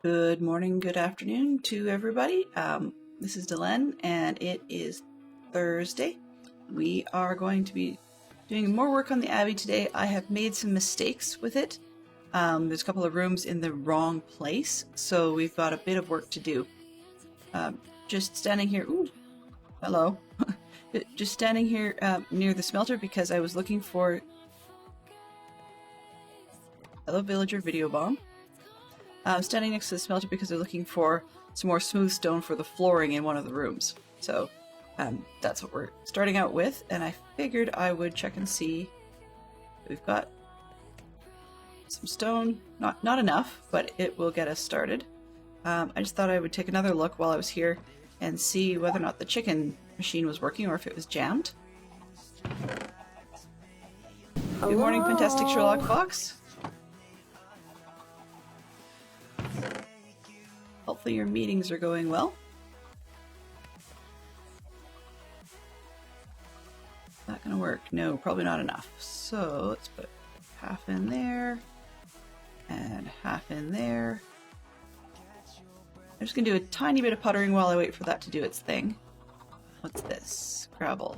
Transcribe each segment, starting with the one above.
Good morning, good afternoon to everybody. This is Delenn, and it is Thursday. We are going to be doing more work on the Abbey today. I have made some mistakes with it. There's a couple of rooms in the wrong place, so we've got a bit of work to do. Just standing here. Ooh, hello. Just standing here near the smelter because I was looking for... Hello, villager, video bomb. Standing next to the smelter because they're looking for some more smooth stone for the flooring in one of the rooms. So that's what we're starting out with, and I figured I would check and see. We've got some stone, not enough, but it will get us started. I just thought I would take another look while I was here and see whether or not the chicken machine was working or if it was jammed. Hello? Good morning, Fantastic Sherlock Fox. Hopefully your meetings are going well. Not gonna work. No, probably not enough. So let's put half in there and half in there. I'm just gonna do a tiny bit of puttering while I wait for that to do its thing. What's this? Gravel.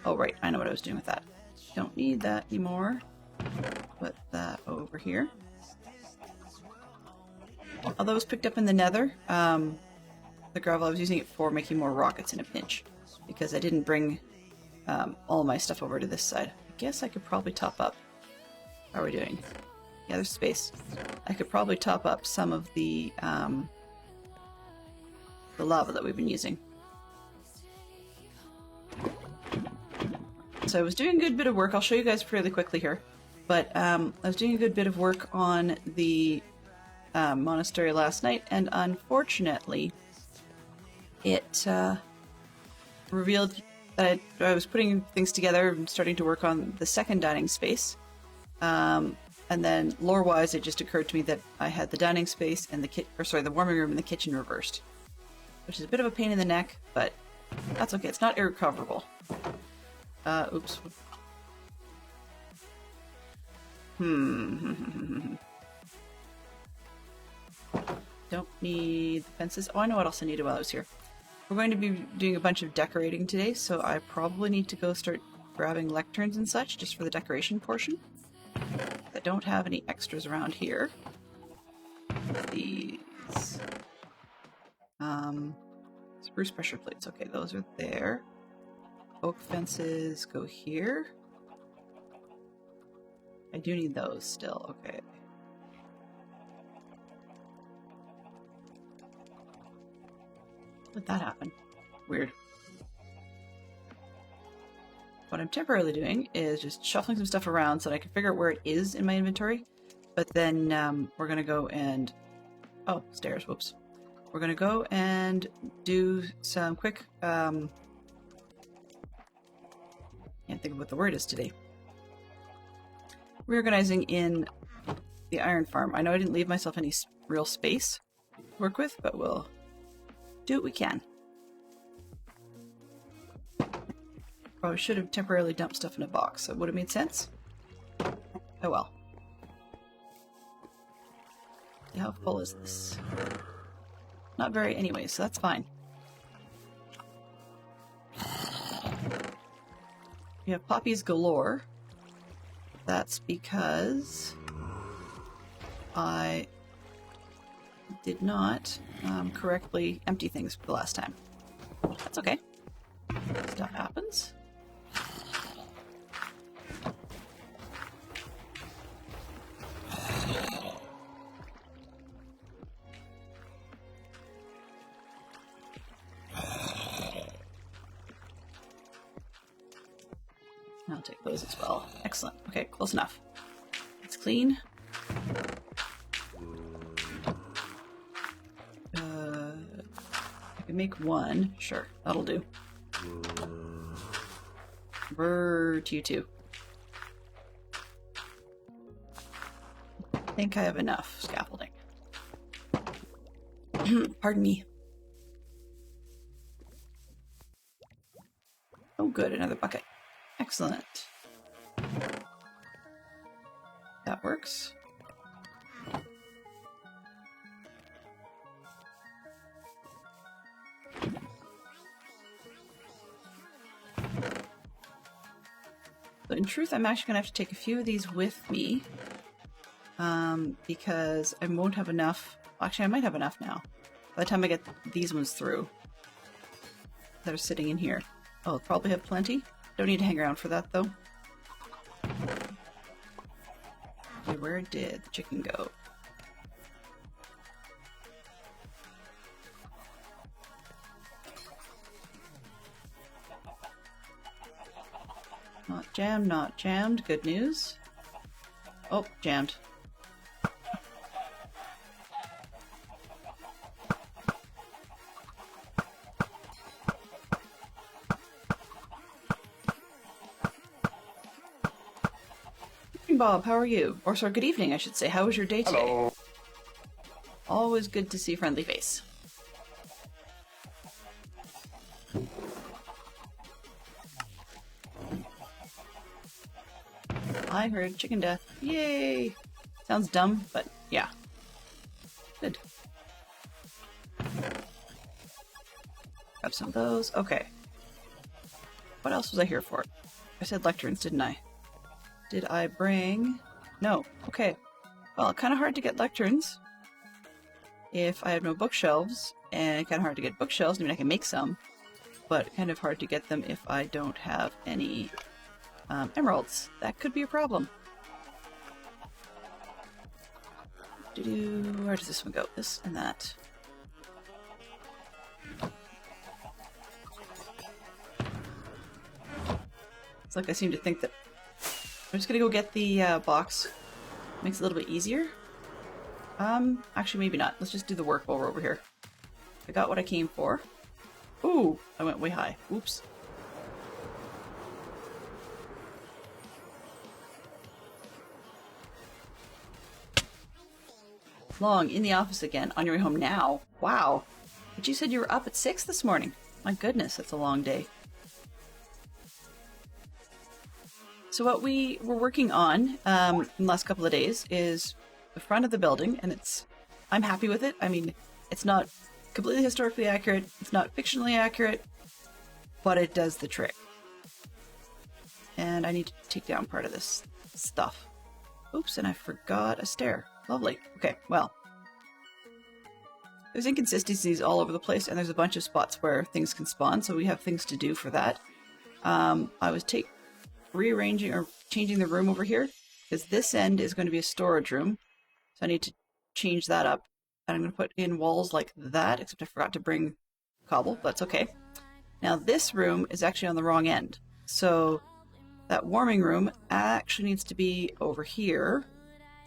Oh right, I know what I was doing with that. Don't need that anymore. Put that over here. Although it was picked up in the nether, the gravel, I was using it for making more rockets in a pinch, because I didn't bring all my stuff over to this side. I guess I could probably top up. How are we doing? Yeah, there's space. I could probably top up some of the lava that we've been using. So I was doing a good bit of work. I'll show you guys fairly quickly here. But I was doing a good bit of work on the monastery last night, and unfortunately it revealed that I was putting things together and starting to work on the second dining space, and then lore-wise it just occurred to me that I had the dining space and the warming room and the kitchen reversed, which is a bit of a pain in the neck, but that's okay. It's not irrecoverable. Oops. Don't need the fences. Oh, I know what else I needed while I was here. We're going to be doing a bunch of decorating today, so I probably need to go start grabbing lecterns and such just for the decoration portion. I don't have any extras around here. These spruce pressure plates. Okay, those are there. Oak fences go here. I do need those still. Okay. How did that happen? Weird. What I'm temporarily doing is just shuffling some stuff around so that I can figure out where it is in my inventory. But then we're going to go and... Oh, stairs. Whoops. We're going to go and do some quick... can't think of what the word is today. Reorganizing in the iron farm. I know I didn't leave myself any real space to work with, but we'll do what we can. Probably should have temporarily dumped stuff in a box. That would have made sense. Oh well. How full is this? Not very anyway, so that's fine. We have poppies galore. That's because I did not correctly empty things the last time. That's okay. Stuff happens. I'll take those as well. Excellent. Okay, close enough. It's clean. I can make one. Sure, that'll do. Brrr to you too. I think I have enough scaffolding. Pardon me. Oh good, another bucket. Excellent. That works. So in truth, I'm actually going to have to take a few of these with me. Because I won't have enough. Actually, I might have enough now. By the time I get these ones through that are sitting in here. Oh, I'll probably have plenty. Don't need to hang around for that, though. Okay, where did the chicken go? Not jammed, not jammed. Good news. Oh, jammed. Bob, how are you? Or sorry, good evening, I should say. How was your day today? Hello. Always good to see a friendly face. I heard chicken death. Yay! Sounds dumb, but yeah. Good. Grab some of those. Okay. What else was I here for? I said lecterns, didn't I? Did I bring... No. Okay. Well, kind of hard to get lecterns if I have no bookshelves, and kind of hard to get bookshelves. I mean, I can make some, but kind of hard to get them if I don't have any emeralds. That could be a problem. Where does this one go? This and that. It's like I seem to think that I'm just gonna go get the box. Makes it a little bit easier. Actually maybe not. Let's just do the work while we're over here. I got what I came for. Ooh, I went way high. Oops. Long, in the office again, on your way home now. Wow. But you said you were up at 6 this morning. My goodness, that's a long day. So what we were working on in the last couple of days is the front of the building, and I'm happy with it. I mean, it's not completely historically accurate, it's not fictionally accurate, but it does the trick. And I need to take down part of this stuff. Oops, and I forgot a stair. Lovely. Okay, well. There's inconsistencies all over the place, and there's a bunch of spots where things can spawn, so we have things to do for that. I was rearranging or changing the room over here because this end is going to be a storage room, so I need to change that up, and I'm going to put in walls like that, except I forgot to bring cobble, but that's okay. Now this room is actually on the wrong end, so that warming room actually needs to be over here,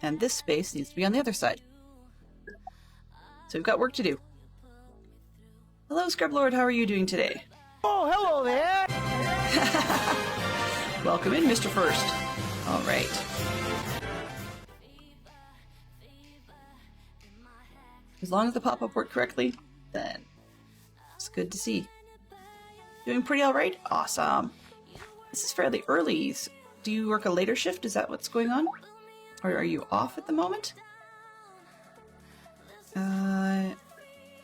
and this space needs to be on the other side. So we've got work to do. Hello, Scrublord, how are you doing today? Oh, hello there. Welcome in, Mr. First. All right. As long as the pop-up worked correctly, then it's good to see. Doing pretty all right? Awesome. This is fairly early. Do you work a later shift? Is that what's going on? Or are you off at the moment? I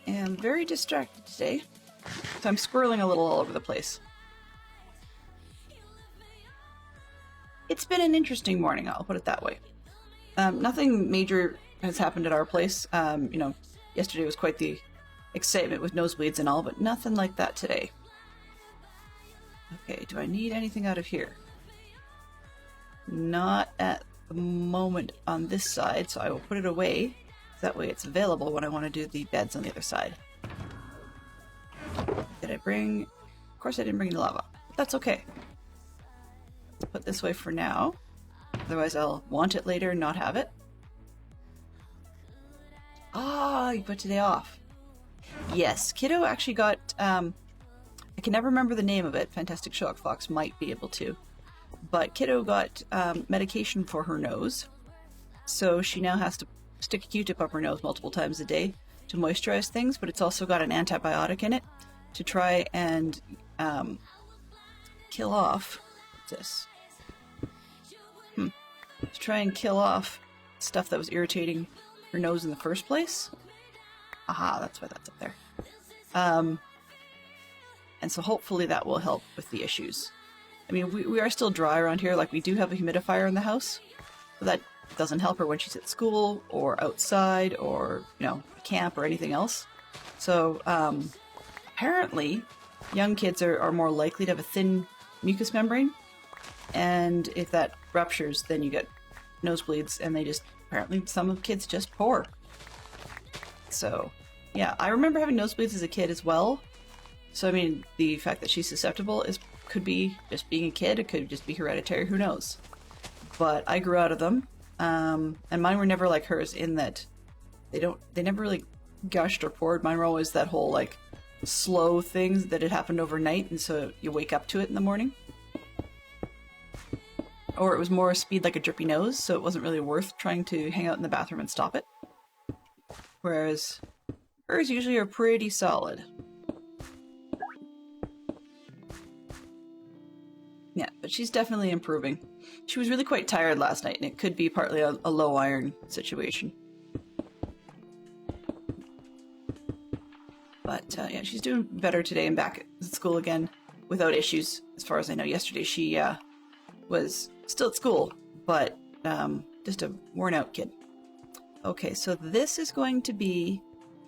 am very distracted today, so I'm squirreling a little all over the place. It's been an interesting morning, I'll put it that way. Nothing major has happened at our place. Yesterday was quite the excitement with nosebleeds and all, but nothing like that today. Okay, do I need anything out of here? Not at the moment on this side, so I will put it away. That way it's available when I want to do the beds on the other side. Did I bring... Of course I didn't bring any lava. But that's okay. Let's put this way for now. Otherwise I'll want it later and not have it. Ah, you put today off. Yes, Kiddo actually got... I can never remember the name of it. Fantastic Shock Fox might be able to. But Kiddo got medication for her nose. So she now has to stick a Q-tip up her nose multiple times a day to moisturize things, but it's also got an antibiotic in it to try and kill off... What's this? To try and kill off stuff that was irritating her nose in the first place. Aha, that's why that's up there. And so hopefully that will help with the issues. I mean, we are still dry around here. Like, we do have a humidifier in the house, but that doesn't help her when she's at school or outside or, camp or anything else. So, apparently, young kids are more likely to have a thin mucous membrane, and if that ruptures, then you get nosebleeds, and apparently some of the kids just pour. So, yeah, I remember having nosebleeds as a kid as well. So, I mean, the fact that she's susceptible could be just being a kid, it could just be hereditary, who knows. But I grew out of them, and mine were never like hers in that they never really gushed or poured. Mine were always that whole, like, slow things that had happened overnight, and so you wake up to it in the morning. Or it was more speed like a drippy nose, so it wasn't really worth trying to hang out in the bathroom and stop it. Whereas hers usually are pretty solid. Yeah, but she's definitely improving. She was really quite tired last night, and it could be partly a low iron situation. But yeah, she's doing better today and back at school again without issues, as far as I know. Yesterday she was still at school, but just a worn out kid. Okay, so this is going to be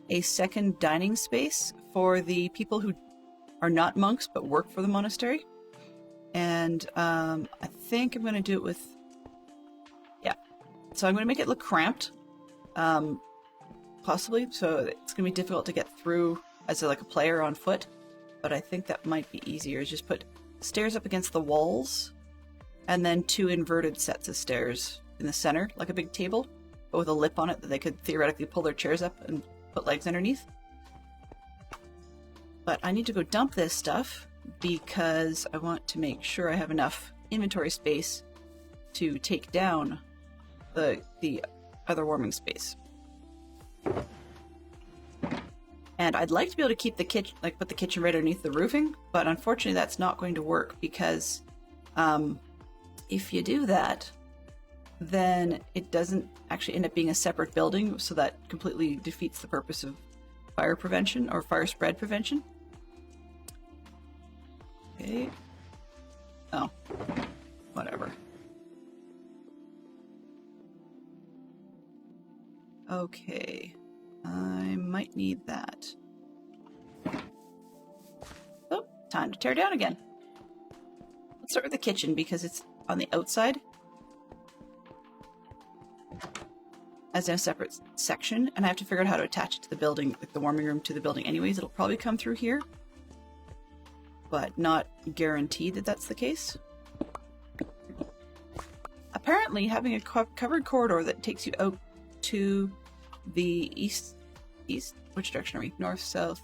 a second dining space for the people who are not monks but work for the monastery. And I think I'm going to do it with... Yeah. So I'm going to make it look cramped, possibly, so it's going to be difficult to get through as like a player on foot. But I think that might be easier, is just put stairs up against the walls, and then 2 inverted sets of stairs in the center, like a big table, but with a lip on it that they could theoretically pull their chairs up and put legs underneath. But I need to go dump this stuff because I want to make sure I have enough inventory space to take down the other warming space. And I'd like to be able to keep the kitchen, like put the kitchen right underneath the roofing, but unfortunately that's not going to work because if you do that, then it doesn't actually end up being a separate building, so that completely defeats the purpose of fire prevention or fire spread prevention. Okay. Oh, whatever. Okay. I might need that. Oh, time to tear down again. Let's start with the kitchen because it's on the outside as in a separate section, and I have to figure out how to attach it to the building, like the warming room to the building anyways. It'll probably come through here, but not guaranteed that that's the case. Apparently, having a covered corridor that takes you out to the east, which direction are we? North, south,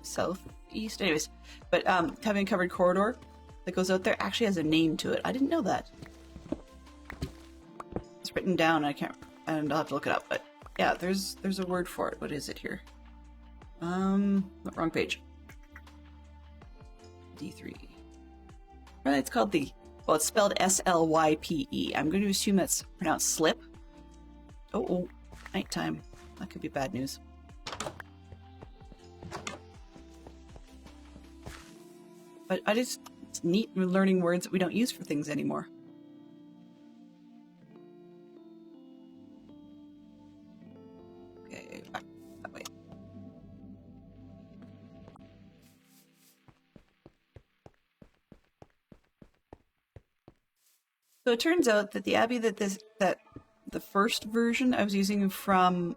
southeast? Anyways, but having a covered corridor that goes out there actually has a name to it. I didn't know that. It's written down, and I'll have to look it up, but yeah, there's a word for it. What is it here? Wrong page. D3. Right, it's called well, it's spelled S-L-Y-P-E. I'm going to assume that's pronounced slip. Oh, nighttime. That could be bad news. But it's neat learning words that we don't use for things anymore. Okay, back that way. So it turns out that the Abbey that the first version I was using from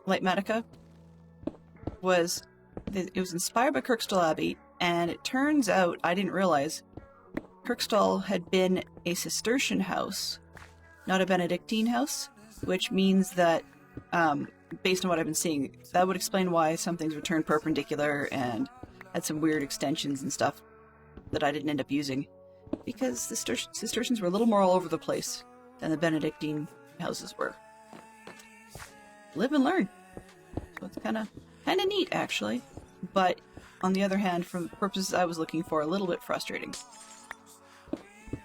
Light Medica was inspired by Kirkstall Abbey, and it turns out, I didn't realize, Kirkstall had been a Cistercian house, not a Benedictine house, which means that, based on what I've been seeing, that would explain why some things were turned perpendicular and had some weird extensions and stuff that I didn't end up using. Because the Cistercians were a little more all over the place than the Benedictine houses were. Live and learn. So it's kind of neat, actually. But on the other hand, for the purposes I was looking for, a little bit frustrating.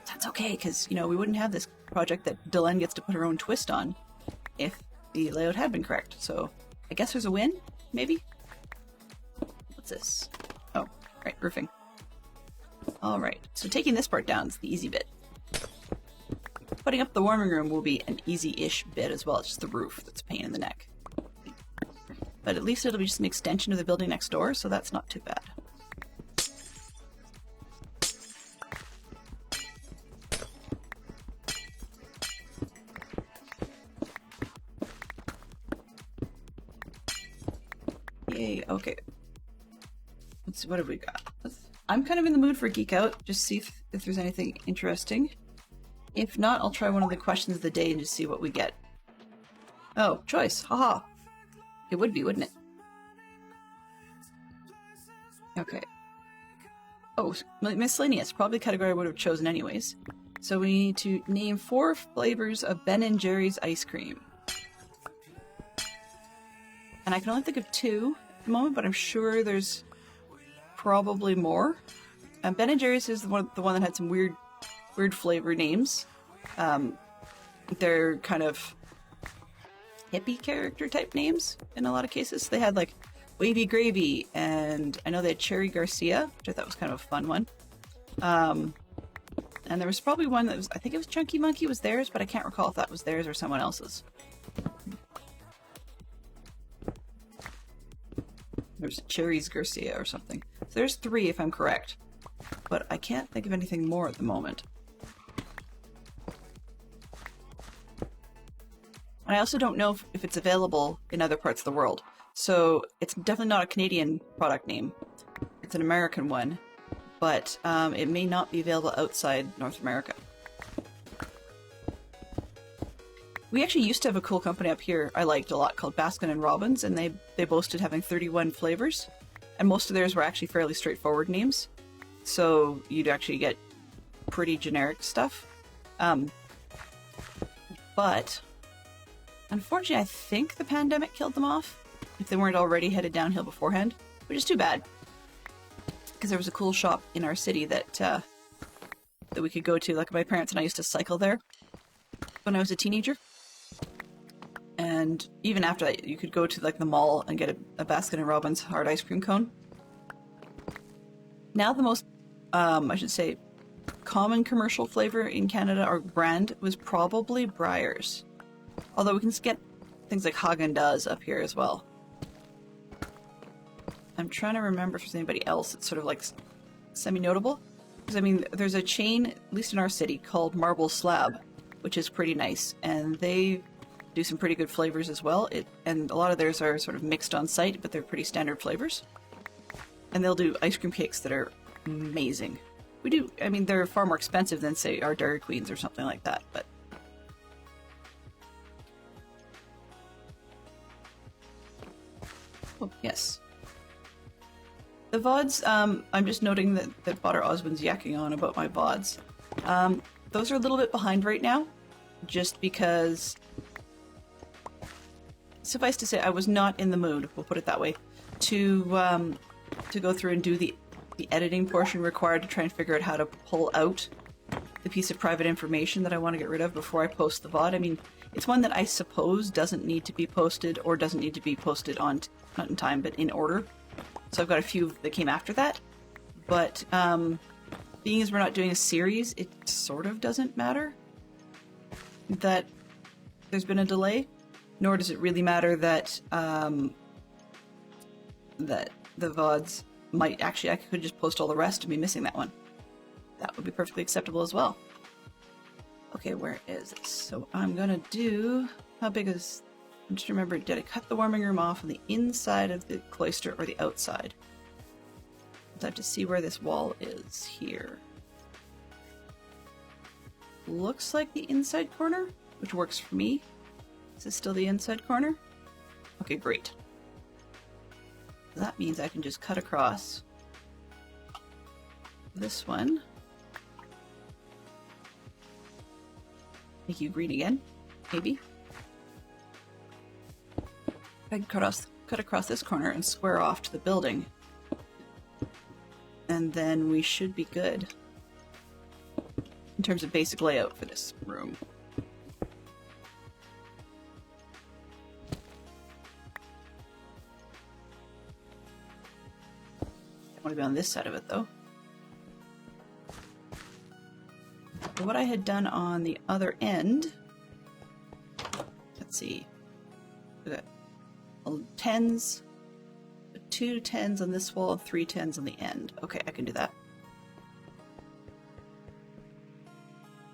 That's okay, because, we wouldn't have this project that Delenn gets to put her own twist on if the layout had been correct. So I guess there's a win, maybe? What's this? Oh, right, roofing. Alright, so taking this part down is the easy bit. Putting up the warming room will be an easy-ish bit as well. It's just the roof that's a pain in the neck. But at least it'll be just an extension of the building next door, so that's not too bad. Yay, okay. Let's see, what have we got? I'm kind of in the mood for Geek Out, just see if there's anything interesting. If not, I'll try one of the questions of the day and just see what we get. Oh, choice, haha. It would be, wouldn't it? Okay. Oh, miscellaneous, probably a category I would have chosen anyways. So we need to name 4 flavors of Ben & Jerry's ice cream. And I can only think of 2 at the moment, but I'm sure there's probably more. Ben & Jerry's is the one that had some weird flavor names. They're kind of hippie character type names in a lot of cases. They had like Wavy Gravy, and I know they had Cherry Garcia, which I thought was kind of a fun one. And there was probably one that was, I think it was Chunky Monkey was theirs, but I can't recall if that was theirs or someone else's. There's Cherry's Garcia or something. So there's 3 if I'm correct, but I can't think of anything more at the moment. And I also don't know if it's available in other parts of the world. So it's definitely not a Canadian product name. It's an American one, but it may not be available outside North America. We actually used to have a cool company up here I liked a lot called Baskin & Robbins, and they boasted having 31 flavors, and most of theirs were actually fairly straightforward names. So you'd actually get pretty generic stuff. But unfortunately, I think the pandemic killed them off, if they weren't already headed downhill beforehand, which is too bad. Because there was a cool shop in our city that we could go to. Like, my parents and I used to cycle there when I was a teenager. And even after that, you could go to like the mall and get a Baskin & Robbins hard ice cream cone. Now the most, I should say, common commercial flavor in Canada or brand was probably Breyers. Although we can get things like Haagen-Dazs up here as well. I'm trying to remember if there's anybody else that's sort of like semi-notable. Because I mean, there's a chain, at least in our city, called Marble Slab, which is pretty nice. And they do some pretty good flavors as well. And a lot of theirs are sort of mixed on site, but they're pretty standard flavors. And they'll do ice cream cakes that are amazing. I mean, they're far more expensive than, say, our Dairy Queens or something like that, but... Oh, yes. The VODs, I'm just noting that Potter Osmond's yakking on about my VODs. Those are a little bit behind right now, just because... Suffice to say, I was not in the mood, we'll put it that way, to go through and do the editing portion required to try and figure out how to pull out the piece of private information that I want to get rid of before I post the VOD. I mean, it's one that I suppose doesn't need to be posted, or doesn't need to be posted on, not in time, but in order. So I've got a few that came after that. But being as we're not doing a series, it sort of doesn't matter that there's been a delay, nor does it really matter that that the VODs might actually, I could just post all the rest and be missing that one. That would be perfectly acceptable as well. Okay, where is it? So I'm gonna do, how big is, I'm just remember, did I cut the warming room off on the inside of the cloister or the outside? I have to see where this wall is here. Looks like the inside corner, which works for me. Is this still the inside corner? Okay, great. That means I can just cut across this one. Make you green again, maybe. I can cut across this corner and square off to the building. And then we should be good in terms of basic layout for this room. I want to be on this side of it though. what I had done on the other end, let's see, we got 10s, 2 10s on this wall and 3 10s on the end. Okay, I can do that.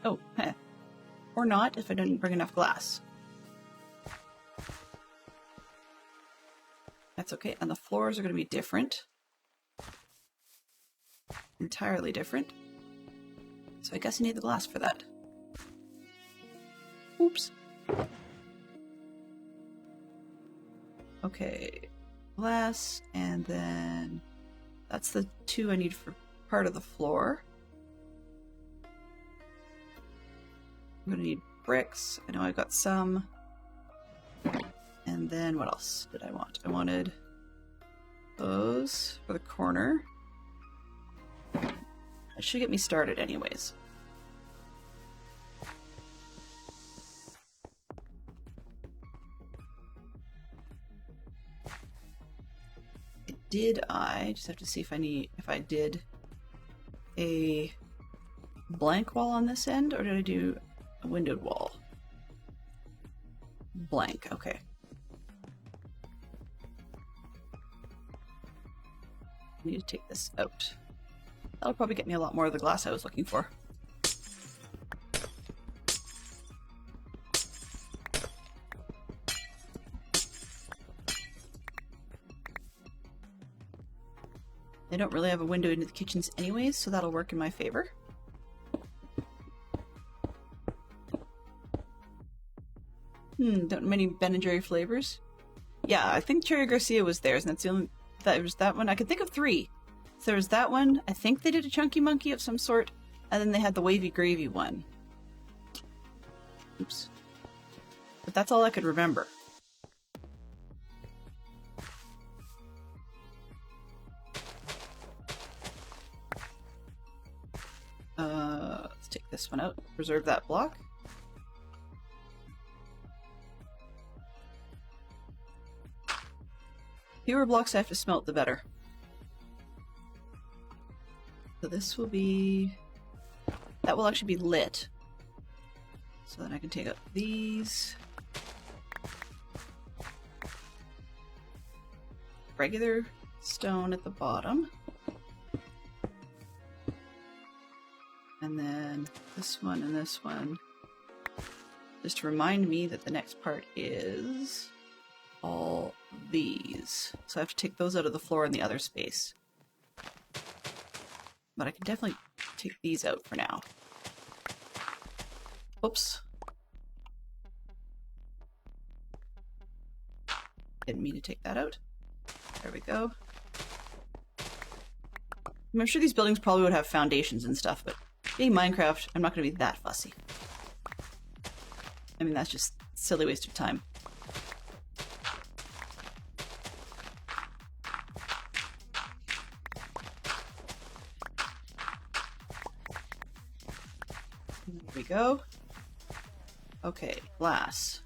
Oh, heh. Or not if I didn't bring enough glass. That's okay, and the floors are going to be different. Entirely different. So I guess I need the glass for that. Oops. Okay, glass, and then that's the 2 I need for part of the floor. I'm gonna need bricks. I know I got some. And then what else did I want? I wanted those for the corner. That should get me started anyways. I just have to see if I did a blank wall on this end, or did I do a windowed wall? Blank, okay. I need to take this out. That'll probably get me a lot more of the glass I was looking for. They don't really have a window into the kitchens anyways, so that'll work in my favor. Don't many Ben and Jerry flavors? Yeah, I think Cherry Garcia was theirs, and that's the only... That was that one. I could think of 3. So there was that one. I think they did a Chunky Monkey of some sort, and then they had the Wavy Gravy one. Oops. But that's all I could remember. Let's take this one out. Preserve that block. Fewer blocks I have to smelt, the better. So this will be... That will actually be lit. So then I can take out these. Regular stone at the bottom. And then this one and this one. Just to remind me that the next part is all these. So I have to take those out of the floor in the other space. But I can definitely take these out for now. Oops. Didn't mean to take that out. There we go. I'm sure these buildings probably would have foundations and stuff, but being Minecraft, I'm not going to be that fussy. I mean, that's just a silly waste of time. There we go. Okay, glass.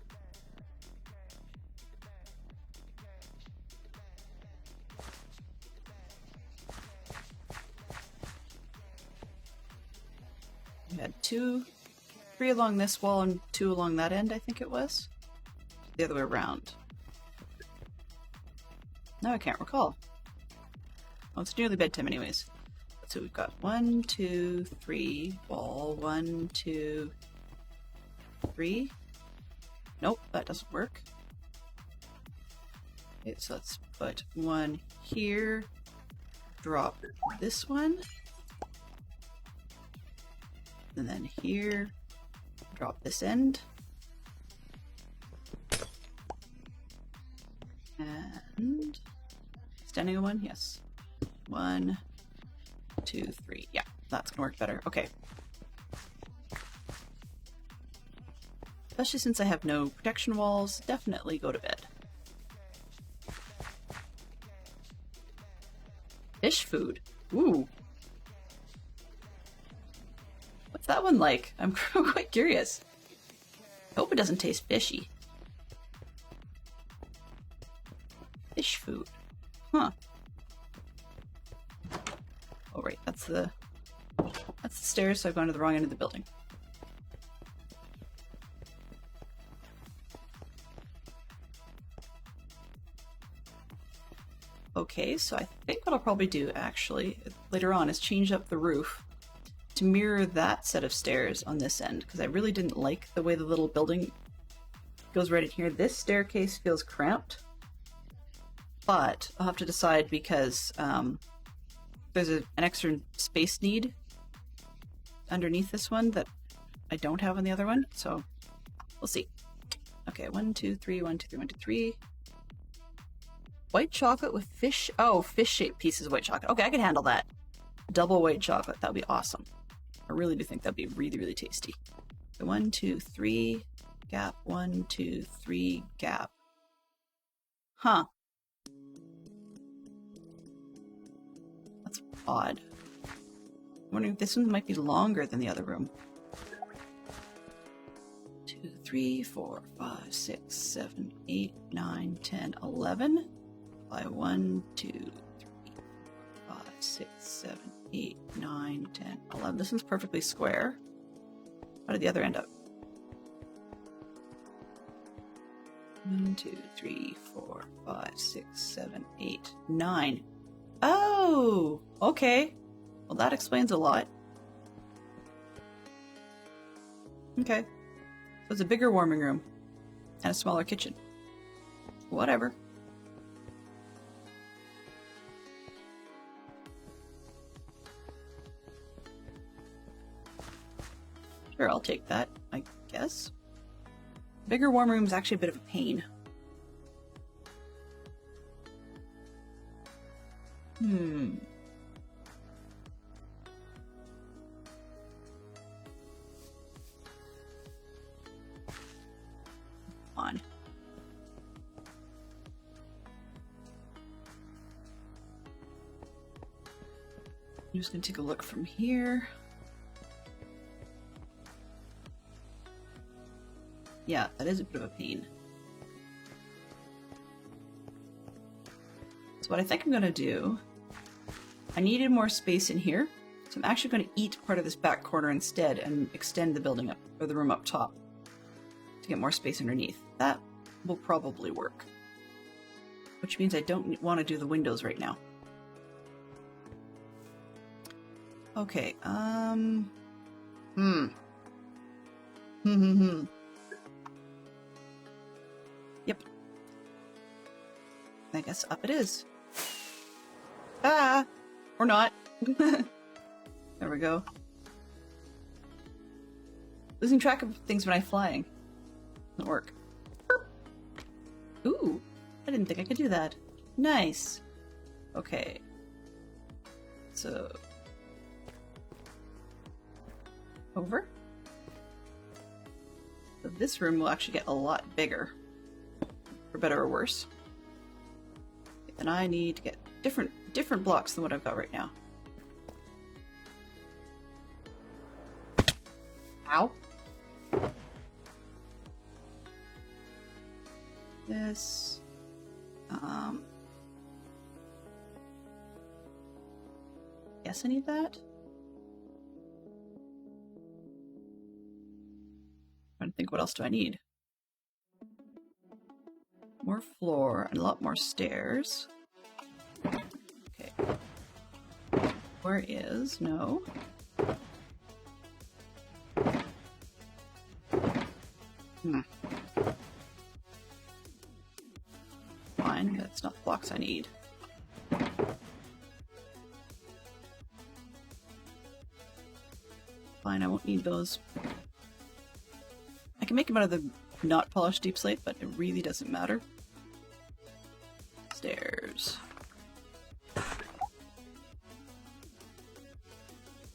We had 3 along this wall and 2 along that end, I think it was. The other way around. No, I can't recall. Well, it's nearly bedtime anyways. So we've got 1, 2, 3 wall, 1, 2, 3. Nope, that doesn't work. Okay, so let's put 1 here, drop this one, and then here, drop this end, and standing on 1, yes. 1, 2, 3. Yeah, that's gonna work better. Okay. Especially since I have no protection walls, definitely go to bed. Fish food. Ooh. What's that one like? I'm quite curious. I hope it doesn't taste fishy. Fish food. Huh. Oh right, that's the stairs, so I've gone to the wrong end of the building. Okay, so I think what I'll probably do actually later on is change up the roof to mirror that set of stairs on this end, because I really didn't like the way the little building goes right in here. This staircase feels cramped, but I'll have to decide because there's an extra space need underneath this one that I don't have on the other one, so we'll see. Okay, 1, 2, 3, 1, 2, 3, 1, 2, 3. White chocolate with fish. Oh, fish-shaped pieces of white chocolate. Okay, I can handle that. Double white chocolate. That would be awesome. I really do think that'd be really, really tasty. So 1, 2, 3, gap. 1, 2, 3, gap. Huh. That's odd. I'm wondering if this one might be longer than the other room. 2, 3, 4, 5, 6, 7, 8, 9, 10, 11. By 1, 2, 3, 4, 5, 6, 7, 8, 9, 10, 11. This one's perfectly square. How did the other end up? 1, 2, 3, 4, 5, 6, 7, 8, 9. Oh, okay. Well, that explains a lot. Okay. So it's a bigger warming room and a smaller kitchen. Whatever. Sure, I'll take that, I guess. Bigger warm room is actually a bit of a pain. Come on. I'm just gonna take a look from here. Yeah, that is a bit of a pain. So what I think I'm gonna do, I needed more space in here, so I'm actually gonna eat part of this back corner instead and extend the building up, or the room up top, to get more space underneath. That will probably work. Which means I don't want to do the windows right now. Okay, Yep. I guess up it is. Ah! Or not. There we go. Losing track of things when I'm flying. Doesn't work. Ooh! I didn't think I could do that. Nice! Okay. So... over? So this room will actually get a lot bigger. For better or worse. And I need to get different blocks than what I've got right now. Ow. This. Guess I need that. Trying to think, what else do I need? More floor and a lot more stairs. Okay. Where is? No. Fine, that's not the blocks I need. Fine, I won't need those. I can make them out of the not polished deep slate, but it really doesn't matter. Stairs.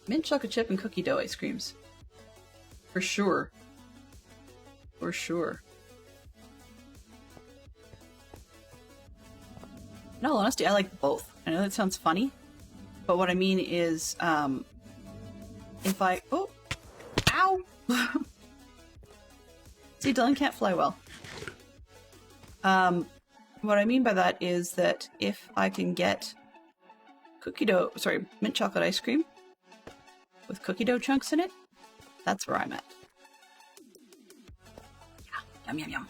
Mint chocolate chip and cookie dough ice creams. For sure. For sure. In all honesty, I like both. I know that sounds funny, but what I mean is, if I... Oh! Ow! See, Dylan can't fly well. What I mean by that is that if I can get mint chocolate ice cream with cookie dough chunks in it, that's where I'm at. Yum, yum, yum.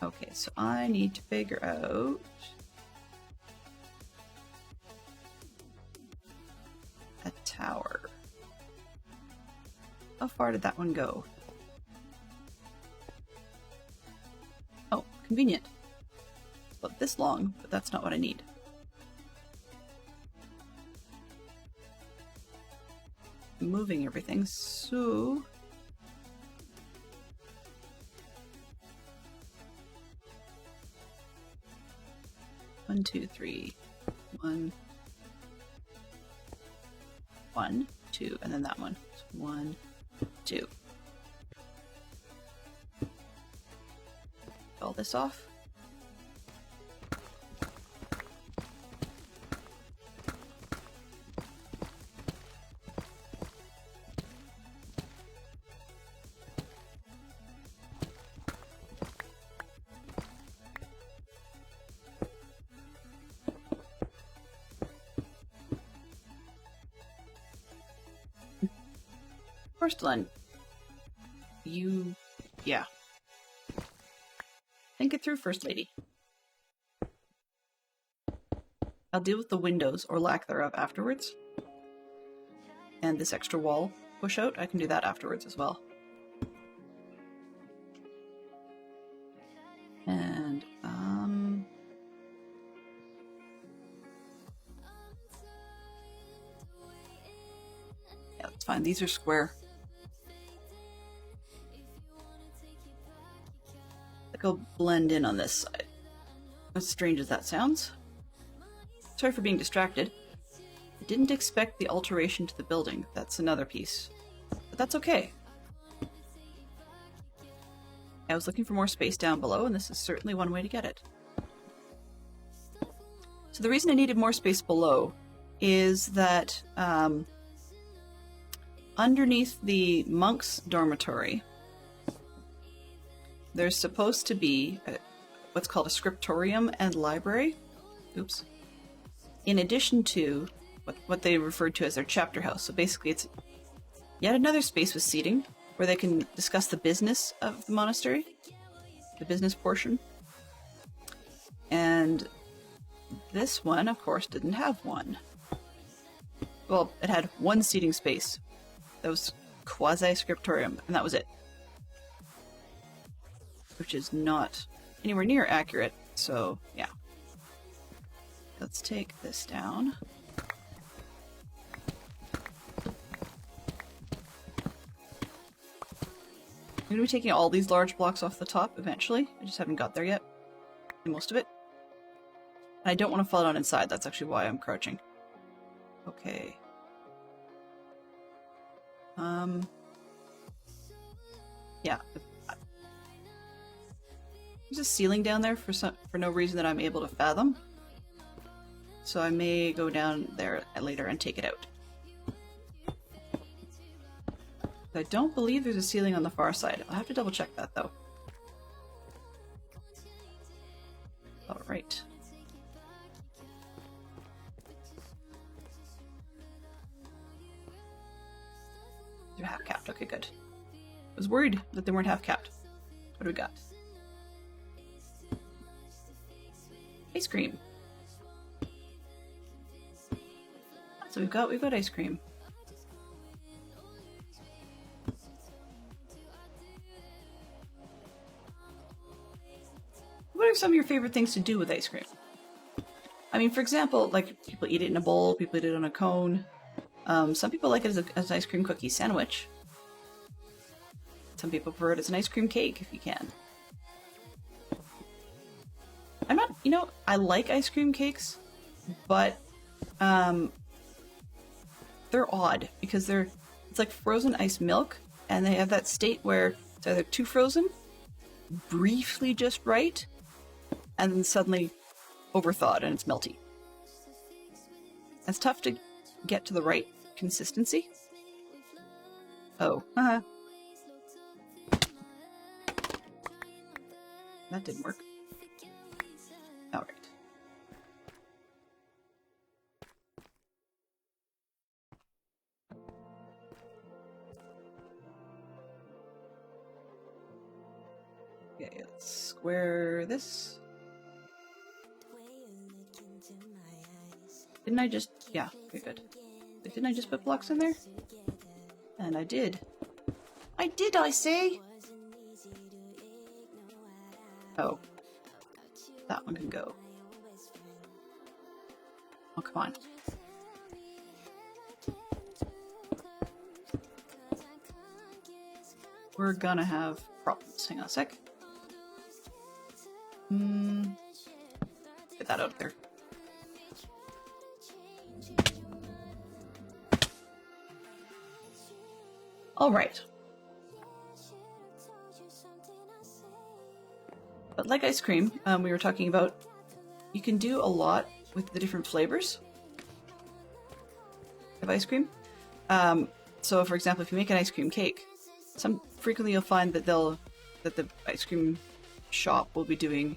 Okay, so I need to figure out a tower. How far did that one go? Oh, convenient. About this long, but that's not what I need. I'm moving everything, so... One, two, three. One, two, and then that one. So 1, 2. All this off. Porcelain. Yeah. Think it through, First Lady. I'll deal with the windows, or lack thereof, afterwards. And this extra wall push out, I can do that afterwards as well. And, yeah, that's fine. These are square. I think I'll blend in on this side. As strange as that sounds. Sorry for being distracted. I didn't expect the alteration to the building. That's another piece. But that's okay. I was looking for more space down below, and this is certainly one way to get it. So the reason I needed more space below is that underneath the monks' dormitory, there's supposed to be what's called a scriptorium and library. Oops. In addition to what they referred to as their chapter house. So basically it's yet another space with seating where they can discuss the business of the monastery, the business portion. And this one, of course, didn't have one. Well, it had one seating space. That was quasi-scriptorium, and that was it. Which is not anywhere near accurate, so yeah. Let's take this down. I'm going to be taking all these large blocks off the top eventually. I just haven't got there yet. And most of it. And I don't want to fall down inside. That's actually why I'm crouching. Okay. Yeah. There's a ceiling down there for no reason that I'm able to fathom. So I may go down there later and take it out. I don't believe there's a ceiling on the far side. I'll have to double check that though. Alright. They're half capped. Okay, good. I was worried that they weren't half capped. What do we got? Ice cream. So we've got ice cream. What are some of your favorite things to do with ice cream? I mean, for example, like people eat it in a bowl, people eat it on a cone. Some people like it as an ice cream cookie sandwich. Some people prefer it as an ice cream cake if you can. I'm not, I like ice cream cakes, but they're odd because it's like frozen ice milk, and they have that state where it's either too frozen, briefly just right, and then suddenly overthawed and it's melty. It's tough to get to the right consistency. Oh, that didn't work. All right. Okay, let's square this. Didn't I just... yeah, okay, good. Didn't I just put blocks in there? And I did. I did, I say! Oh. That one can go. Oh, come on. We're gonna have problems. Hang on a sec. Get that out there. Alright. But like ice cream, we were talking about, you can do a lot with the different flavors of ice cream. So for example, if you make an ice cream cake, frequently you'll find that the ice cream shop will be doing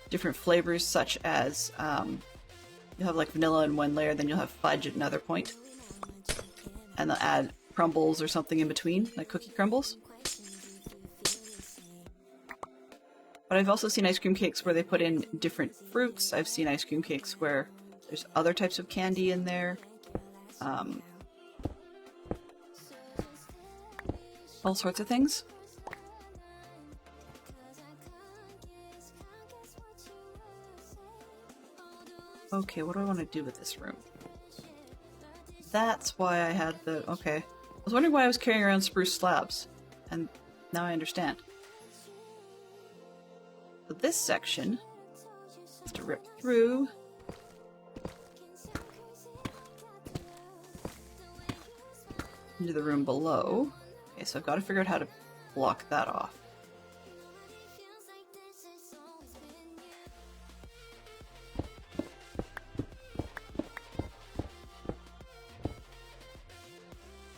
different flavors, such as you'll have like vanilla in one layer, then you'll have fudge at another point, and they'll add crumbles or something in between, like cookie crumbles. But I've also seen ice cream cakes where they put in different fruits. I've seen ice cream cakes where there's other types of candy in there. All sorts of things. Okay, what do I want to do with this room? That's why I had the... okay. I was wondering why I was carrying around spruce slabs. And now I understand. So this section is to rip through. Into the room below. Okay, so I've got to figure out how to block that off.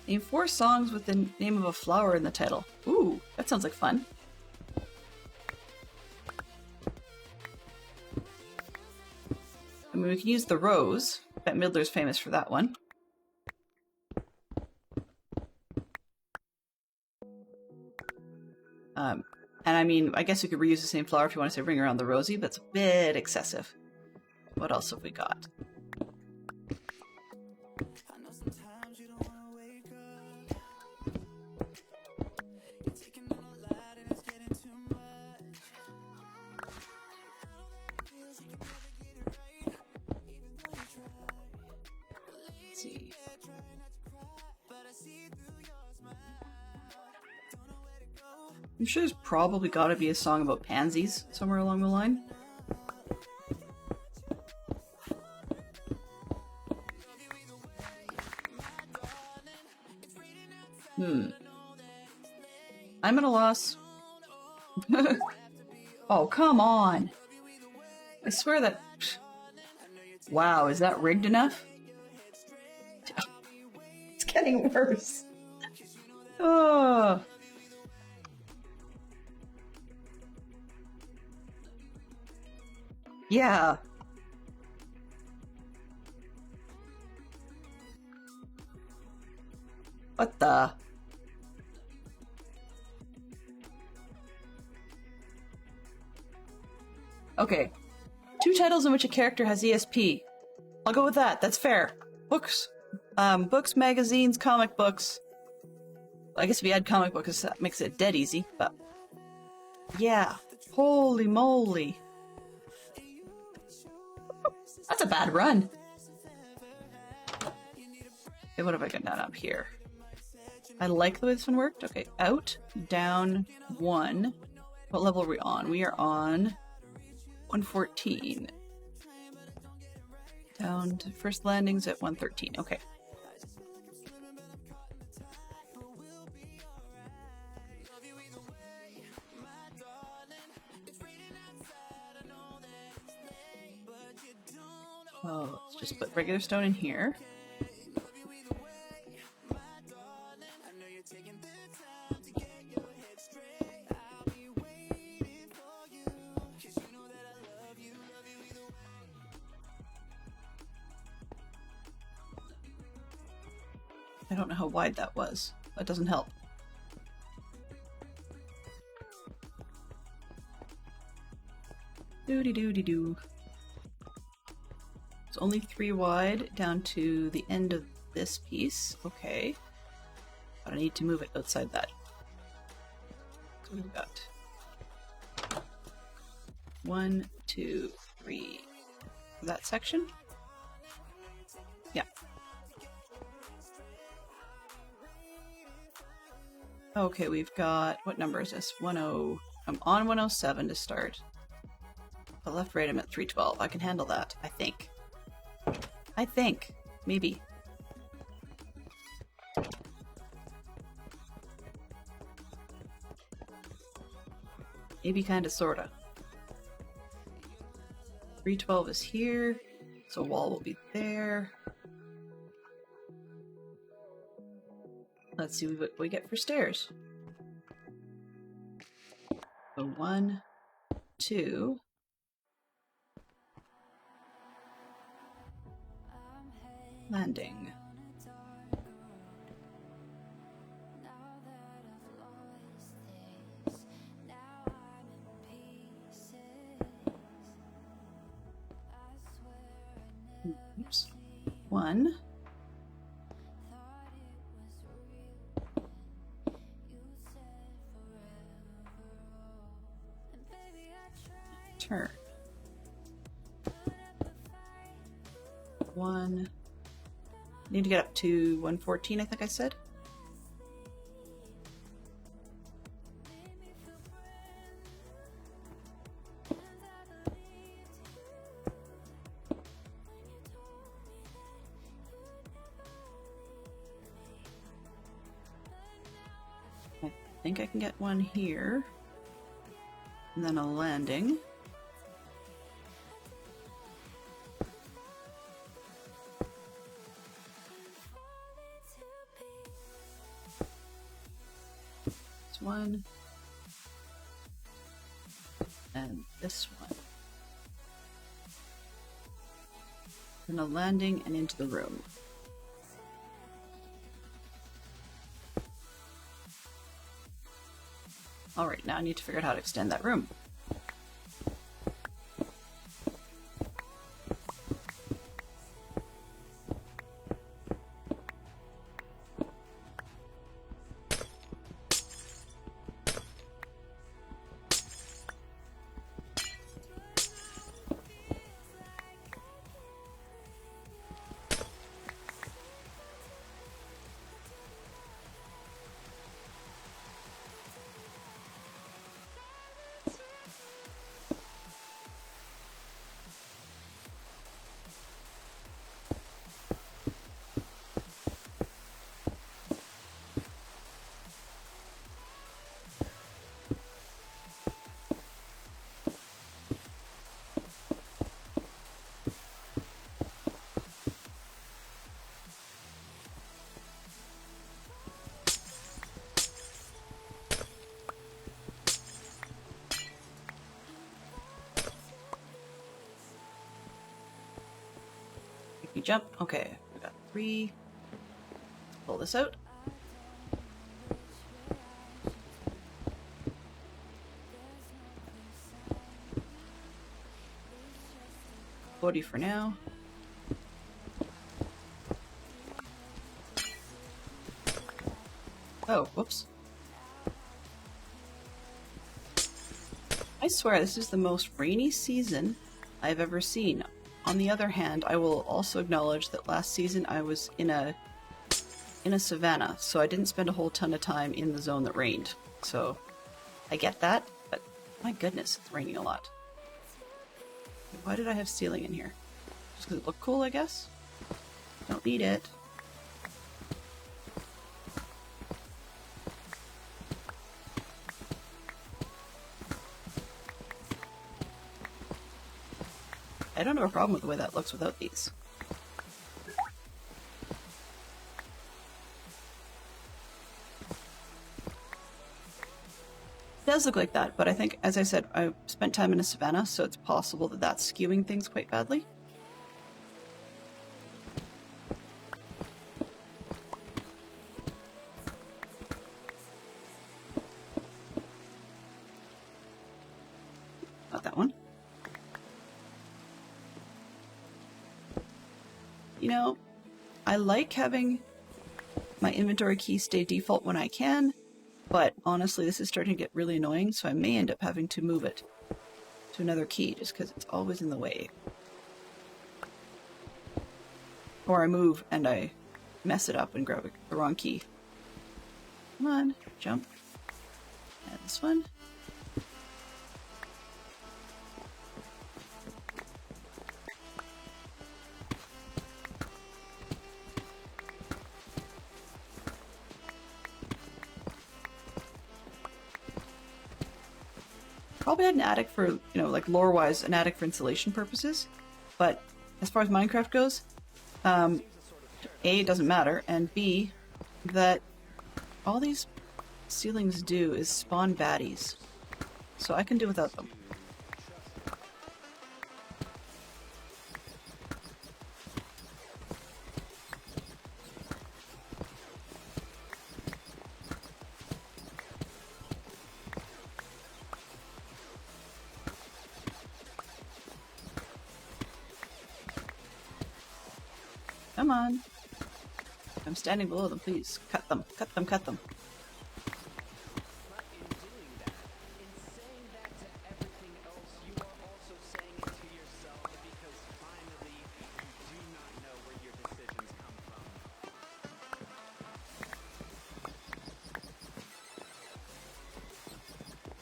Name 4 songs with the name of a flower in the title. Ooh, that sounds like fun. I mean, we can use the rose. Bette Midler's famous for that one. And I mean, I guess we could reuse the same flower if you want to say Ring Around the Rosie, but it's a bit excessive. What else have we got? Let's see. I'm sure there's probably got to be a song about pansies somewhere along the line. I'm at a loss. Oh, come on. I swear that... wow, is that rigged enough? It's getting worse. Oh. Yeah. What the? Okay. 2 titles in which a character has ESP. I'll go with that. That's fair. Books. Books, magazines, comic books. I guess if you add comic books, that makes it dead easy, but... yeah. Holy moly. That's a bad run. Okay, what have I got done up here? I like the way this one worked. Okay, out, down, 1. What level are we on? We are on 114. Down to first landings at 113. Okay. Oh, let's just put regular stone in here. I don't know how wide that was. That doesn't help. Doody doody doo. It's only 3 wide down to the end of this piece. Okay. But I need to move it outside that. So we've got 1, 2, 3 for that section. Yeah. Okay, we've got, what number is this? 10. I'm on 107 to start. The left right, I'm at 312. I can handle that, I think. Maybe. Maybe kinda sorta. 312 is here, so wall will be there. Let's see what we get for stairs. So 1, 2. Landing. Oops. 1. Turn. 1. Need to get up to 114, I think I said. I think I can get one here. And then a landing. This one. And this one. And a landing and into the room. Alright, now I need to figure out how to extend that room. You jump. Okay, we got 3. Let's pull this out. $40 for now. Oh, whoops. I swear this is the most rainy season I've ever seen. On the other hand, I will also acknowledge that last season I was in a savanna, so I didn't spend a whole ton of time in the zone that rained. So I get that, but my goodness, it's raining a lot. Why did I have ceiling in here? Just because it looked cool, I guess? Don't need it. I don't have a problem with the way that looks without these. It does look like that, but I think, as I said, I spent time in a savanna, so it's possible that that's skewing things quite badly. Not that one. you know, I like having my inventory key stay default when I can, but honestly this is starting to get really annoying, so I may end up having to move it to another key just because it's always in the way. Or I move and I mess it up and grab the wrong key. Come on, jump. And this one. Probably had an attic for, you know, like lore-wise, an attic for insulation purposes. But as far as Minecraft goes, A, it doesn't matter, and B, that all these ceilings do is spawn baddies. So I can do without them. Come on. I'm standing below them, please. Cut them, cut them, cut them.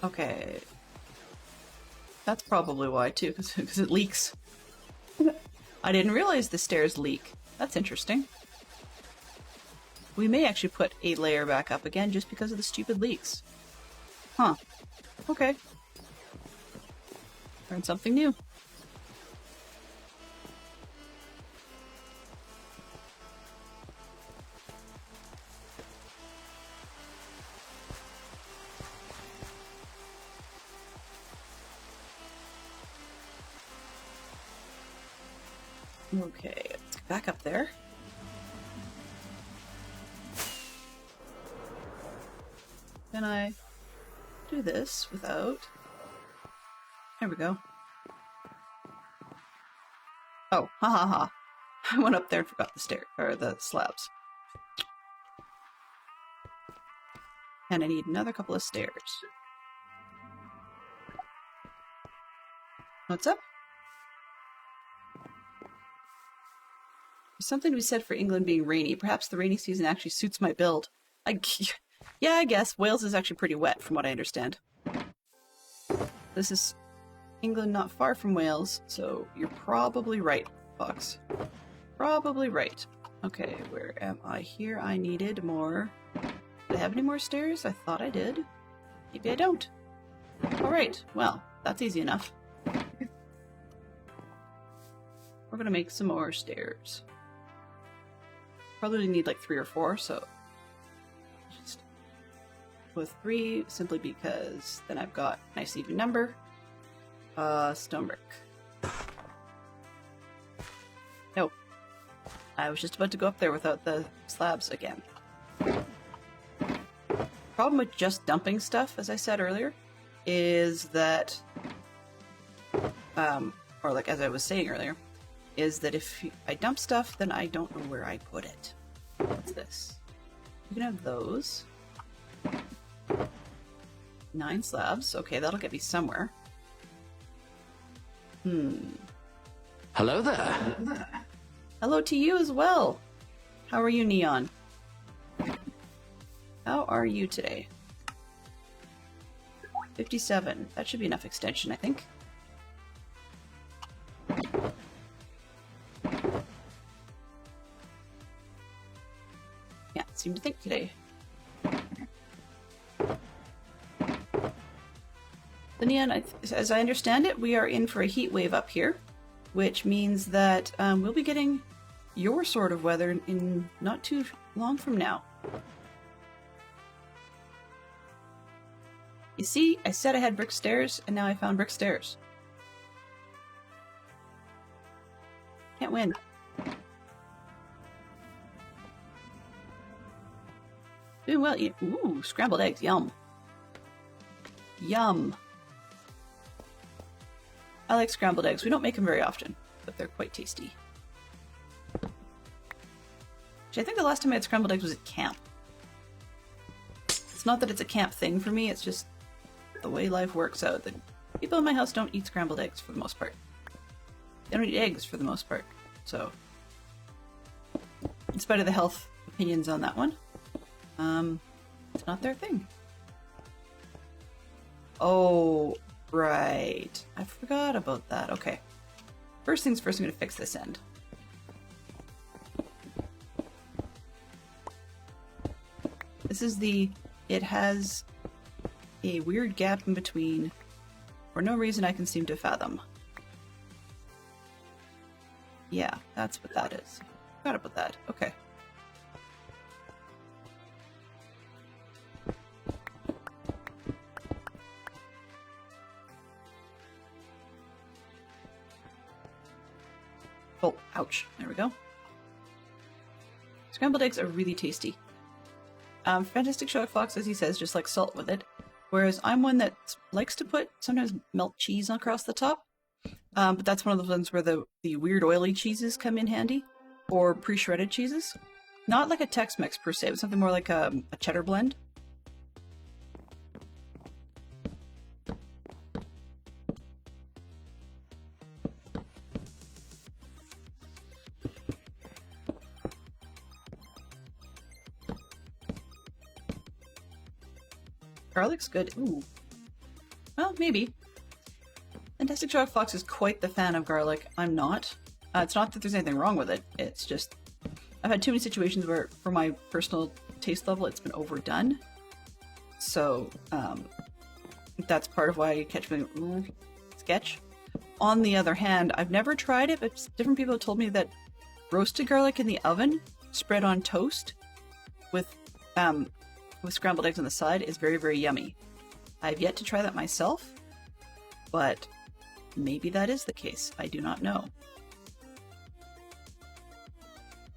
Okay. That's probably why, too, because it leaks. I didn't realize the stairs leak. That's interesting. We may actually put a layer back up again just because of the stupid leaks. Huh. Okay. Learned something new. Okay, let's get back up there. Can I do this without... There we go. Oh, ha ha ha. I went up there and forgot the stair, or the slabs. And I need another couple of stairs. What's up? There's something to be said for England being rainy. Perhaps the rainy season actually suits my build. Yeah, I guess. Wales is actually pretty wet, from what I understand. This is England not far from Wales, so you're probably right, Fox. Probably right. Okay, where am I? Here I needed more. Do I have any more stairs? I thought I did. Maybe I don't. Alright, well, that's easy enough. We're gonna make some more stairs. Probably need like 3 or 4, so just with 3 simply because then I've got a nice even number. Stone brick. No. I was just about to go up there without the slabs again. Problem with just dumping stuff, as I said earlier, is that, or like as I was saying earlier, is that if I dump stuff, then I don't know where I put it. What's this? You can have those. 9 slabs. Okay, that'll get me somewhere. Hello there. Hello to you as well. How are you, Neon? How are you today? 57. That should be enough extension, I think. Yeah, seem to think today. The Neon, as I understand it, we are in for a heat wave up here, which means that we'll be getting your sort of weather in not too long from now. You see, I said I had brick stairs, and now I found brick stairs. Can't win. Doing well. Ooh, scrambled eggs. Yum. Yum. I like scrambled eggs. We don't make them very often, but they're quite tasty. I think the last time I had scrambled eggs was at camp. It's not that it's a camp thing for me, it's just the way life works out. That people in my house don't eat scrambled eggs for the most part. They don't eat eggs for the most part. So, in spite of the health opinions on that one, it's not their thing. Oh, right. I forgot about that. Okay. First things first, I'm going to fix this end. This is it has a weird gap in between for no reason I can seem to fathom. Yeah, that's what that is. Forgot about that. Okay. Oh, ouch. There we go. Scrambled eggs are really tasty. Fantastic Sherlock Fox, as he says, just like salt with it. Whereas I'm one that likes to sometimes melt cheese across the top. But that's one of the ones where the weird oily cheeses come in handy. Or pre-shredded cheeses. Not like a Tex-Mex per se, but something more like a cheddar blend. Garlic's good. Ooh. Well, maybe. Fantastic Sherlock Fox is quite the fan of garlic. I'm not. It's not that there's anything wrong with it. It's just I've had too many situations where, for my personal taste level, it's been overdone. So that's part of why I catch me sketch. On the other hand, I've never tried it, but different people have told me that roasted garlic in the oven, spread on toast, with scrambled eggs on the side, is very, very yummy. I've yet to try that myself, but maybe that is the case. I do not know.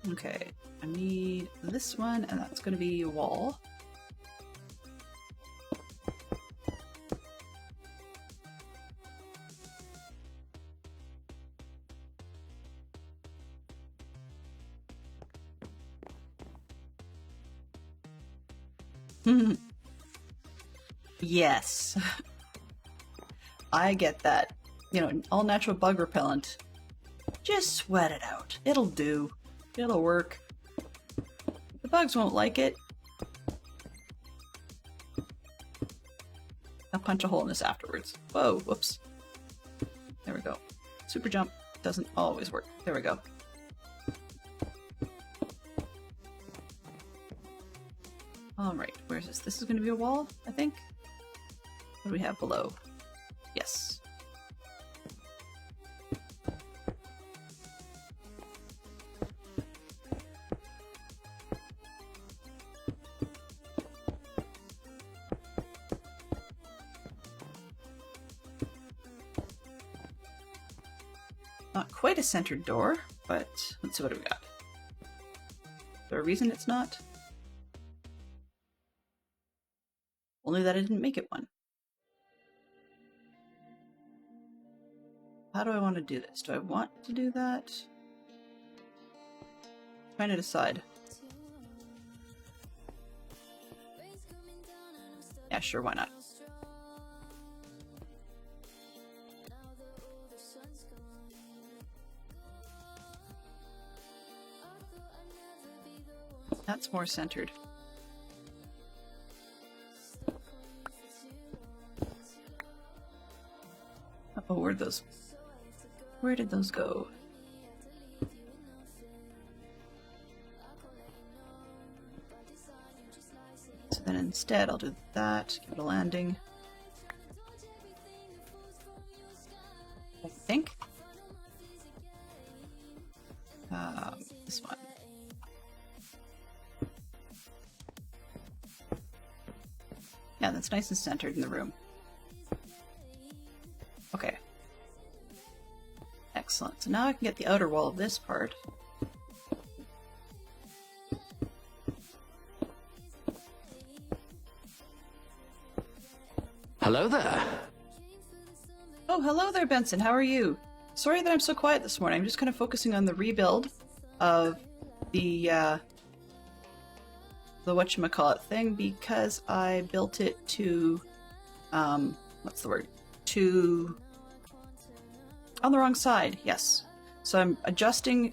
Okay, I need this one, and that's going to be a wall. Yes. I get that. You know, all natural bug repellent. Just sweat it out. It'll do. It'll work. The bugs won't like it. I'll punch a hole in this afterwards. Whoa, whoops. There we go. Super jump doesn't always work. There we go. Alright, where's this? This is going to be a wall, I think? What do we have below? Yes. Not quite a centered door, but let's see what we got. Is there a reason it's not? Only that I didn't make it one. How do I want to do this? Do I want to do that? I'm trying to decide. Yeah, sure, why not? That's more centered. Oh, where did those go? So then instead I'll do that, give it a landing. I think. This one. Yeah, that's nice and centered in the room. Okay. Excellent. So now I can get the outer wall of this part. Hello there. Oh, hello there, Benson. How are you? Sorry that I'm so quiet this morning. I'm just kind of focusing on the rebuild of the the whatchamacallit thing because I built it to, what's the word? To, on the wrong side, yes. So I'm adjusting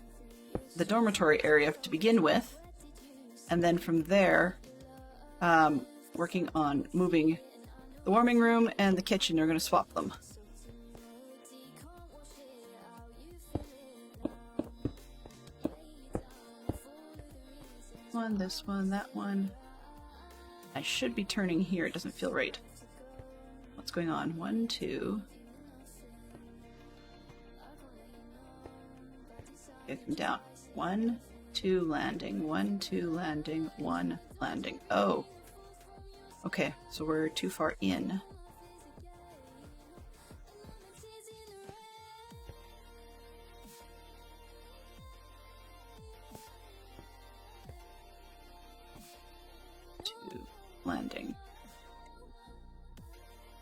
the dormitory area to begin with, and then from there, working on moving the warming room and the kitchen. Are going to swap them. One, this one, that one. I should be turning here. It doesn't feel right. What's going on? 1, 2. Get them down. 1, 2 landing. 1, 2 landing. 1 landing. Oh. Okay, so we're too far in. Landing.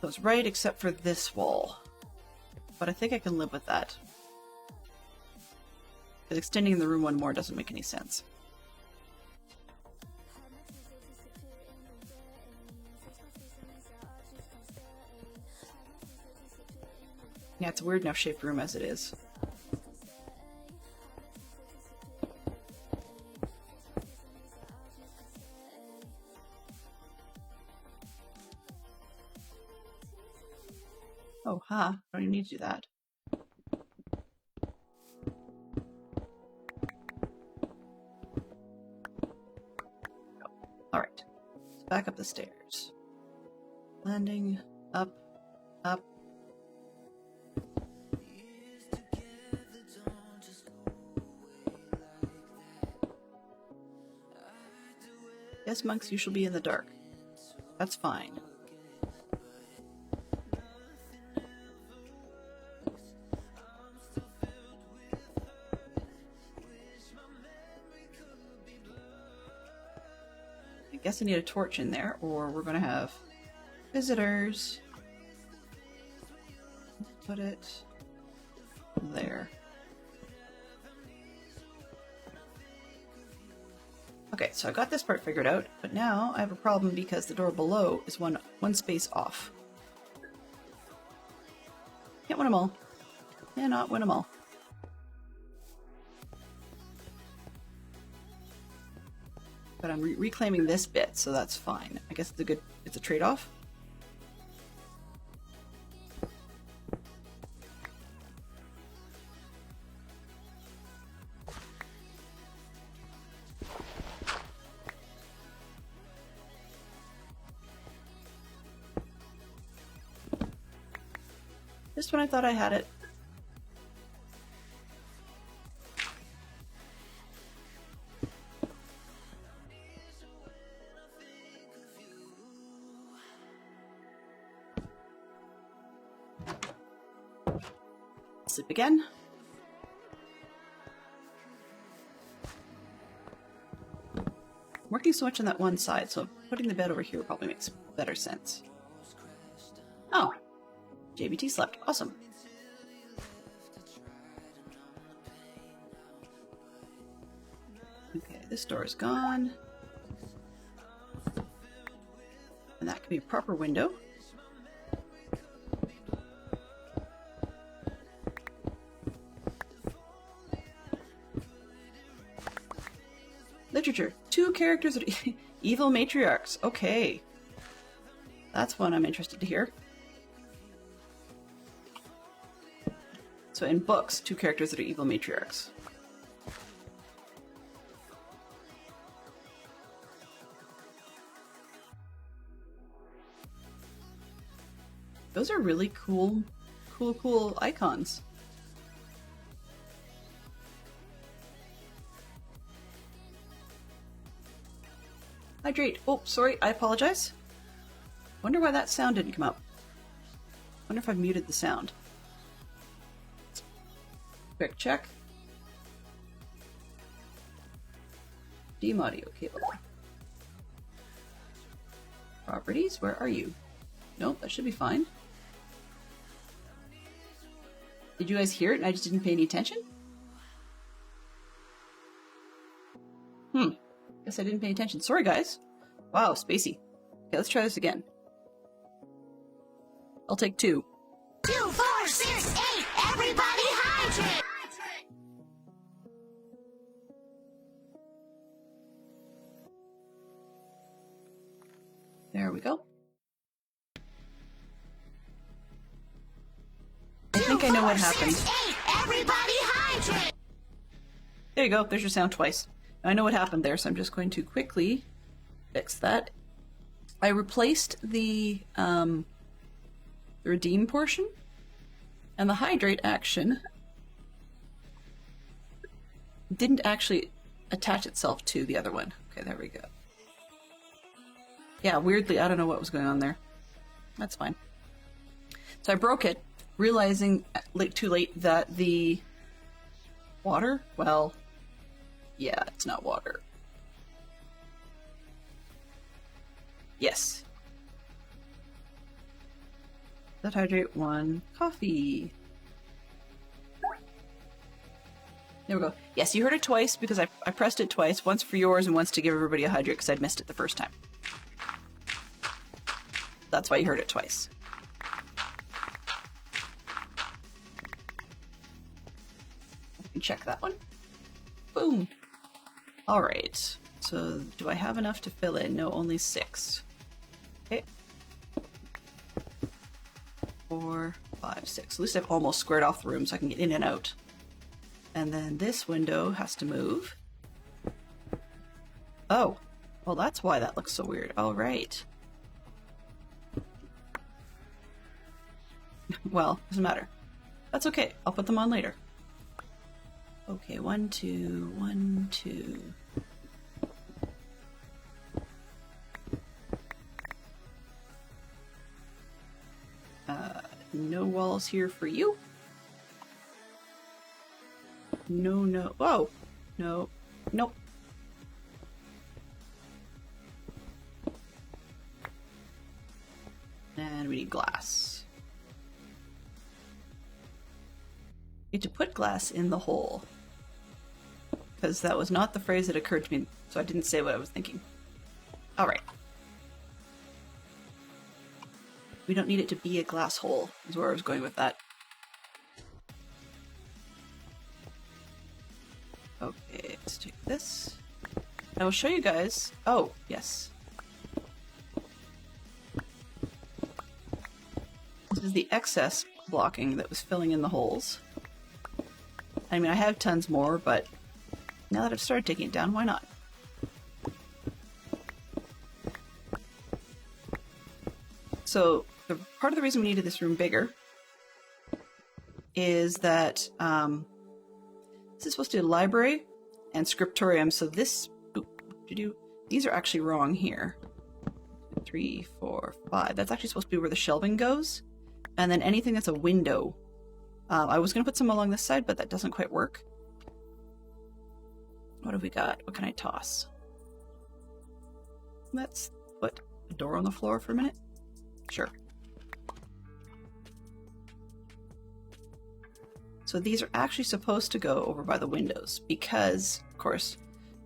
Goes right except for this wall. But I think I can live with that. Because extending the room one more doesn't make any sense. Yeah, it's a weird enough shaped room as it is. Oh, huh. I don't even need to do that. Alright. Let's back up the stairs. Landing. Up. Up. Yes, monks, you shall be in the dark. That's fine. I guess I need a torch in there, or we're going to have visitors. Put it there. Okay, so I got this part figured out, but now I have a problem because the door below is one space off. Can't win them all. Cannot win them all. But I'm reclaiming this bit, so that's fine. I guess it's a trade-off. Just when I thought I had it. Sleep again. I'm working so much on that one side, so putting the bed over here probably makes better sense. Oh, JBT slept. Awesome. Okay, this door is gone. And that can be a proper window. Literature. 2 characters that are evil matriarchs. Okay. That's one I'm interested to hear. So in books, 2 characters that are evil matriarchs. Those are really cool icons. Hydrate. Oh, sorry, I apologize. Wonder why that sound didn't come up. Wonder if I've muted the sound. Quick check. Deem audio cable. Properties, where are you? Nope, that should be fine. Did you guys hear it and I just didn't pay any attention? Guess I didn't pay attention. Sorry, guys. Wow, spacey. Okay, let's try this again. I'll take 2. 2, 4, 6, 8. Everybody hydrate. There we go. I think I know what happened. 6, 8. Everybody hydrate. There you go. There's your sound twice. I know what happened there, so I'm just going to quickly fix that. I replaced the redeem portion, and the hydrate action didn't actually attach itself to the other one. Okay, there we go. Yeah, weirdly, I don't know what was going on there. That's fine. So I broke it, realizing too late that the water, well, yeah, it's not water. Yes. That hydrate 1 coffee. There we go. Yes, you heard it twice because I pressed it twice, once for yours and once to give everybody a hydrate because I'd missed it the first time. That's why you heard it twice. You can check that one. Boom. All right. So do I have enough to fill in? No, only 6. Okay. 4, 5, 6. At least I've almost squared off the room so I can get in and out. And then this window has to move. Oh. Well, that's why that looks so weird. All right. Well, doesn't matter. That's okay. I'll put them on later. Okay, 1, 2, 1, 2. No walls here for you. No, no. Whoa! No. Nope. And we need glass. You need to put glass in the hole. Because that was not the phrase that occurred to me, so I didn't say what I was thinking. Alright. We don't need it to be a glass hole, is where I was going with that. Okay, let's take this. I will show you guys. Oh, yes. This is the excess blocking that was filling in the holes. I mean, I have tons more, but now that I've started taking it down, why not? So, part of the reason we needed this room bigger is that this is supposed to be a library and scriptorium, so this... these are actually wrong here. 3, 4, 5. That's actually supposed to be where the shelving goes. And then anything that's a window. I was going to put some along this side, but that doesn't quite work. What have we got? What can I toss? Let's put a door on the floor for a minute. Sure. So these are actually supposed to go over by the windows because, of course,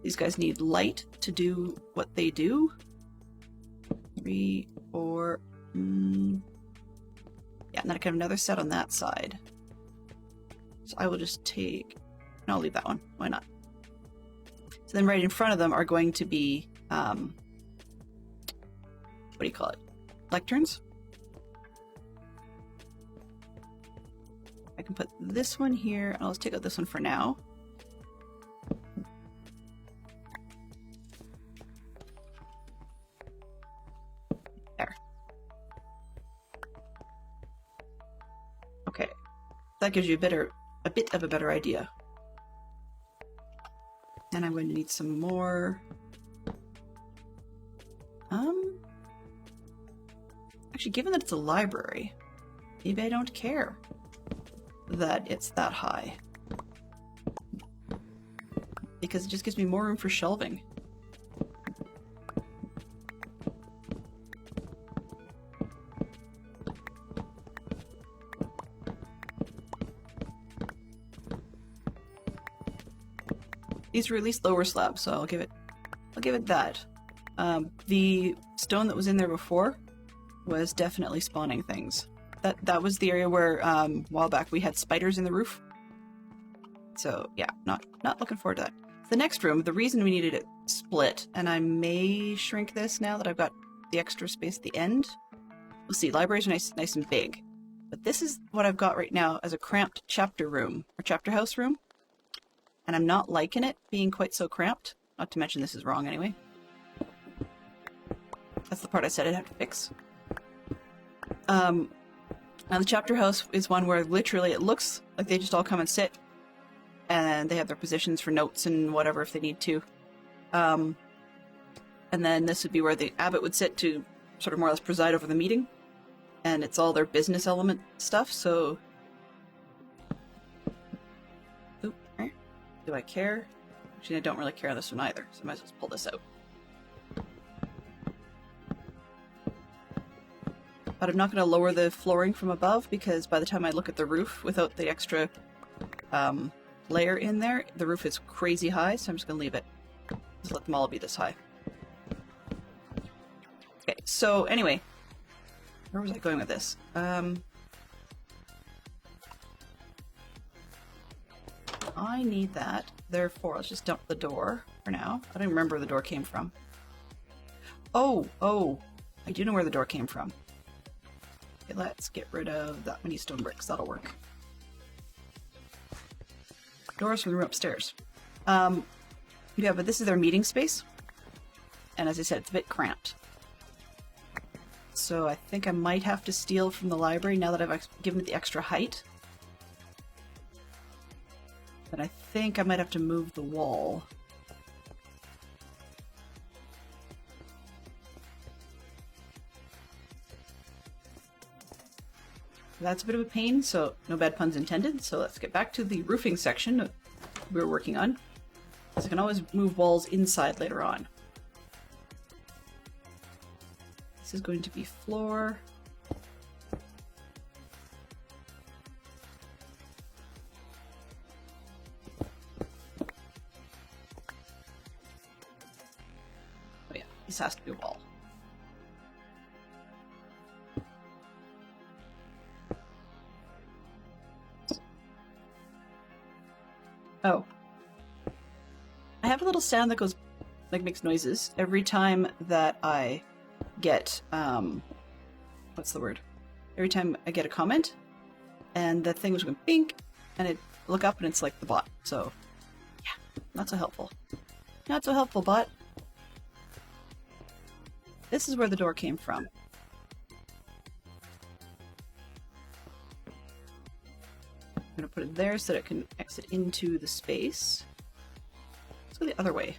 these guys need light to do what they do. 3, 4... Yeah, and then I can have another set on that side. So I will just take... No, I'll leave that one. Why not? So then right in front of them are going to be... what do you call it? Lecterns? I can put this one here, and I'll just take out this one for now. There. Okay. That gives you a bit of a better idea. And I'm going to need some more. Actually, given that it's a library, maybe I don't care that it's that high. Because it just gives me more room for shelving. These are at least lower slabs, so I'll give it give it that. The stone that was in there before was definitely spawning things. That was the area where a while back we had spiders in the roof. So yeah, not looking forward to that. The next room, the reason we needed it split, and I may shrink this now that I've got the extra space at the end. We'll see. Libraries are nice and big, but this is what I've got right now as a cramped chapter room or chapter house room, and I'm not liking it being quite so cramped. Not to mention this is wrong anyway. That's the part I said I'd have to fix. Now the chapter house is one where literally it looks like they just all come and sit, and they have their positions for notes and whatever if they need to. And then this would be where the abbot would sit to sort of more or less preside over the meeting, and it's all their business element stuff. So, do I care? Actually, I don't really care on this one either, so I might as well pull this out. But I'm not going to lower the flooring from above, because by the time I look at the roof without the extra layer in there, the roof is crazy high, so I'm just going to leave it. Just let them all be this high. Okay, so anyway, where was I going with this? I need that. Therefore, let's just dump the door for now. I don't remember where the door came from. Oh, I do know where the door came from. Okay, let's get rid of that many stone bricks. That'll work. Doors from the room upstairs. Yeah, but this is their meeting space. And as I said, it's a bit cramped. So I think I might have to steal from the library now that I've given it the extra height. But I think I might have to move the wall. That's a bit of a pain, so no bad puns intended. So let's get back to the roofing section that we were working on. So I can always move walls inside later on. This is going to be floor. Oh yeah, this has to be a wall. Oh. I have a little sound that goes, like, makes noises every time that I get, what's the word? Every time I get a comment, and that thing was going bink, and it look up and it's like the bot. So, yeah, not so helpful. Not so helpful, bot. This is where the door came from. I'm going to put it there so that it can exit into the space. Let's go the other way.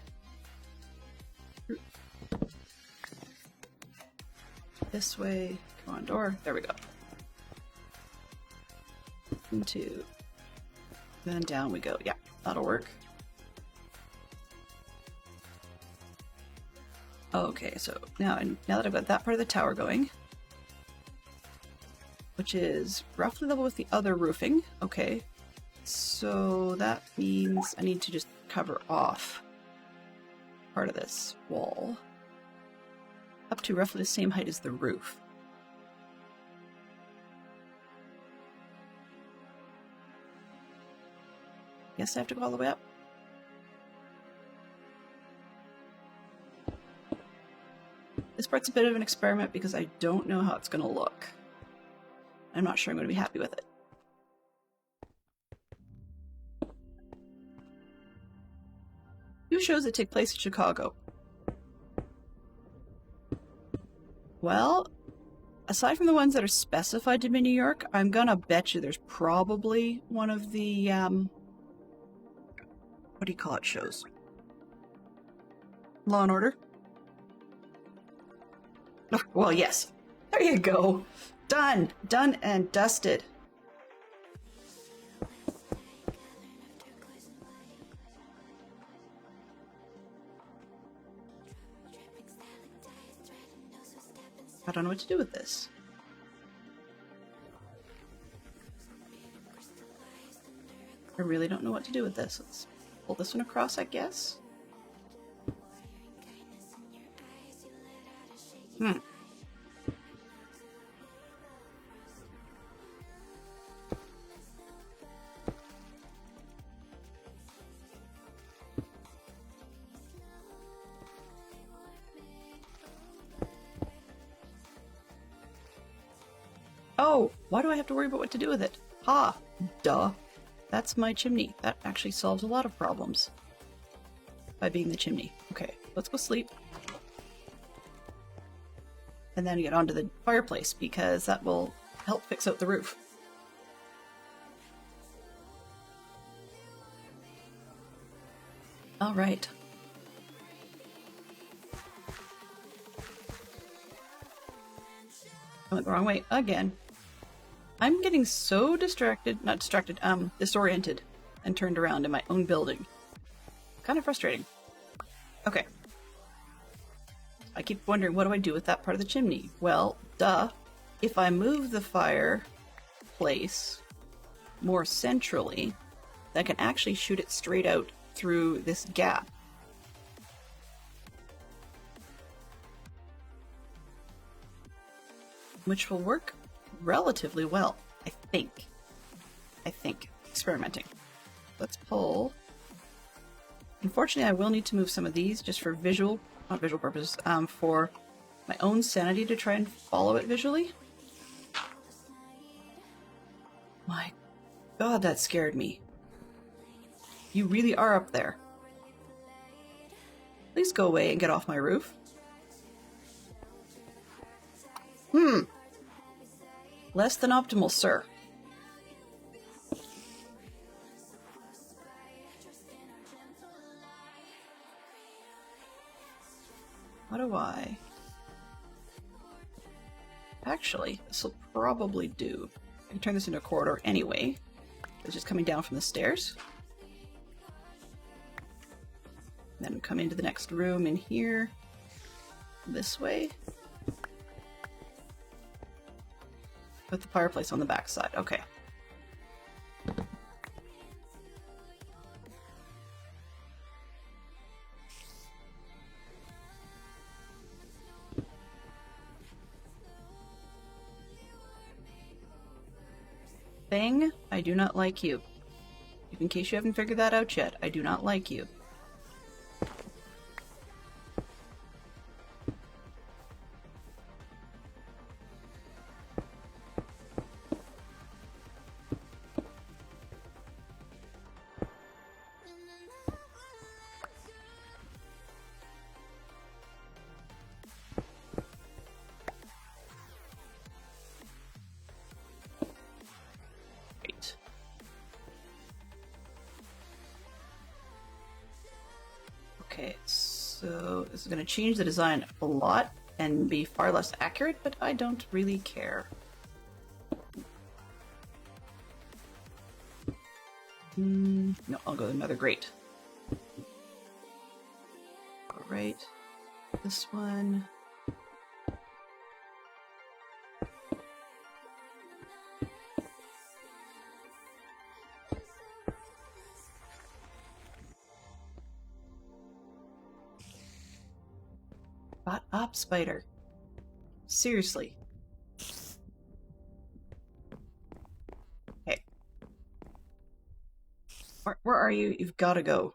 This way. Come on, door. There we go. Into. Then down we go. Yeah, that'll work. Okay, so now that I've got that part of the tower going, which is roughly level with the other roofing. Okay, so that means I need to just cover off part of this wall up to roughly the same height as the roof. Guess I have to go all the way up. This part's a bit of an experiment because I don't know how it's going to look. I'm not sure I'm going to be happy with it. Two shows that take place in Chicago. Well, aside from the ones that are specified to be New York, I'm gonna bet you there's probably one of the, what do you call it, shows? Law and Order? Oh, well, yes. There you go. Done. Done and dusted. I don't know what to do with this. I really don't know what to do with this. Let's pull this one across, I guess. Why do I have to worry about what to do with it? Ha! Duh. That's my chimney. That actually solves a lot of problems. By being the chimney. Okay, let's go sleep. And then get onto the fireplace, because that will help fix out the roof. Alright. I went the wrong way again. I'm getting so disoriented and turned around in my own building. Kind of frustrating. Okay. I keep wondering, what do I do with that part of the chimney? Well, duh. If I move the fireplace more centrally, I can actually shoot it straight out through this gap. Which will work relatively well, I think. Experimenting. Let's pull. Unfortunately, I will need to move some of these just for not visual purposes, for my own sanity to try and follow it visually. My God, that scared me. You really are up there. Please go away and get off my roof. Less than optimal, sir. What do I... Actually, this will probably do. I can turn this into a corridor anyway. It's just coming down from the stairs. Then come into the next room in here. This way. Put the fireplace on the back side. Okay. Thing, I do not like you. In case you haven't figured that out yet, I do not like you. Okay, so this is going to change the design a lot and be far less accurate, but I don't really care. No, I'll go another grate. Alright, this one. Shut up, spider. Seriously. Okay. Where are you? You've got to go.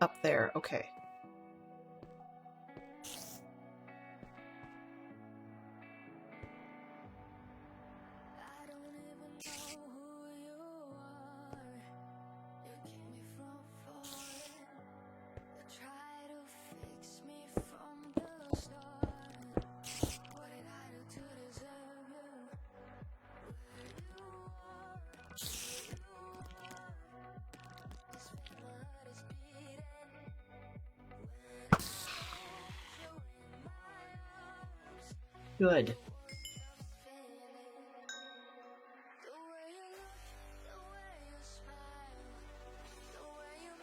Up there, okay. Good.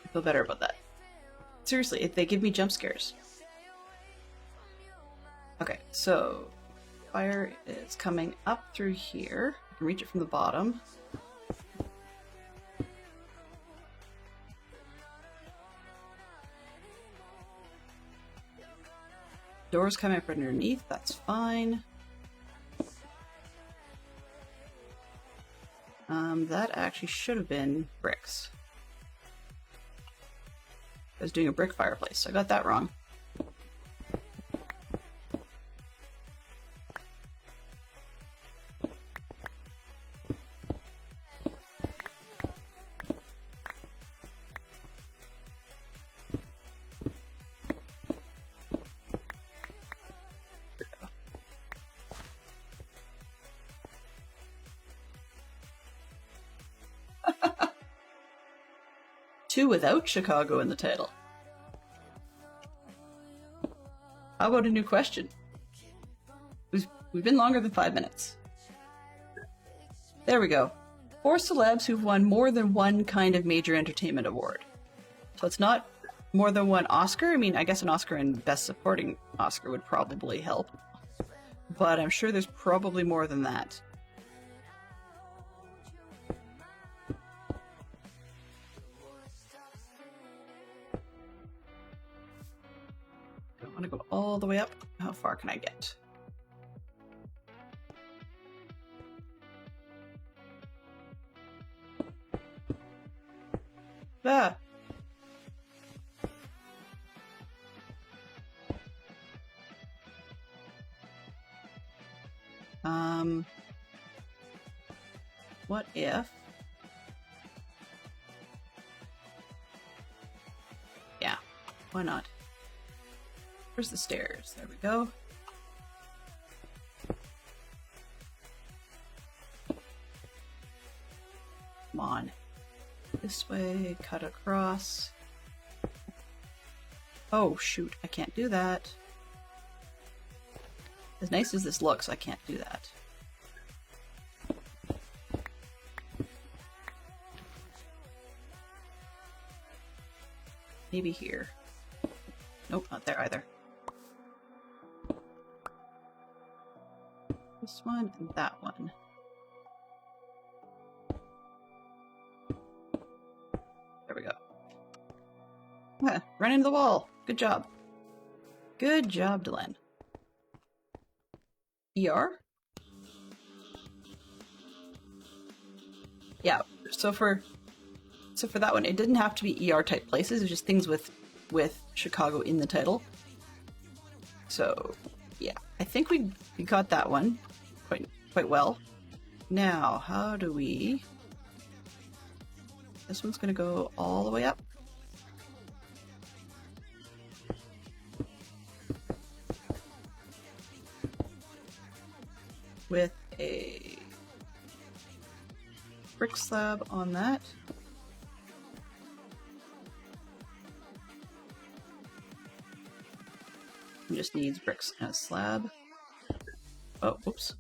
I feel better about that. Seriously, they give me jump scares. Okay, so fire is coming up through here. I can reach it from the bottom. Doors coming up underneath, that's fine. That actually should have been bricks. I was doing a brick fireplace. I got that wrong. Two without Chicago in the title. How about a new question? We've been longer than 5 minutes. There we go. 4 celebs who've won more than one kind of major entertainment award. So it's not more than one Oscar. I mean, I guess an Oscar and Best Supporting Oscar would probably help. But I'm sure there's probably more than that. I want to go all the way up. How far can I get? Ah! What if... Yeah, why not? Where's the stairs? There we go. Come on. This way, cut across. Oh, shoot, I can't do that. As nice as this looks, I can't do that. Maybe here. Nope, not there either. This one and that one. There we go. Ah, run into the wall. Good job. Good job, Delenn. ER? Yeah, so for that one, it didn't have to be ER type places, it was just things with Chicago in the title. So yeah, I think we got that one quite well. Now, how do we... This one's gonna go all the way up. With a brick slab on that. It just needs bricks and a slab. Oh, whoops.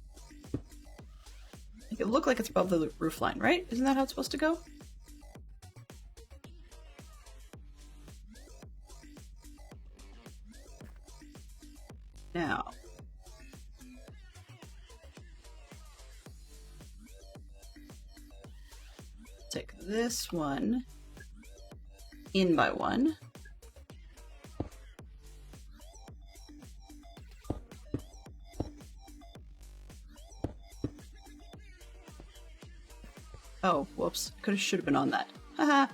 Make it look like it's above the roof line, right? Isn't that how it's supposed to go? Now. Take this one in by one. Oh, whoops. Should have been on that. Haha.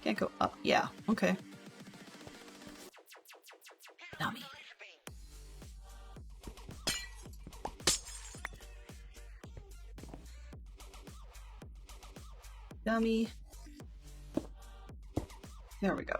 Can't go up. Yeah, okay. Dummy. Dummy. There we go.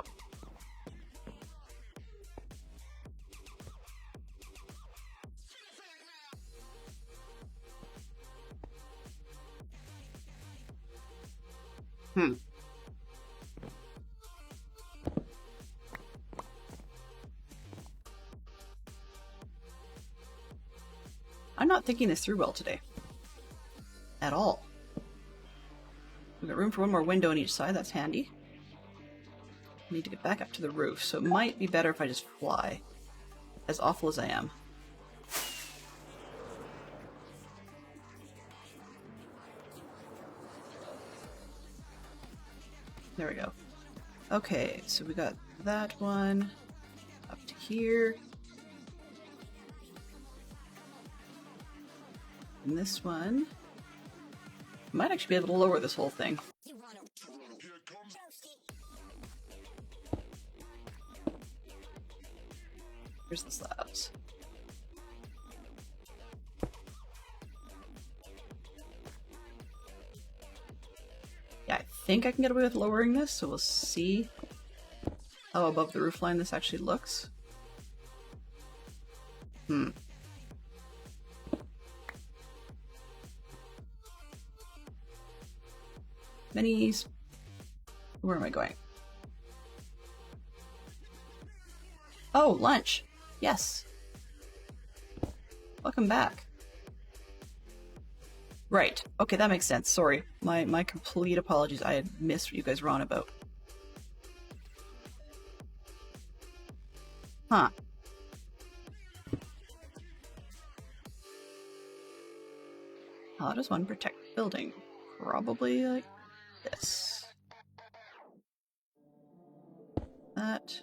I'm not thinking this through well today. At all. We've got room for one more window on each side, that's handy. I need to get back up to the roof, so it might be better if I just fly. As awful as I am. There we go. Okay, so we got that one up to here. And this one Might actually be able to lower this whole thing. Here's the slabs. Yeah, I think I can get away with lowering this, so we'll see how above the roofline this actually looks. Minis. Where am I going? Oh, lunch. Yes. Welcome back. Right. Okay, that makes sense. Sorry. My complete apologies. I had missed what you guys were on about. Huh. How does one protect the building? Probably like this. That.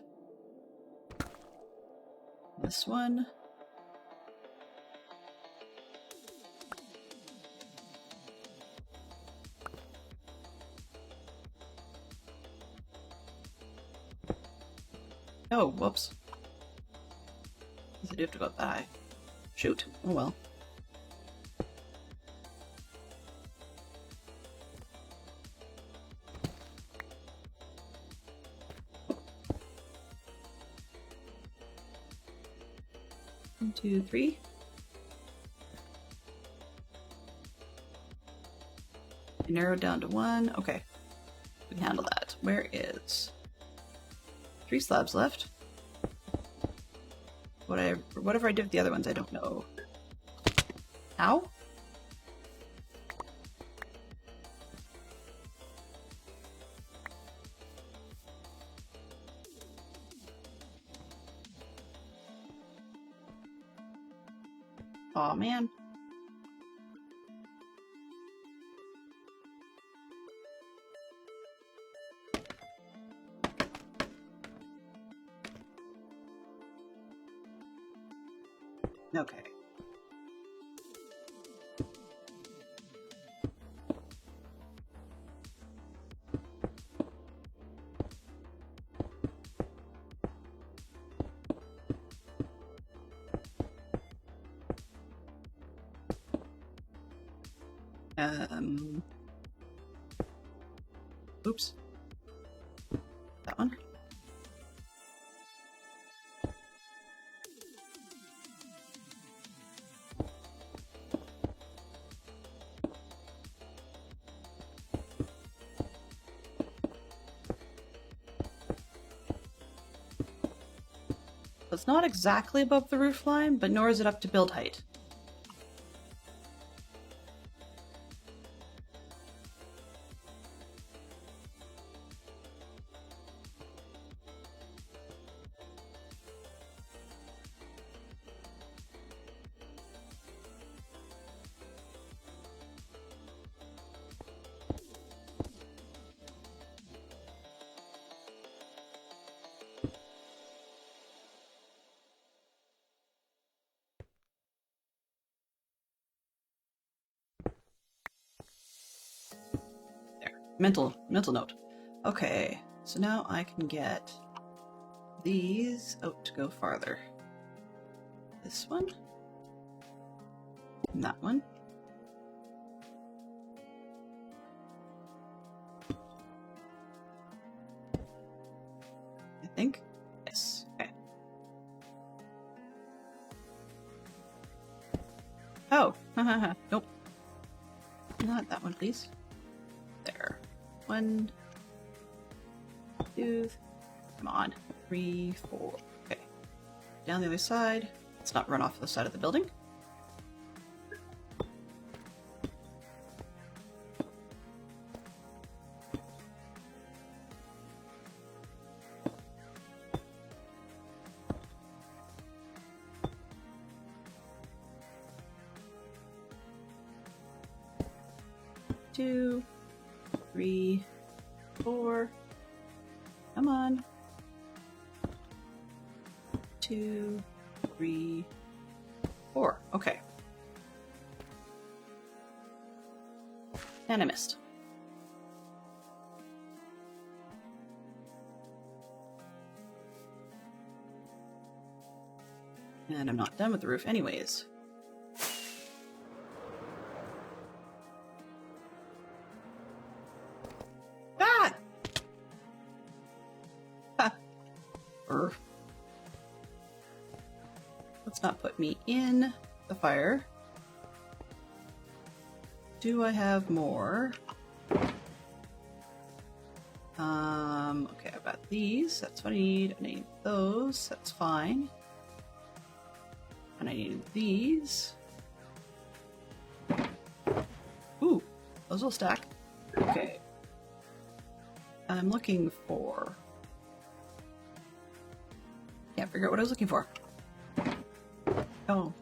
This one. Oh, whoops. I do have to go up that high. Shoot. Oh well. One, two, three. Narrowed down to one. Okay. We can handle that. Where is 3 slabs left? Whatever I did with the other ones, I don't know. Ow? Aw, man. Okay. Oops. That one. It's not exactly above the roof line, but nor is it up to build height. Mental note. Okay, so now I can get these out to go farther. This one. And that one. I think. Yes. Okay. Oh, nope. Not that one, please. There. 1, 2, come on. 3, 4. Okay. Down the other side. Let's not run off the side of the building. Two, 3, 4. Come on. 2, 3, 4. Okay. And I missed. And I'm not done with the roof anyways. Ah! Ha! Let's not put me in the fire. Do I have more? Okay, I've got these. That's what I need. I need those. That's fine. And I need these. Ooh, those will stack. Okay. I'm looking for... Can't figure out what I was looking for. Oh.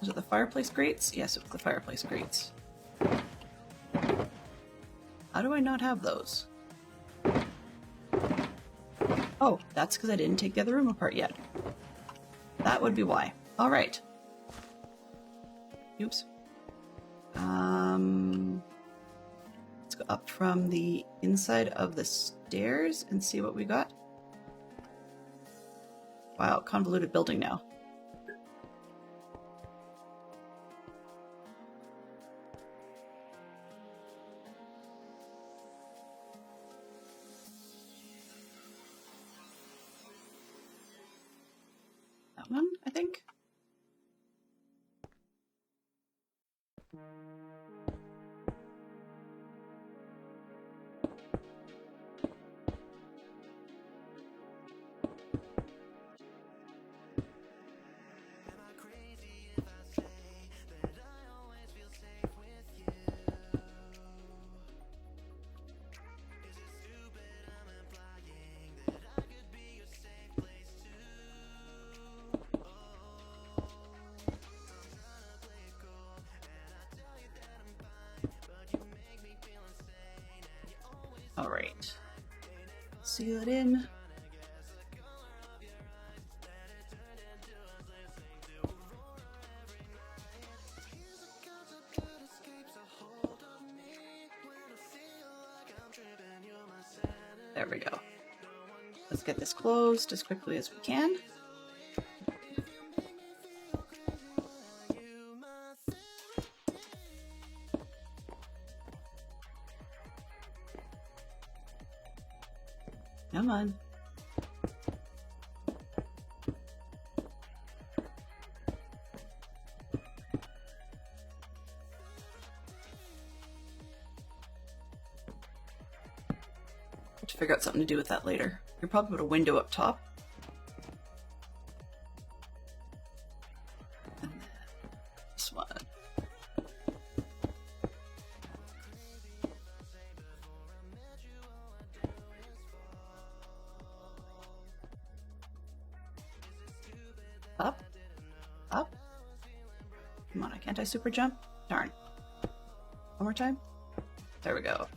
Was it the fireplace grates? Yes, it was the fireplace grates. How do I not have those? Oh, that's because I didn't take the other room apart yet. That would be why. All right. Oops. Let's go up from the inside of the stairs and see what we got. Wow, convoluted building now. That one, I think. All right. Seal it in. There we go. Let's get this closed as quickly as we can. Come on. Have to figure out something to do with that later. You'll probably put a window up top. And then this one. Up. Up. Come on, can't I super jump? Darn. One more time. There we go.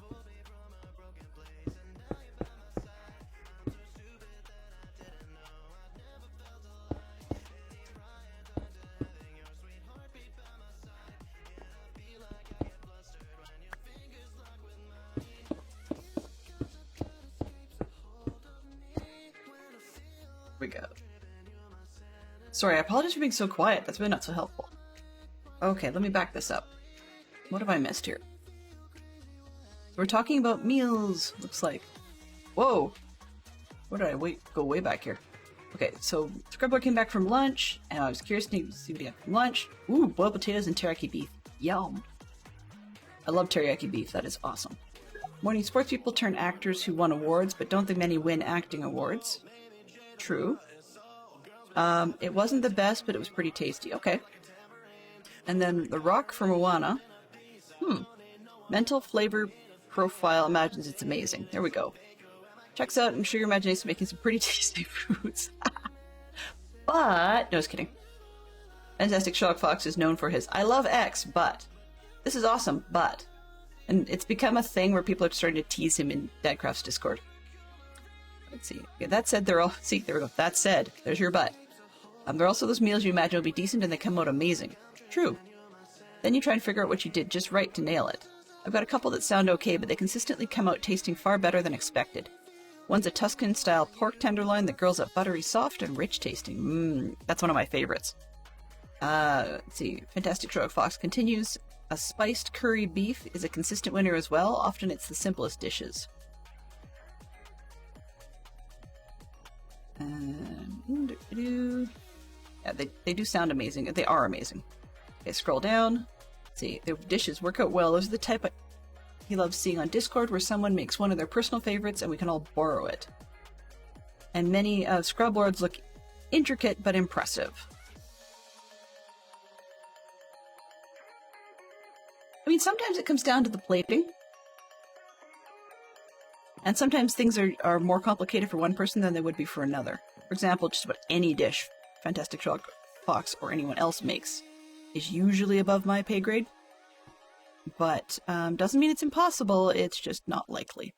We go. Sorry, I apologize for being so quiet. That's really not so helpful. Okay, let me back this up. What have I missed here? We're talking about meals, looks like. Whoa! Where did I go way back here? Okay, so Scrubboy came back from lunch, and I was curious to see what he had from lunch. Ooh, boiled potatoes and teriyaki beef. Yum! I love teriyaki beef, that is awesome. Morning sports people turn actors who won awards, but don't think many win acting awards. True. It wasn't the best, but it was pretty tasty. Okay. And then the rock from Moana. Mental flavor profile imagines it's amazing. There we go. Checks out, I'm sure your imagination is making some pretty tasty foods. But, no, just kidding. Fantastic Sherlock Fox is known for his, I love X, but. This is awesome, but. And it's become a thing where people are starting to tease him in Dadcraft's Discord. Let's see. Okay, that said, they're all... See, there we go. That said, there's your butt. There are also those meals you imagine will be decent and they come out amazing. True. Then you try and figure out what you did just right to nail it. I've got a couple that sound okay, but they consistently come out tasting far better than expected. One's a Tuscan-style pork tenderloin that grills up buttery soft and rich tasting. That's one of my favorites. Let's see. Fantastic Sherlock Fox continues. A spiced curry beef is a consistent winner as well. Often it's the simplest dishes. Yeah, they do sound amazing. They are amazing. Okay, scroll down. Let's see, their dishes work out well. Those are the type he loves seeing on Discord, where someone makes one of their personal favorites and we can all borrow it. And many scrub lords look intricate but impressive. I mean, sometimes it comes down to the plating. And sometimes things are more complicated for one person than they would be for another. For example, just about any dish Fantastic Sherlock Fox or anyone else makes is usually above my pay grade. But doesn't mean it's impossible, it's just not likely.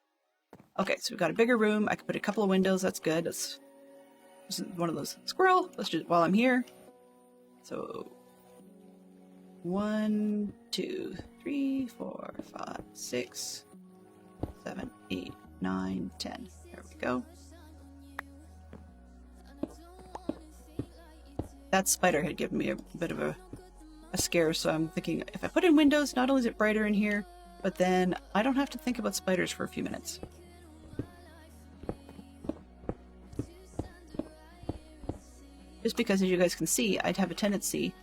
Okay, so we've got a bigger room. I can put a couple of windows, that's good. This is one of those squirrel. Let's just, while I'm here. So 1, 2, 3, 4, 5, 6, 7, 8, 9, 10. There we go. That spider had given me a bit of a scare, so I'm thinking if I put in windows, not only is it brighter in here, but then I don't have to think about spiders for a few minutes. Just because, as you guys can see, I'd have a tendency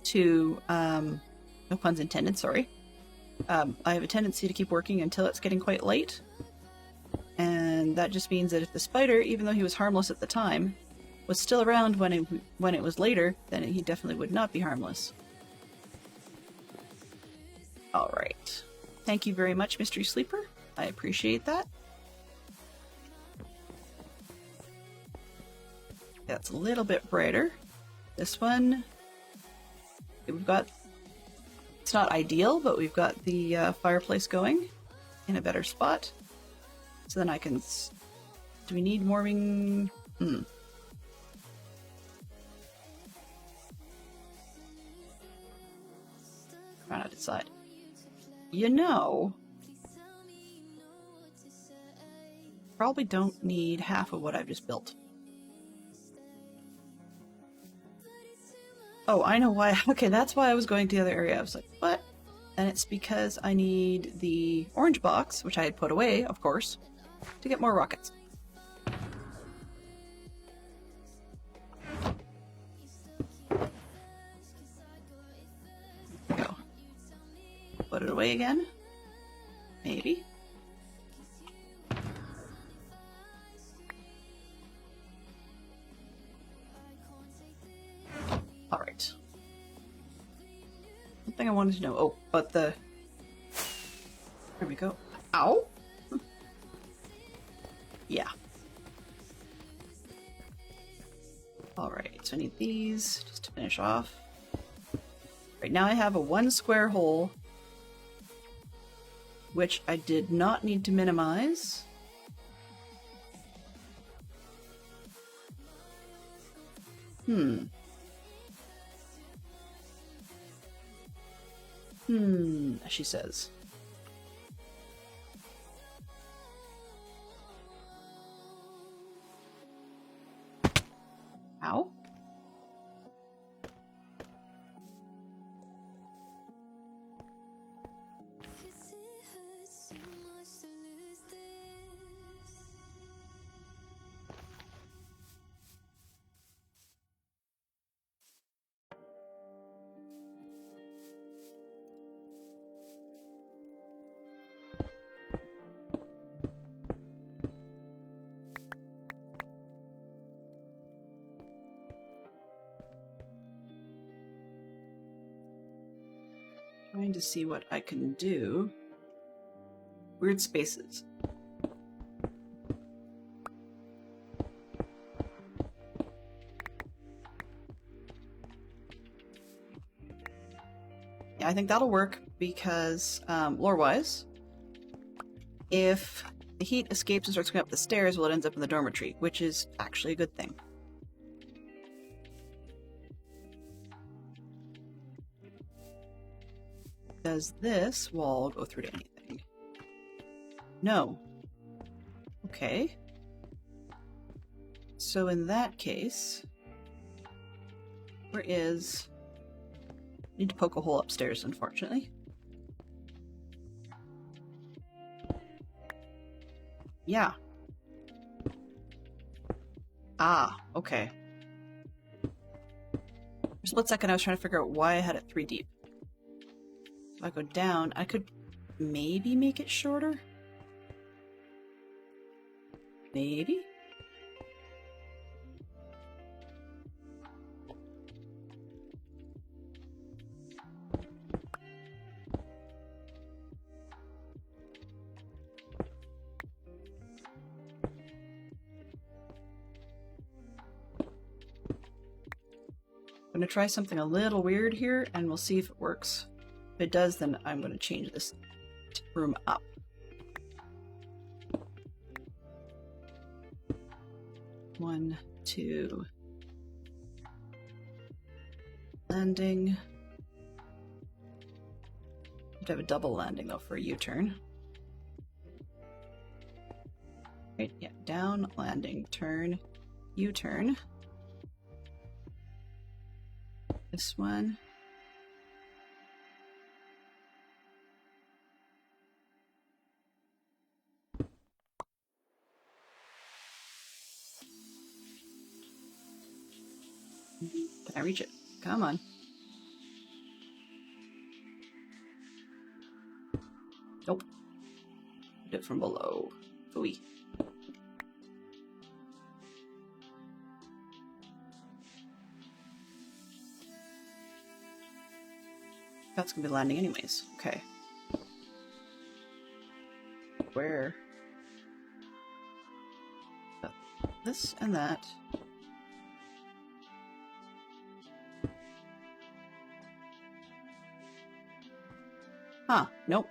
to, no puns intended, sorry. I have a tendency to keep working until it's getting quite late. And that just means that if the spider, even though he was harmless at the time, was still around when it was later, then he definitely would not be harmless. Alright. Thank you very much, Mystery Sleeper. I appreciate that. That's a little bit brighter. This one, we've got, it's not ideal, but we've got the fireplace going in a better spot. So then I can, do we need warming? Trying to decide. You know, probably don't need half of what I've just built. Oh, I know why. Okay, that's why I was going to the other area. I was like, what? And it's because I need the orange box, which I had put away, of course, to get more rockets. Go. Put it away again. Maybe. Alright. Something I wanted to know. Oh, but the... There we go. Ow! Yeah. Alright, so I need these just to finish off. Right now I have a 1 square hole, which I did not need to minimize. She says. Ow. Trying to see what I can do. Weird spaces. Yeah, I think that'll work because, lore-wise, if the heat escapes and starts going up the stairs, well, it ends up in the dormitory, which is actually a good thing. Does this wall go through to anything? No. Okay. So in that case, where is... Need to poke a hole upstairs, unfortunately. Yeah. Ah, okay. For a split second I was trying to figure out why I had it 3 deep. If I go down, I could maybe make it shorter? Maybe? I'm going to try something a little weird here, and we'll see if it works. If it does, then I'm going to change this room up. One, two. Landing. You have to have a double landing, though, for a U-turn. Right, yeah, down, landing, turn, U-turn. This one. Can I reach it? Come on. Nope. Did it from below. Ooey. That's gonna be landing anyways. Okay. Where? This and that. Huh, nope.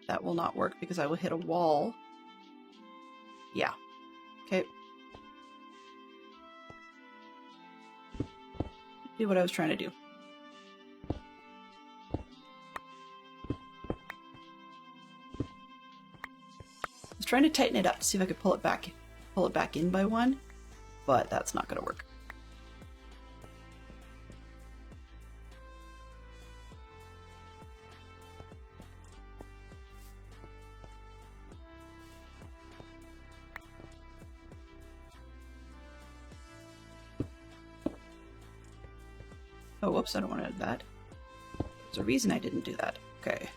That will not work because I will hit a wall. Yeah. Okay. Do what I was trying to do. I was trying to tighten it up to see if I could pull it back in by one, but that's not gonna work. Oh, whoops, I don't want to add that. There's a reason I didn't do that. Okay.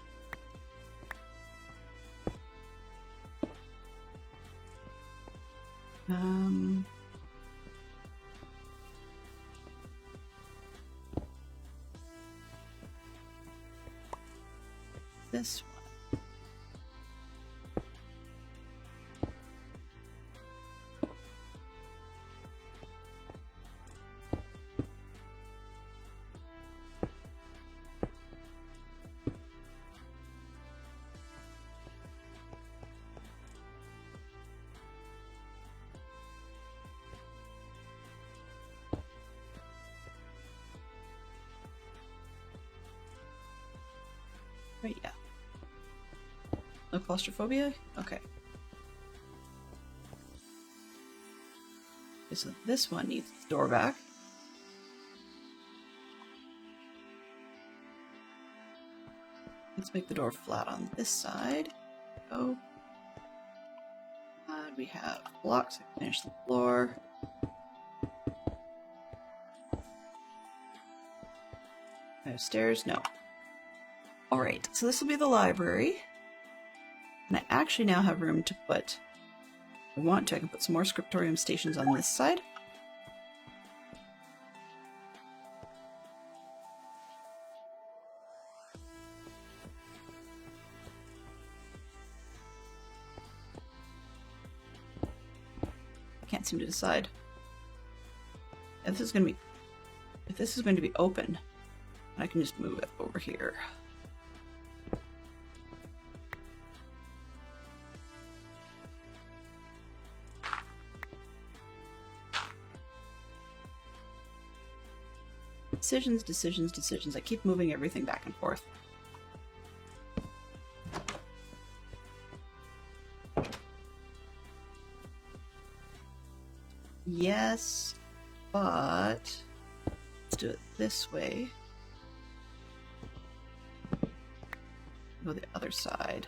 This one. Right, yeah. No claustrophobia? Okay. Okay, so this one needs the door back. Let's make the door flat on this side. Oh. And we have blocks that finish the floor. No stairs? No. Alright, so this will be the library. And I actually now have room to put, if I want to, I can put some more scriptorium stations on this side. Can't seem to decide. If this is going to be open, I can just move it over here. Decisions, decisions, decisions. I keep moving everything back and forth. Yes, but let's do it this way. Go the other side.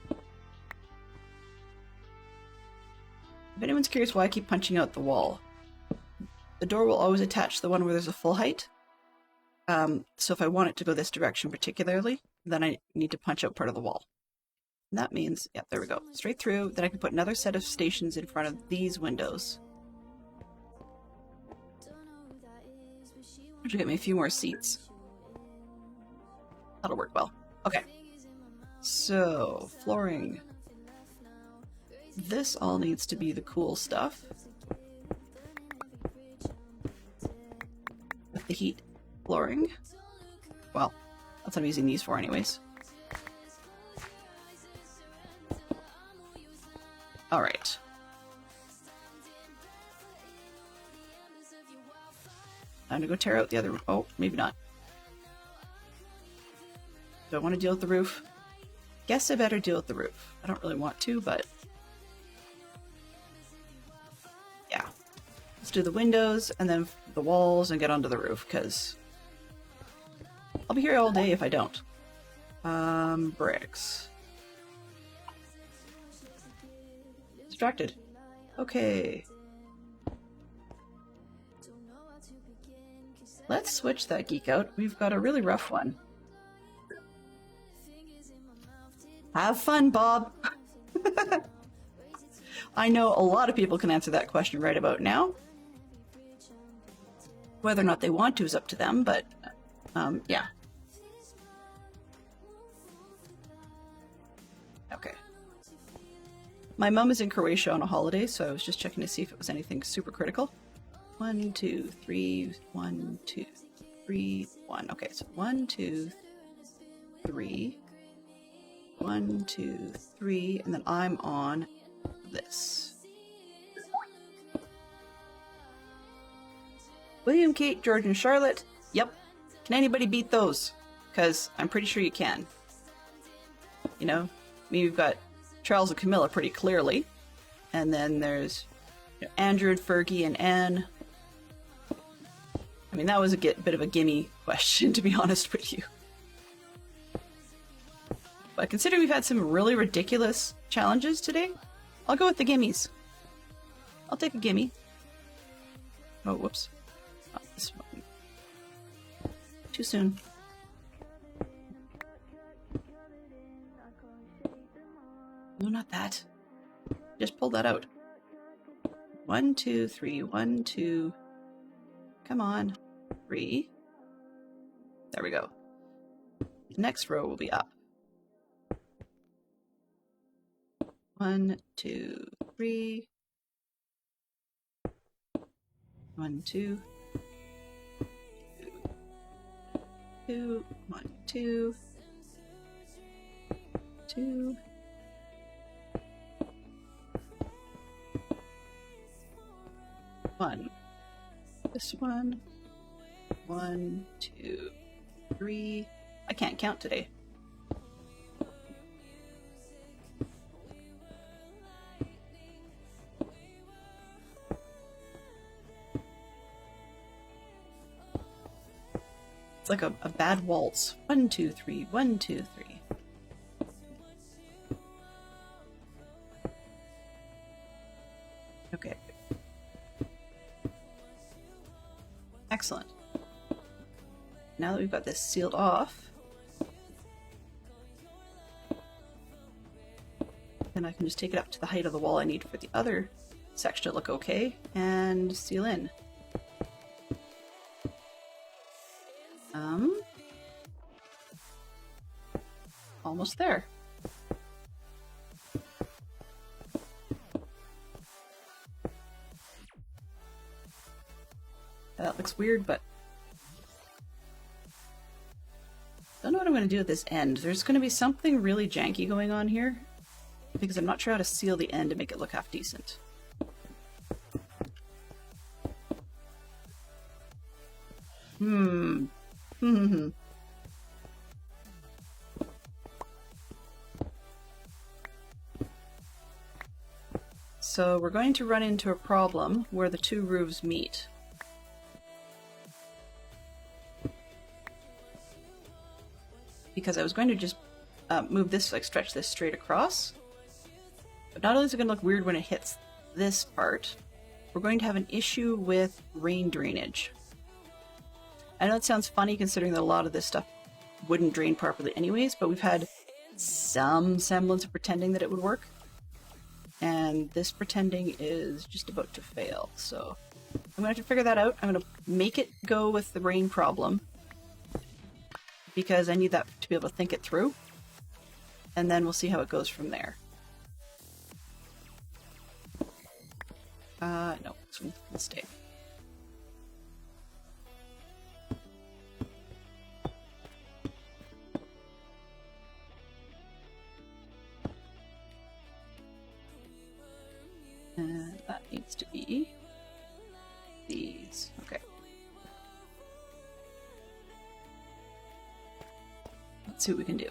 If anyone's curious why I keep punching out the wall, the door will always attach to the one where there's a full height. So if I want it to go this direction particularly, then I need to punch out part of the wall. And that means, yeah, there we go. Straight through. Then I can put another set of stations in front of these windows. Which will get me a few more seats. That'll work well. Okay. So, flooring. This all needs to be the cool stuff. With the heat flooring. Well, that's what I'm using these for anyways. Alright. Time to go tear out the other... Oh, maybe not. Do I want to deal with the roof? Guess I better deal with the roof. I don't really want to, but... yeah. Let's do the windows, and then the walls, and get onto the roof, because... I'll be here all day if I don't. Bricks. Distracted. Okay. Let's switch that geek out. We've got a really rough one. Have fun, Bob! I know a lot of people can answer that question right about now. Whether or not they want to is up to them, but, yeah. Okay. My mum is in Croatia on a holiday, so I was just checking to see if it was anything super critical. 1, 2, 3, 1, 2, 3, 1. Okay, so 1, 2, 3. 1, 2, 3, and then I'm on this. William, Kate, George, and Charlotte. Yep. Can anybody beat those? Because I'm pretty sure you can. You know, I mean, we've got Charles and Camilla pretty clearly. And then there's Andrew and Fergie and Anne. I mean, that was a bit of a gimme question, to be honest with you. But considering we've had some really ridiculous challenges today, I'll go with the gimmies. I'll take a gimme. Oh, whoops. Not this one. Too soon. No, not that. Just pull that out. 1, 2, 3. 1, 2. Come on. 3. There we go. The next row will be up. 1, 2, 3. 1, 2. 2. 1, 2. 2. 1. This one. 1, 2, 3. I can't count today. It's like a bad waltz. 1, 2, 3. 1, 2, 3. Okay. Excellent. Now that we've got this sealed off, then I can just take it up to the height of the wall I need for the other section to look okay, and seal in. Almost there. That looks weird, but don't know what I'm going to do at this end. There's going to be something really janky going on here because I'm not sure how to seal the end to make it look half decent. So we're going to run into a problem where the two roofs meet. Because I was going to just move this, like stretch this straight across. But not only is it going to look weird when it hits this part, we're going to have an issue with rain drainage. I know it sounds funny considering that a lot of this stuff wouldn't drain properly anyways, but we've had some semblance of pretending that it would work. And this pretending is just about to fail, so I'm going to have to figure that out. I'm going to make it go with the rain problem, because I need that to be able to think it through, and then we'll see how it goes from there. No, this one's a mistake. And that needs to be these. Okay. Let's see what we can do.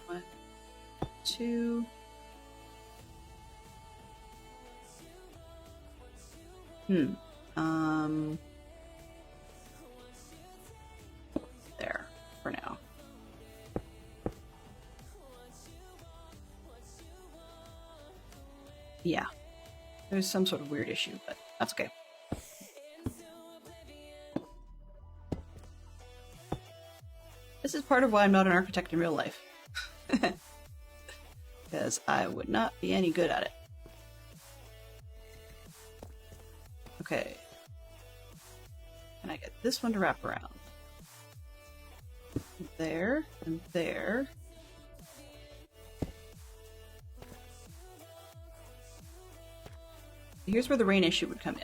One, two. There, for now. Yeah. There's some sort of weird issue, but that's okay. This is part of why I'm not an architect in real life. Because I would not be any good at it. Okay. And I get this one to wrap around. There, and there. Here's where the rain issue would come in.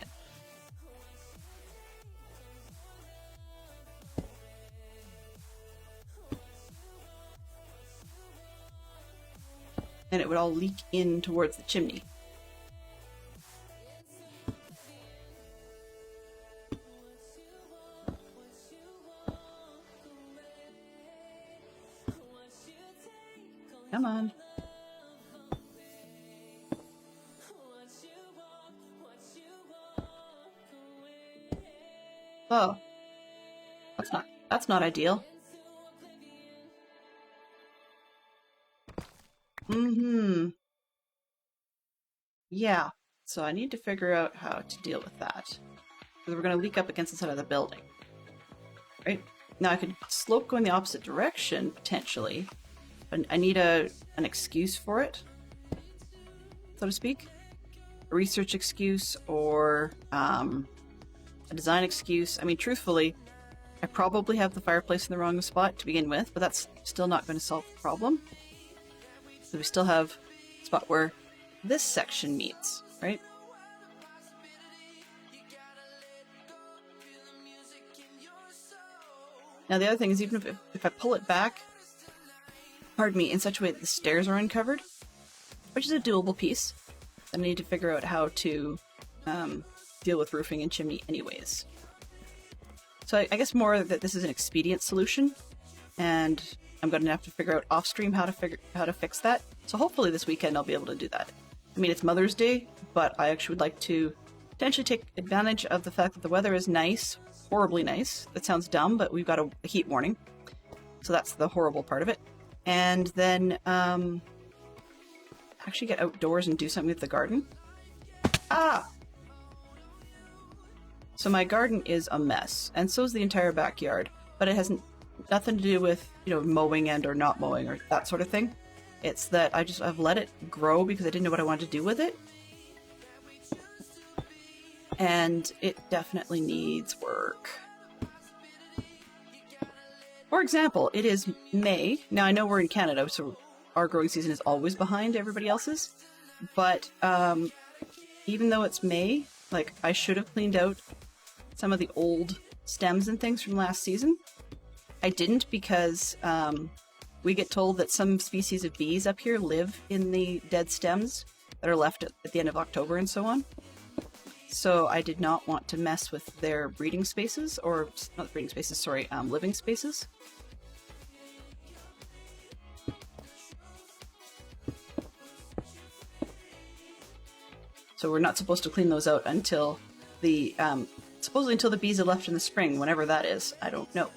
And it would all leak in towards the chimney. Come on. Oh. That's not ideal. Yeah. So I need to figure out how to deal with that. Because we're going to leak up against the side of the building. Right? Now I could slope going the opposite direction, potentially. But I need an excuse for it, so to speak. A research excuse or a design excuse. I mean, truthfully, I probably have the fireplace in the wrong spot to begin with, but that's still not going to solve the problem. So we still have a spot where this section meets, right? Now the other thing is, even if I pull it back, pardon me, in such a way that the stairs are uncovered, which is a doable piece, then I need to figure out how to deal with roofing and chimney anyways. So I guess more that this is an expedient solution, and I'm going to have to figure out off stream how to fix that. So hopefully this weekend I'll be able to do that. I mean, it's Mother's Day, but I actually would like to potentially take advantage of the fact that the weather is nice, horribly nice. That sounds dumb, but we've got a heat warning, so that's the horrible part of it. And then actually get outdoors and do something with the garden. Ah! So my garden is a mess, and so is the entire backyard, but it has nothing to do with, you know, mowing and or not mowing or that sort of thing. It's that I've let it grow because I didn't know what I wanted to do with it. And it definitely needs work. For example, it is May. Now I know we're in Canada, so our growing season is always behind everybody else's. But even though it's May, like, I should have cleaned out some of the old stems and things from last season. I didn't because we get told that some species of bees up here live in the dead stems that are left at the end of October and so on. So I did not want to mess with their breeding spaces, or not breeding spaces, sorry, living spaces. So we're not supposed to clean those out until the, supposedly until the bees are left in the spring, whenever that is. I don't know.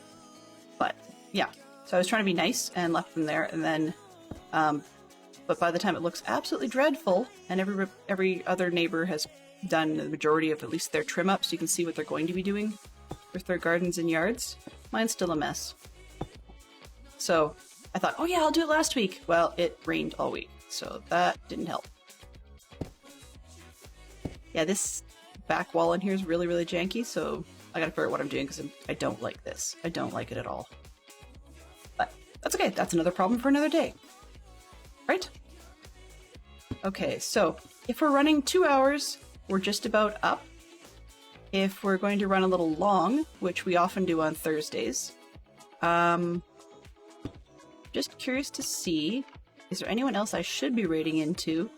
But, yeah. So I was trying to be nice and left them there, and then, but by the time it looks absolutely dreadful, and every other neighbor has done the majority of at least their trim up, so you can see what they're going to be doing with their gardens and yards, mine's still a mess. So I thought, oh yeah, I'll do it last week. Well, it rained all week, so that didn't help. Yeah, this back wall in here is really, really janky, so I gotta figure out what I'm doing because I don't like this. I don't like it at all. But that's okay. That's another problem for another day. Right? Okay, so if we're running 2 hours, we're just about up. If we're going to run a little long, which we often do on Thursdays, just curious to see, is there anyone else I should be raiding into?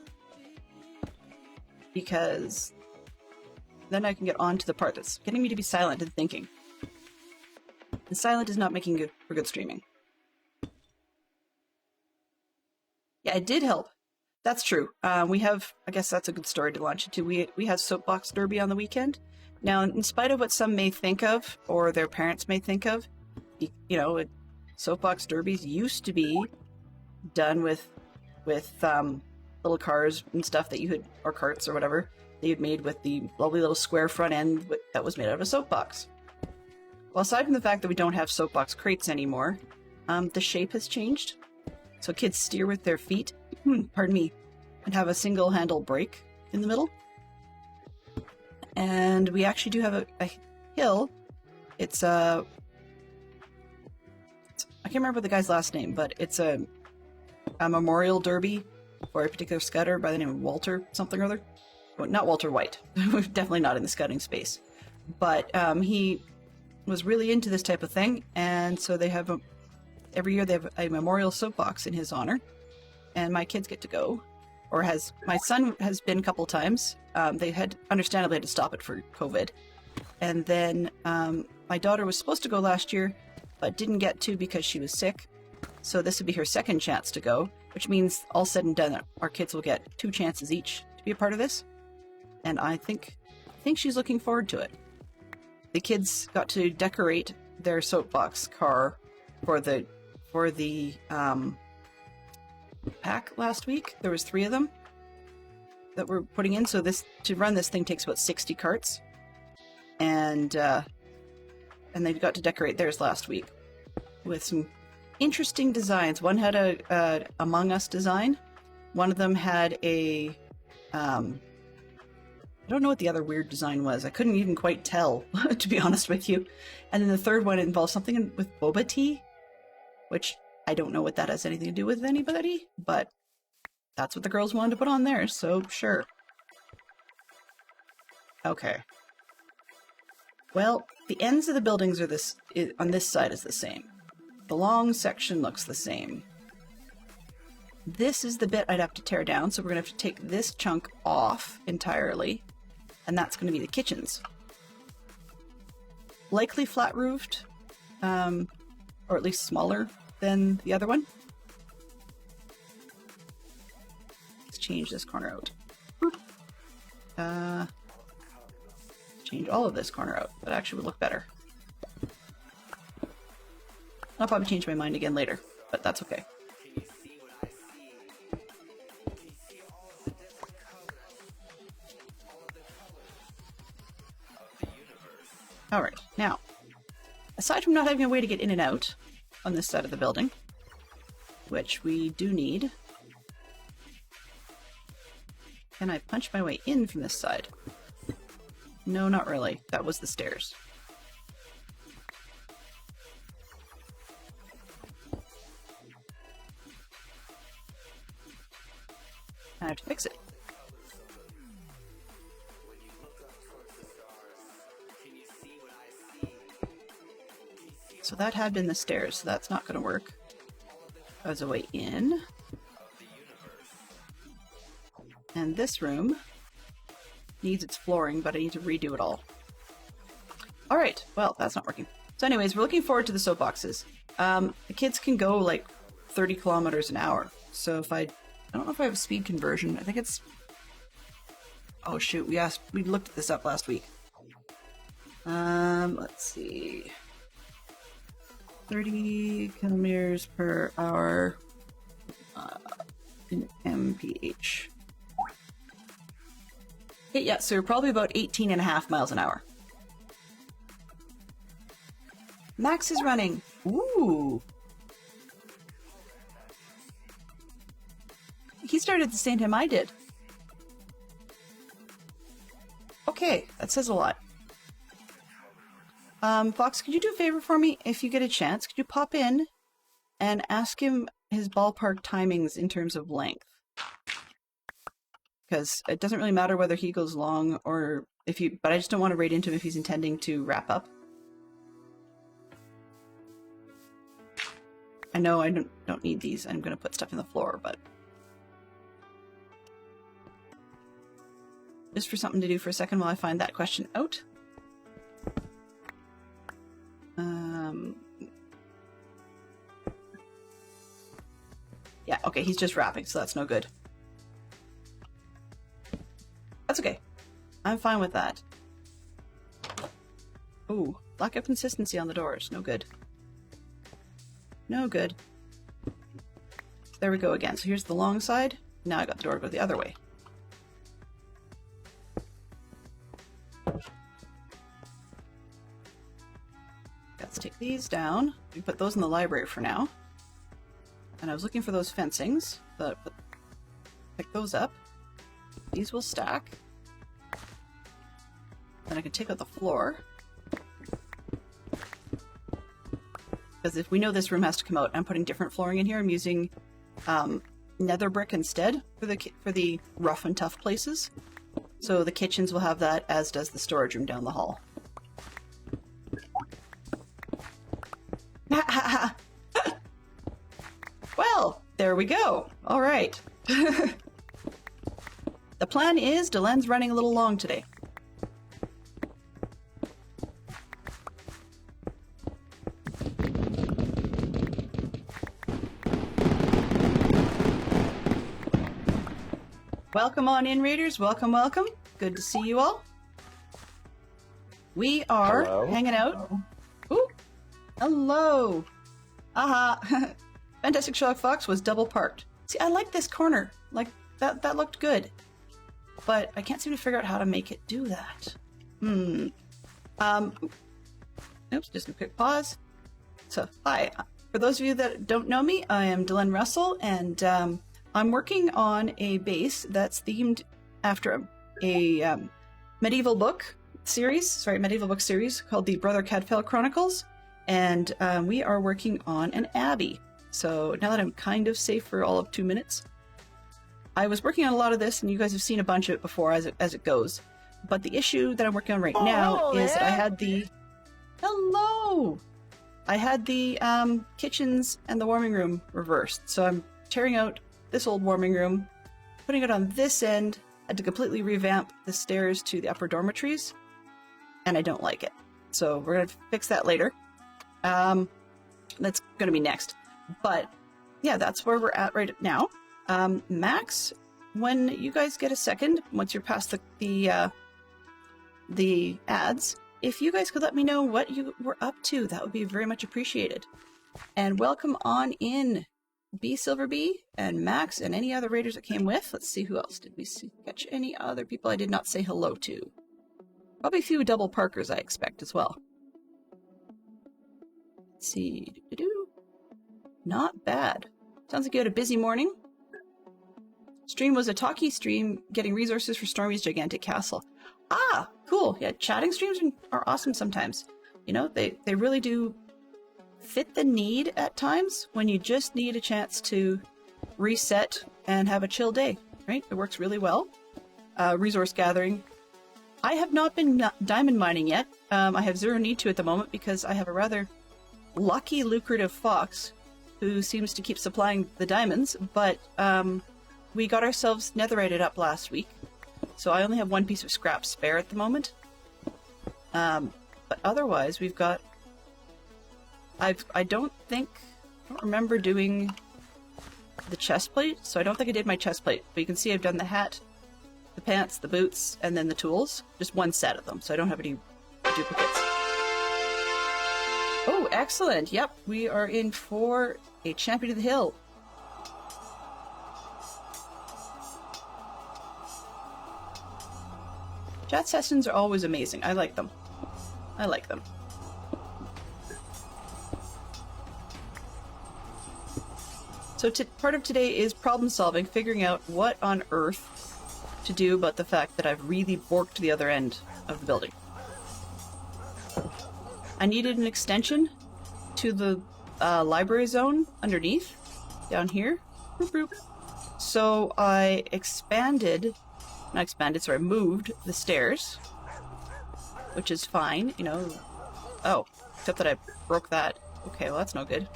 Because then I can get on to the part that's getting me to be silent and thinking. And silent is not making good for good streaming. Yeah, it did help. That's true. We have, I guess that's a good story to launch into. We had Soapbox Derby on the weekend. Now, in spite of what some may think of, or their parents may think of, you know, Soapbox Derbies used to be done with little cars and stuff that you had, or carts or whatever, that you'd made with the lovely little square front end that was made out of a soapbox. Well, aside from the fact that we don't have soapbox crates anymore, the shape has changed. So kids steer with their feet, pardon me, and have a single handle brake in the middle. And we actually do have a hill. It's I can't remember the guy's last name, but it's a memorial derby for a particular scudder by the name of Walter something or other. Well, not Walter White. Definitely not in the scudding space. But he was really into this type of thing, and so they have every year they have a memorial soapbox in his honor, and my kids get to go, or my son has been a couple times. They had understandably had to stop it for COVID, and then my daughter was supposed to go last year, but didn't get to because she was sick. So this would be her second chance to go, which means all said and done, our kids will get 2 chances each to be a part of this, and I think she's looking forward to it. The kids got to decorate their soapbox car for the pack last week. There was 3 of them that we're putting in. So to run this thing takes about 60 carts, and they got to decorate theirs last week with some interesting designs. One had a Among Us design. One of them had a I don't know what the other weird design was. I couldn't even quite tell, to be honest with you. And then the third one involved something with boba tea, which I don't know what that has anything to do with anybody, but that's what the girls wanted to put on there, so sure. Okay. Well, the ends of the buildings are on this side is the same. The long section looks the same. This is the bit I'd have to tear down, so we're going to have to take this chunk off entirely, and that's going to be the kitchens. Likely flat-roofed, or at least smaller than the other one. Let's change this corner out. Change all of this corner out. That actually would look better. I'll probably change my mind again later, but that's okay. Alright, now, aside from not having a way to get in and out on this side of the building, which we do need, can I punch my way in from this side? No, not really. That was the stairs. I have to fix it. So that had been the stairs, so that's not going to work as a way in. And this room needs its flooring, but I need to redo it all. Alright, well, that's not working. So anyways, we're looking forward to the soapboxes. The kids can go like 30 kilometers an hour. So if I don't know if I have a speed conversion. I think it's Oh shoot, we looked this up last week. Let's see. 30 kilometers per hour in mph. Okay, yeah, so you're probably about 18.5 miles an hour. Max is running. Ooh. He started at the same time I did. Okay, that says a lot. Fox, could you do a favor for me? If you get a chance, could you pop in and ask him his ballpark timings in terms of length? Because it doesn't really matter whether he goes long or if you... But I just don't want to raid into him if he's intending to wrap up. I know I don't need these. I'm going to put stuff in the floor, but... Just for something to do for a second while I find that question out. Yeah, okay, he's just wrapping, so that's no good. That's okay. I'm fine with that. Ooh, lack of consistency on the doors. No good. No good. There we go again. So here's the long side. Now I got the door go the other way. Let's take these down. We put those in the library for now. And I was looking for those fencings, but pick those up. These will stack. Then I can take out the floor. Because if we know this room has to come out, I'm putting different flooring in here. I'm using nether brick instead for the rough and tough places. So the kitchens will have that, as does the storage room down the hall. Well, there we go. All right. The plan is Delen's running a little long today. Welcome on in, Raiders. Welcome, welcome. Good to see you all. We are hanging out. Ooh. Hello. Aha. Fantastic Sherlock Fox was double parked. See, I like this corner. Like, that looked good. But I can't seem to figure out how to make it do that. Oops, just a quick pause. So, hi. For those of you that don't know me, I am Delen Russell, and I'm working on a base that's themed after a medieval book series called the Brother Cadfael Chronicles, and we are working on an abbey. So now that I'm kind of safe for all of 2 minutes, I was working on a lot of this, and you guys have seen a bunch of it before as it goes. But the issue that I'm working on right now is that I had the... Hello! I had the kitchens and the warming room reversed. So I'm tearing out this old warming room, putting it on this end, had to completely revamp the stairs to the upper dormitories, and I don't like it. So we're going to fix that later. That's going to be next. But yeah, that's where we're at right now. Max, when you guys get a second, once you're past the ads, if you guys could let me know what you were up to, that would be very much appreciated. And welcome on in, B Silver B and Max and any other raiders that came with. Let's see, who else did we see? Catch any other people I did not say hello to? Probably a few double parkers I expect as well. Let's see. Not bad. Sounds like you had a busy morning. Stream was a talkie stream, getting resources for Stormy's gigantic castle. Ah, cool. Yeah, chatting streams are awesome sometimes. You know, they really do fit the need at times when you just need a chance to reset and have a chill day, right? It works really well. Resource gathering. I have not been diamond mining yet. I have zero need to at the moment because I have a rather lucky, lucrative fox who seems to keep supplying the diamonds, but we got ourselves netherited up last week, so I only have one piece of scrap spare at the moment. But otherwise, we've got... I don't remember doing the chest plate, so I don't think I did my chest plate, but you can see I've done the hat, the pants, the boots, and then the tools. Just one set of them, so I don't have any duplicates. Oh, excellent. Yep, we are in for a Champion of the Hill. Chat sessions are always amazing. I like them. I like them. So part of today is problem solving, figuring out what on earth to do about the fact that I've really borked the other end of the building. I needed an extension to the library zone underneath, down here. Boop, boop. So I moved the stairs, which is fine, you know. Oh, except that I broke that. Okay, well that's no good.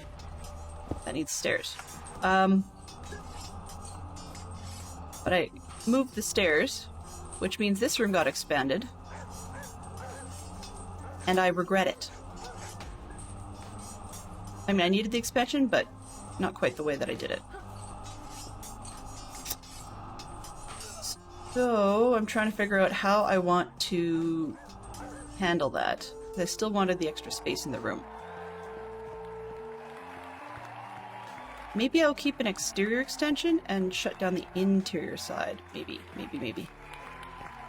That needs stairs. But I moved the stairs, which means this room got expanded. And I regret it. I mean, I needed the expansion, but not quite the way that I did it. So, I'm trying to figure out how I want to handle that. I still wanted the extra space in the room. Maybe I'll keep an exterior extension and shut down the interior side. Maybe.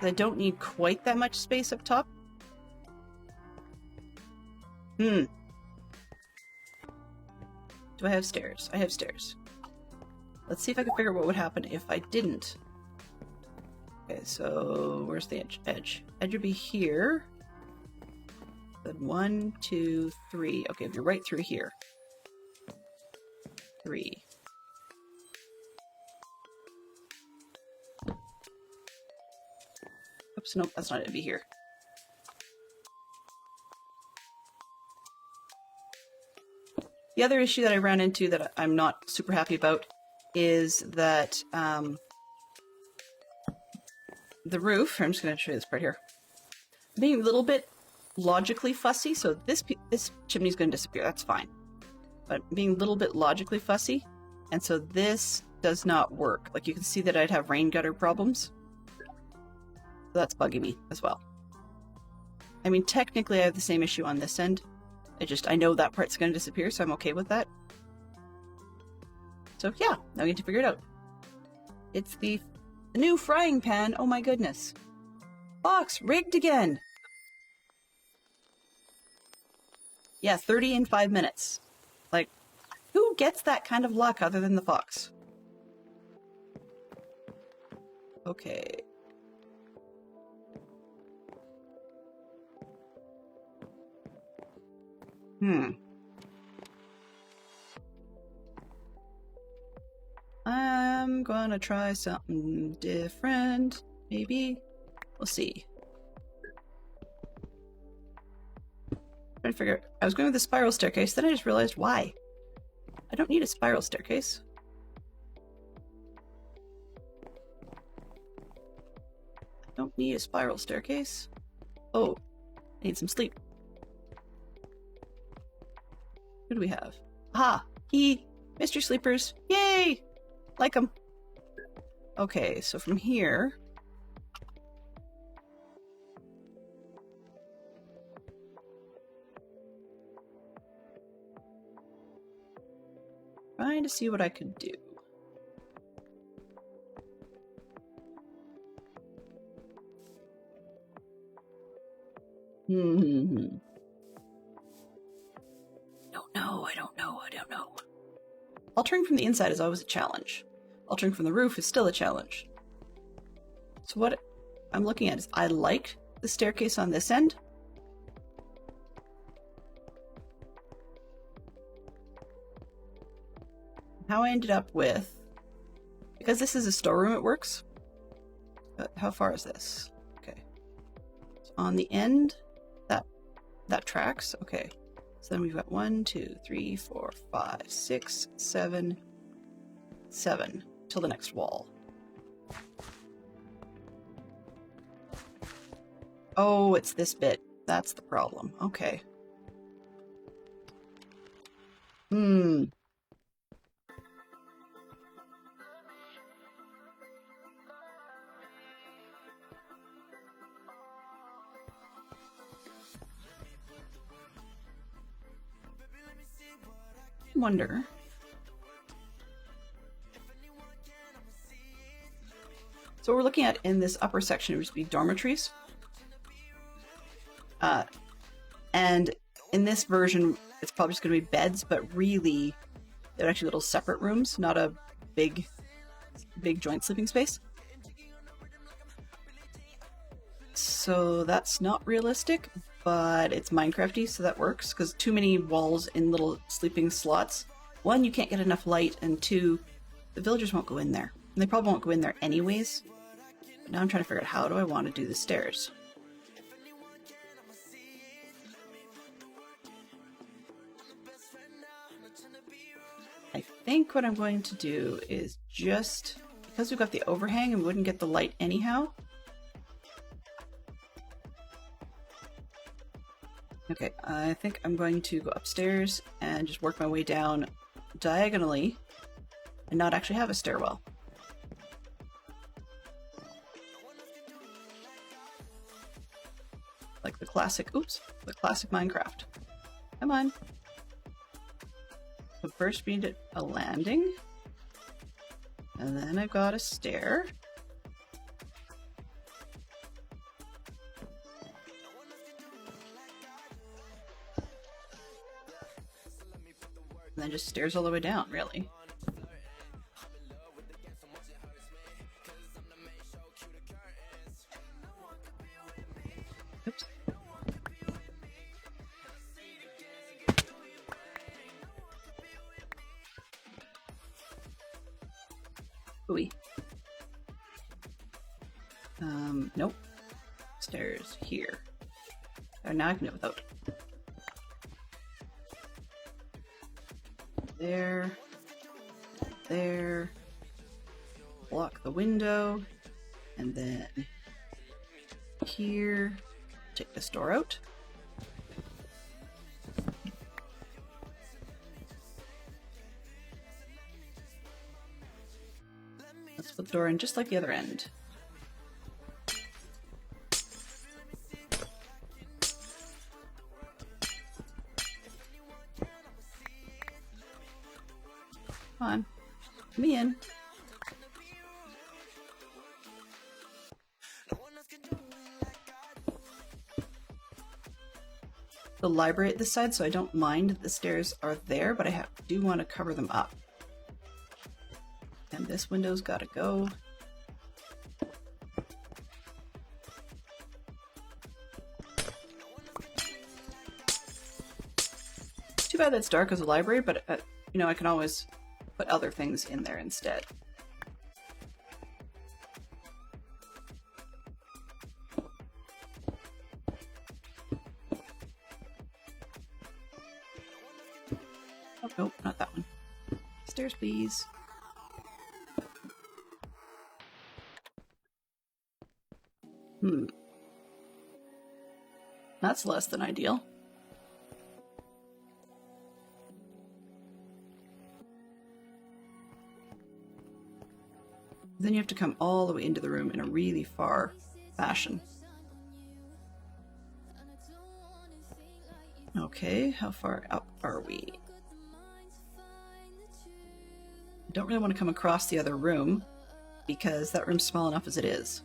I don't need quite that much space up top. Do I have stairs? I have stairs. Let's see if I can figure out what would happen if I didn't. Okay, so where's the edge? Edge would be here. Then 1, 2, 3. Okay, if you're right through here. 3. Oops, nope, that's not it. It'd be here. The other issue that I ran into that I'm not super happy about is that the roof, I'm just going to show you this part here, being a little bit logically fussy, so this chimney's going to disappear, that's fine. But being a little bit logically fussy, and so this does not work. Like you can see that I'd have rain gutter problems. So that's bugging me as well. I mean, technically I have the same issue on this end. I know that part's going to disappear, so I'm okay with that. So yeah, now we need to figure it out. It's the new frying pan. Oh my goodness. Box rigged again. Yeah, 30 in 5 minutes. Like, who gets that kind of luck other than the fox? Okay. I'm gonna try something different. Maybe. We'll see. Trying to figure. I was going with the spiral staircase, then I just realized why. I don't need a spiral staircase. I don't need a spiral staircase. Oh, I need some sleep. Who do we have? Aha! Mystery sleepers! Yay! Like them. Okay, so from here... trying to see what I could do. I don't know. Altering from the inside is always a challenge. Altering from the roof is still a challenge. So what I'm looking at is I like the staircase on this end. How I ended up with, because this is a storeroom, it works. But how far is this? Okay. So on the end, that tracks. Okay. So then we've got 1, 2, 3, 4, 5, 6, 7 till the next wall. Oh, it's this bit. That's the problem. Okay. wonder. So what we're looking at in this upper section would be dormitories. And in this version, it's probably just going to be beds, but really, they're actually little separate rooms, not a big joint sleeping space. So that's not realistic, but it's Minecrafty, so that works, because too many walls in little sleeping slots. One, you can't get enough light, and two, the villagers won't go in there. And they probably won't go in there anyways. But now I'm trying to figure out how do I want to do the stairs. I think what I'm going to do is just, because we've got the overhang and we wouldn't get the light anyhow. Okay, I think I'm going to go upstairs and just work my way down diagonally and not actually have a stairwell. Like the classic Minecraft. Come on. So first we need a landing, and then I've got a stair. And then just stairs all the way down, really. Oops. Ooey. Nope. Stairs here. Oh, now I can do it without. There. There. Block the window. And then here. Take this door out. Let's put the door in just like the other end. Come on. Let me in. The library at this side, so I don't mind that the stairs are there, but I do want to cover them up. And this window's got to go. Too bad that's dark as a library, but you know, I can always put other things in there instead. Oh, nope, not that one. Stairs, please. That's less than ideal. Then you have to come all the way into the room in a really far fashion. Okay, how far up are we? I don't really want to come across the other room because that room's small enough as it is.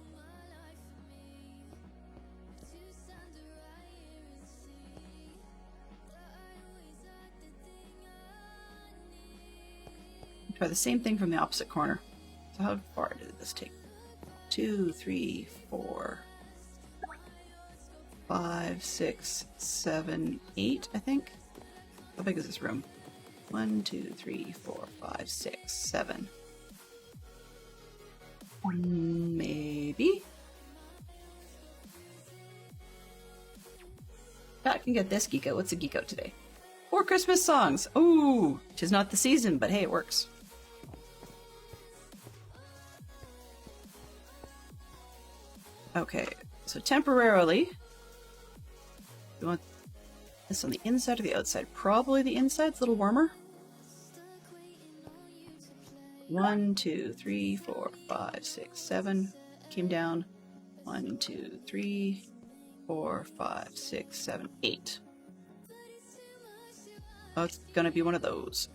Try the same thing from the opposite corner. So how far did this take? 2, 3, 4, 5, 6, 7, 8, I think. How big is this room? 1, 2, 3, 4, 5, 6, 7. Maybe. I can get this geek out. What's a geek out today? 4 Christmas songs. Ooh, 'tis not the season, but hey, it works. Okay, so temporarily, you want this on the inside or the outside? Probably the inside's a little warmer. 1, 2, 3, 4, 5, 6, 7. Came down. 1, 2, 3, 4, 5, 6, 7, 8. Oh, it's gonna be one of those.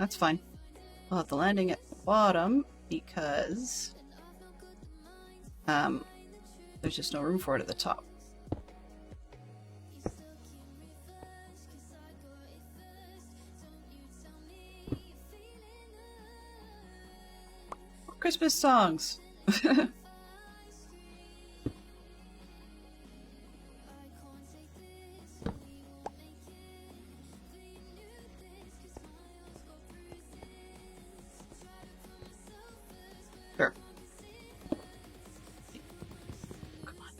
That's fine. We'll have the landing at the bottom because there's just no room for it at the top. Christmas songs. Sure. Come on.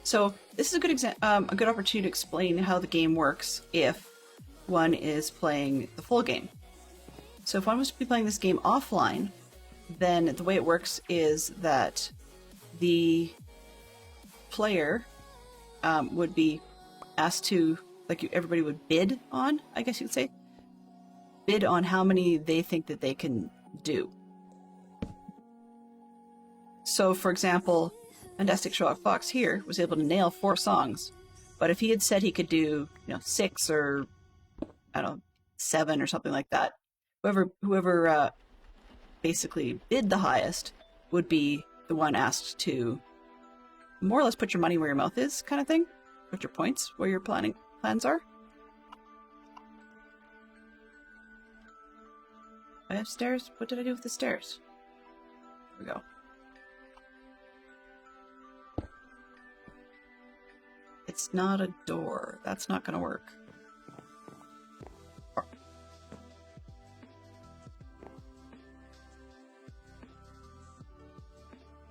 So this is a good a good opportunity to explain how the game works if one is playing the full game. So if one was to be playing this game offline, then the way it works is that the player would be asked to, like everybody would bid on, I guess you could say, bid on how many they think that they can do. So for example, Fantastic Sherlock Fox here was able to nail 4 songs, but if he had said he could do, 6 or, I don't know, 7 or something like that, whoever basically bid the highest would be the one asked to more or less put your money where your mouth is, kind of thing. Put your points where your plans are. I have stairs. What did I do with the stairs? Here we go. It's not a door. That's not going to work.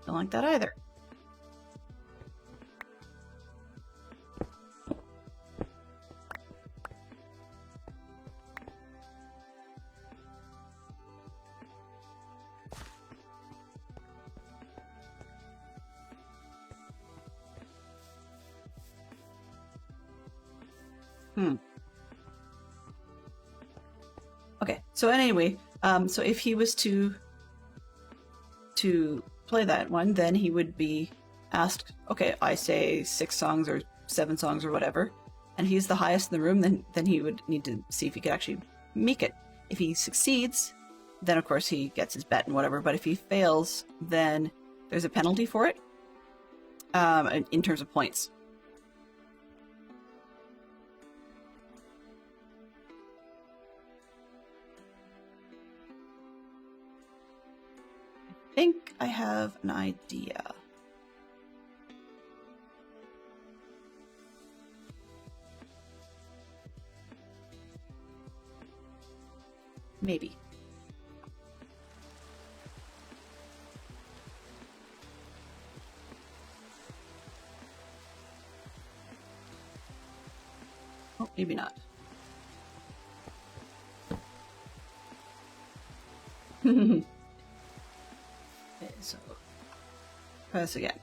Don't like that either. Okay, so anyway, so if he was to play that one, then he would be asked, okay, I say 6 songs or 7 songs or whatever, and he's the highest in the room, then he would need to see if he could actually make it. If he succeeds, then of course he gets his bet and whatever, but if he fails, then there's a penalty for it, in terms of points. I think I have an idea. Maybe. Oh, maybe not. Okay, so press again.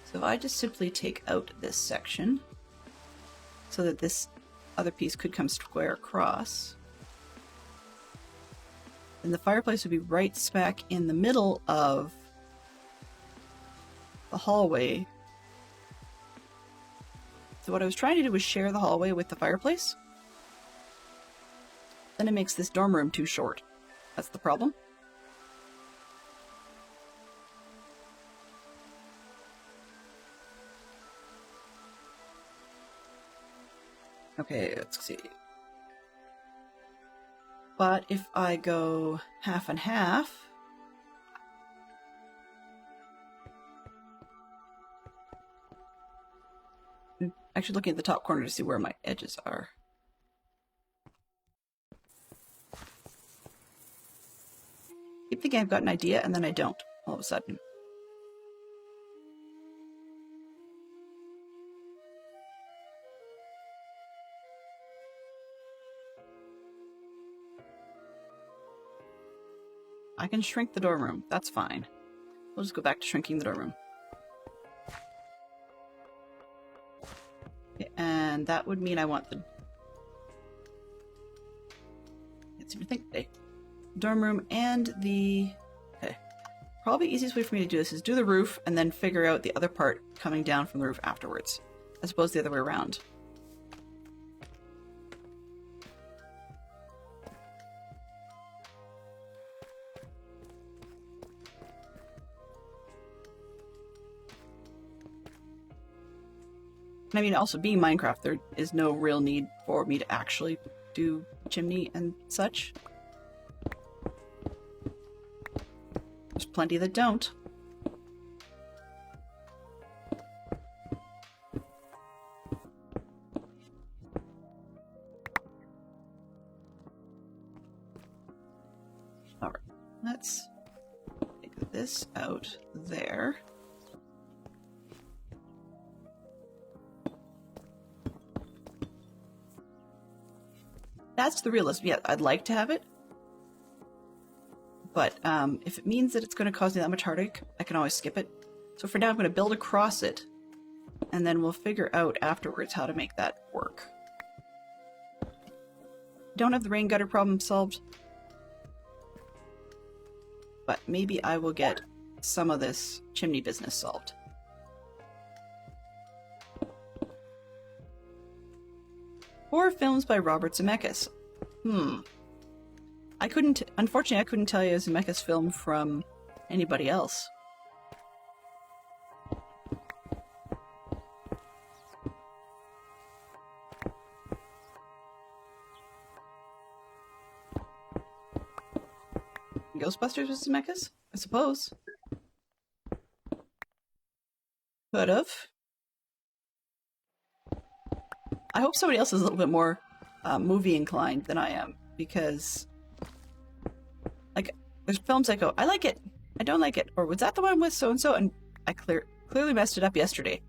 So if I just simply take out this section so that this other piece could come square across, then the fireplace would be right smack in the middle of the hallway. So what I was trying to do was share the hallway with the fireplace. Then it makes this dorm room too short. That's the problem. Okay, let's see. But if I go half and half, I'm actually looking at the top corner to see where my edges are. Keep thinking I've got an idea, and then I don't, all of a sudden. I can shrink the dorm room. That's fine. We'll just go back to shrinking the dorm room. Okay, and that would mean I want the... Can't seem to think today. Dorm room and the... Okay. probably easiest way for me to do this is do the roof and then figure out the other part coming down from the roof afterwards, as opposed to the other way around. And I mean, also being Minecraft, there is no real need for me to actually do chimney and such. There's plenty that don't. All right, let's take this out there. That's the realism. Yeah, I'd like to have it. But if it means that it's going to cause me that much heartache, I can always skip it. So for now, I'm going to build across it, and then we'll figure out afterwards how to make that work. Don't have the rain gutter problem solved, but maybe I will get some of this chimney business solved. Horror films by Robert Zemeckis. Unfortunately, I couldn't tell you a Zemeckis film from anybody else. Ghostbusters was Zemeckis? I suppose. Could have. I hope somebody else is a little bit more movie inclined than I am, because like there's films I go, I like it, I don't like it, or was that the one with so and so, and I clearly messed it up yesterday.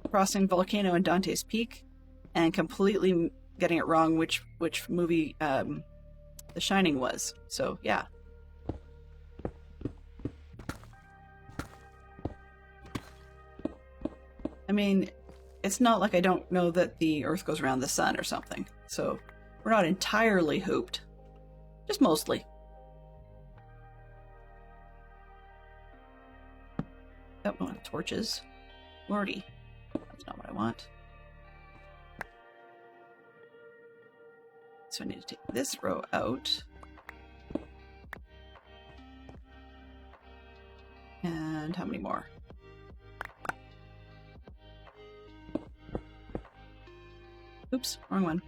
Crossing Volcano and Dante's Peak, and completely getting it wrong which movie The Shining was. So yeah. I mean, it's not like I don't know that the Earth goes around the sun or something, so we're not entirely hooped. Just mostly. Oh, I want torches. Lordy. That's not what I want. So I need to take this row out. And how many more? Oops, wrong one.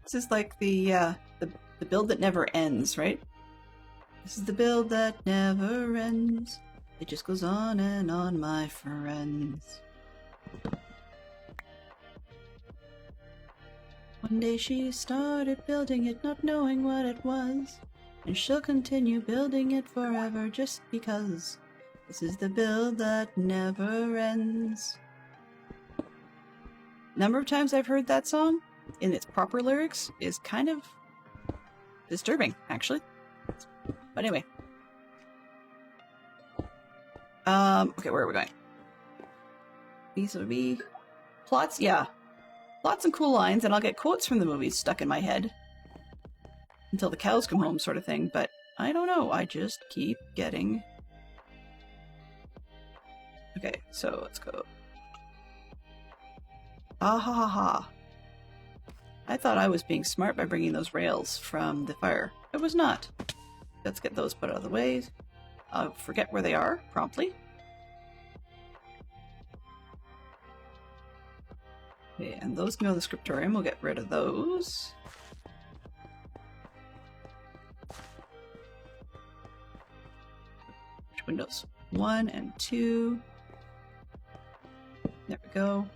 This is like the build that never ends, right? This is the build that never ends. It just goes on and on, my friends. One day she started building it, not knowing what it was. And she'll continue building it forever just because. This is the build that never ends. Number of times I've heard that song in its proper lyrics is kind of disturbing, actually. But anyway. Okay, where are we going? These would be plots, yeah. Lots of cool lines, and I'll get quotes from the movies stuck in my head until the cows come home, sort of thing. But I don't know, I just keep getting... Okay, so let's go. Ah ha ha ha. I thought I was being smart by bringing those rails from the fire. It was not. Let's get those put out of the way. I'll forget where they are promptly. Okay, and those can go in the scriptorium. We'll get rid of those. Which windows? 1 and 2. There we go.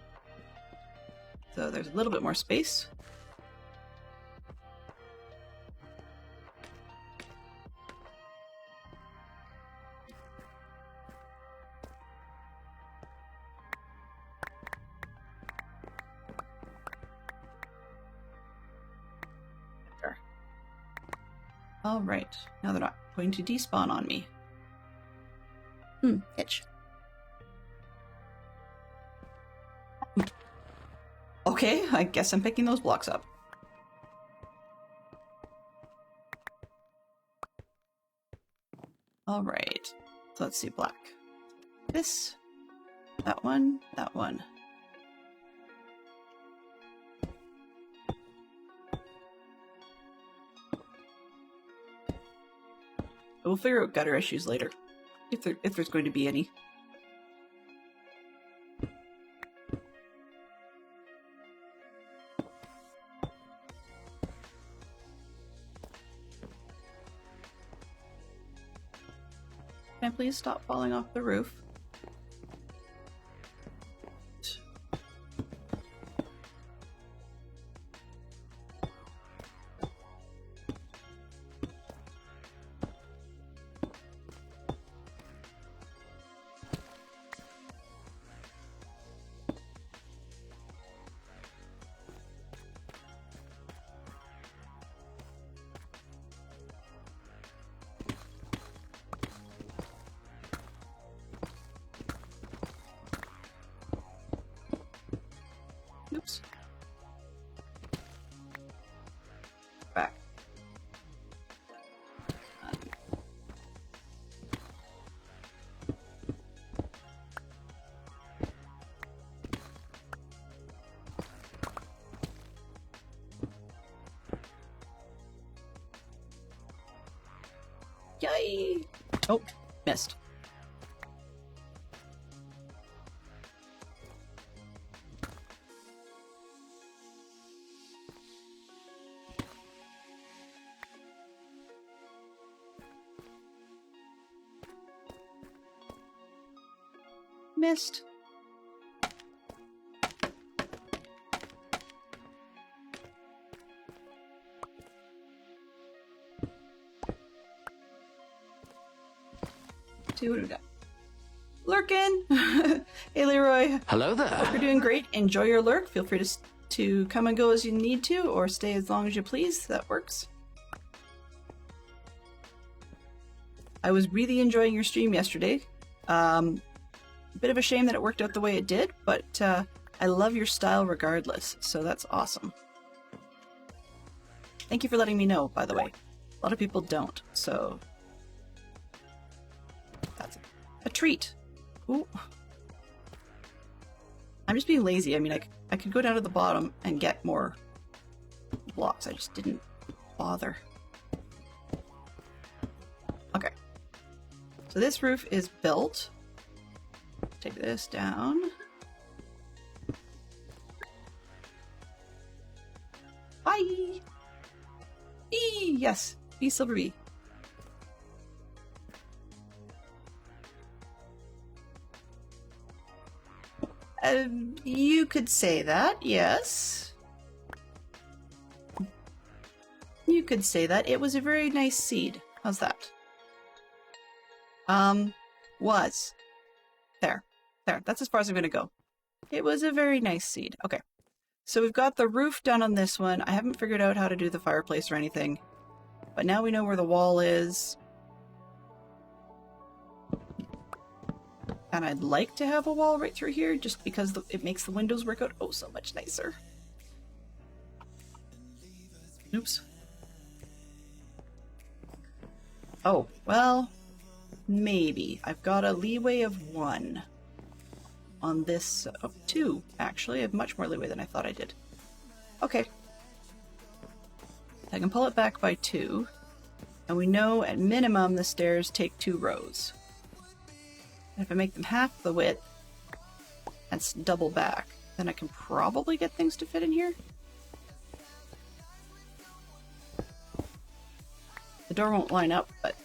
So there's a little bit more space. Alright, now they're not going to despawn on me. Itch. Okay, I guess I'm picking those blocks up. Alright, so let's see, black. This, that one, that one. We'll figure out gutter issues later, if there's going to be any. Can I please stop falling off the roof? Oops. Back. Yay! Oh, missed. Missed. See what we got. Lurkin! Hey Leroy. Hello there. Hope you're doing great. Enjoy your lurk. Feel free to come and go as you need to, or stay as long as you please. That works. I was really enjoying your stream yesterday. A bit of a shame that it worked out the way it did, but I love your style regardless, so that's awesome. Thank you for letting me know, by the way. A lot of people don't, so that's a treat. Ooh. I'm just being lazy. I mean, I could go down to the bottom and get more blocks. I just didn't bother. Okay. So this roof is built. Take this down. Bye! Bee! Yes! Bee Silver Bee. You could say that, yes. You could say that. It was a very nice seed. How's that? Was. There. There. That's as far as I'm going to go. It was a very nice seed. Okay. So we've got the roof done on this one. I haven't figured out how to do the fireplace or anything. But now we know where the wall is. And I'd like to have a wall right through here just because it makes the windows work out oh so much nicer. Oops. Oh, well, maybe. I've got a leeway of 1 on this, of 2, actually. I have much more leeway than I thought I did. Okay. I can pull it back by 2, and we know at minimum the stairs take 2 rows. And if I make them half the width and double back, then I can probably get things to fit in here. The door won't line up, but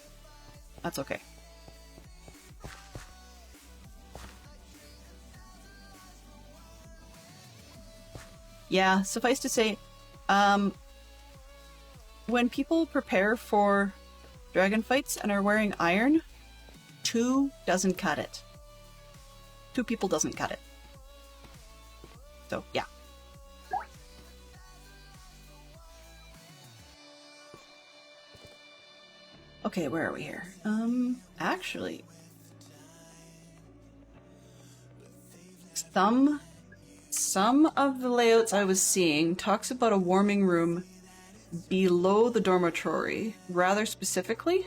that's okay. Yeah, suffice to say, when people prepare for dragon fights and are wearing iron, 2 doesn't cut it. 2 people doesn't cut it. So, yeah. Okay, where are we here? Actually, some of the layouts I was seeing talks about a warming room below the dormitory, rather specifically.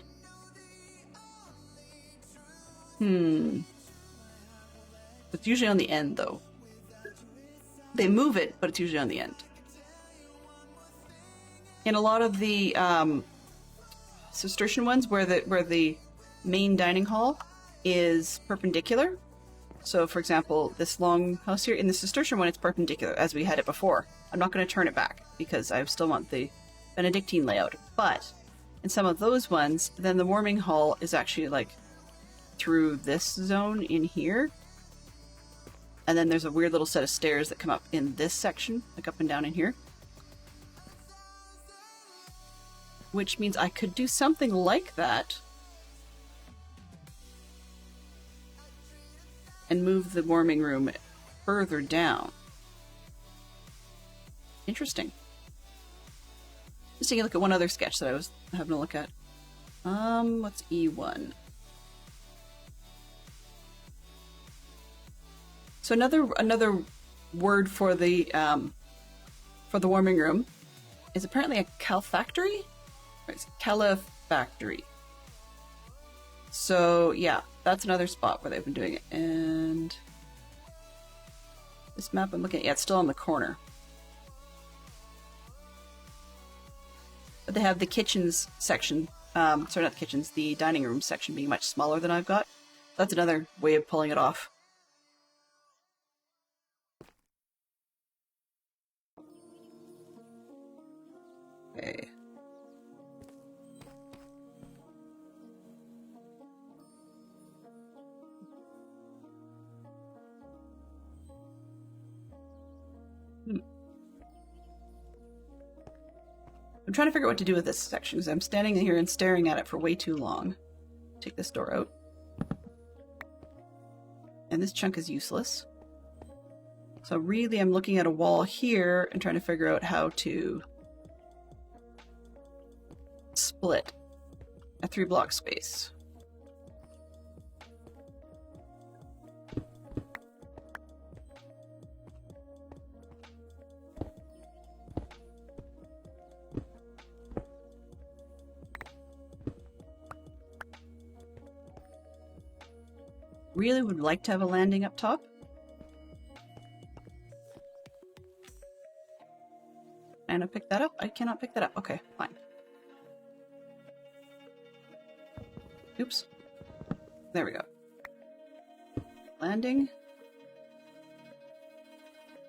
It's usually on the end, though. They move it, but it's usually on the end. In a lot of the Cistercian ones, where the main dining hall is perpendicular. So, for example, this long house here, in the Cistercian one, it's perpendicular, as we had it before. I'm not going to turn it back, because I still want the Benedictine layout. But in some of those ones, then the warming hall is actually, like, through this zone in here. And then there's a weird little set of stairs that come up in this section, like up and down in here. Which means I could do something like that. And move the warming room further down. Interesting. Just taking a look at one other sketch that I was having a look at. What's E1? So another word for the warming room is apparently a calefactory? Or it's calefactory. So yeah, that's another spot where they've been doing it. And this map I'm looking at, yeah, it's still on the corner. But they have the kitchens section, sorry, not the kitchens, the dining room section being much smaller than I've got. That's another way of pulling it off. Okay. I'm trying to figure out what to do with this section, because I'm standing here and staring at it for way too long. Take this door out. And this chunk is useless. So really I'm looking at a wall here and trying to figure out how to split a 3-block space. Really would like to have a landing up top. And I pick that up? I cannot pick that up. Okay, fine. Oops. There we go. Landing.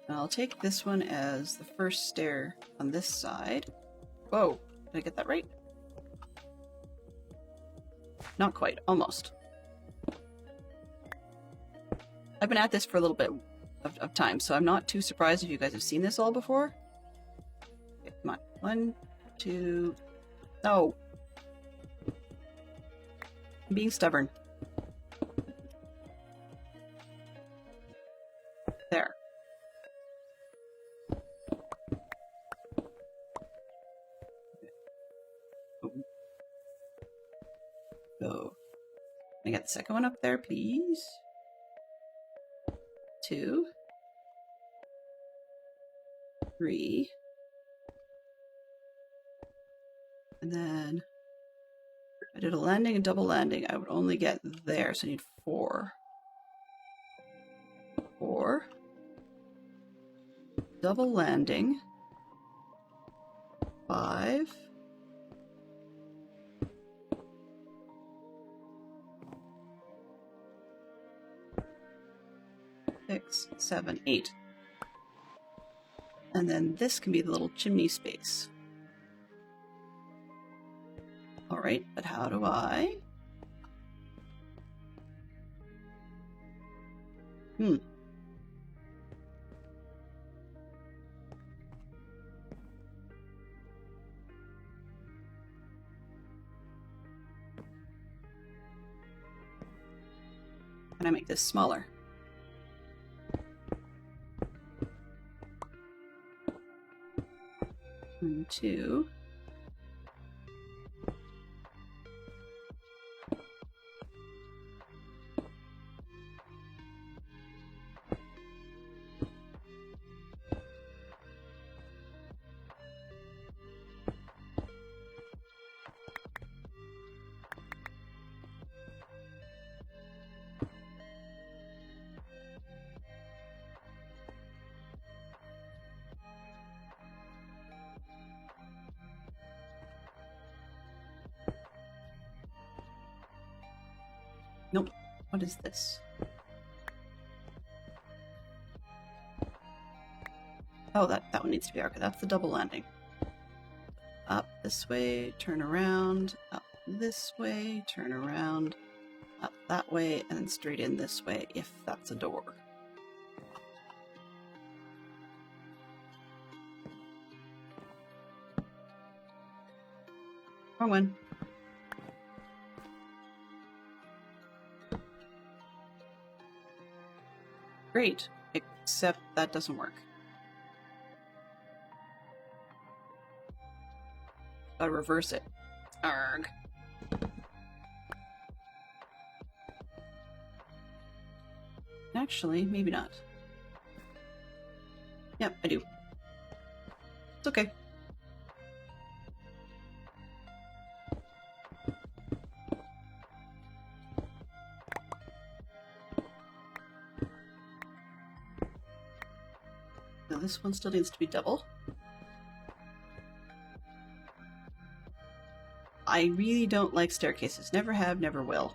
I'll take this one as the first stair on this side. Whoa, did I get that right? Not quite, almost. I've been at this for a little bit of time, so I'm not too surprised if you guys have seen this all before. Okay, come on. 1, 2... No! I'm being stubborn. There. So, can I get the second one up there, please? 2, 3, and then if I did a landing and double landing, I would only get there, so I need 4. 4, double landing, 5, 6, 7, 8. And then this can be the little chimney space. Alright, but how do I... Can I make this smaller? And 2. What is this? Oh, that one needs to be there. Okay, that's the double landing. Up this way, turn around. Up this way, turn around. Up that way, and then straight in this way, if that's a door. Wrong one. Great, except that doesn't work. Gotta reverse it. Arg. Actually, maybe not. Yep, I do. It's okay. Now this one still needs to be double. I really don't like staircases. Never have, never will.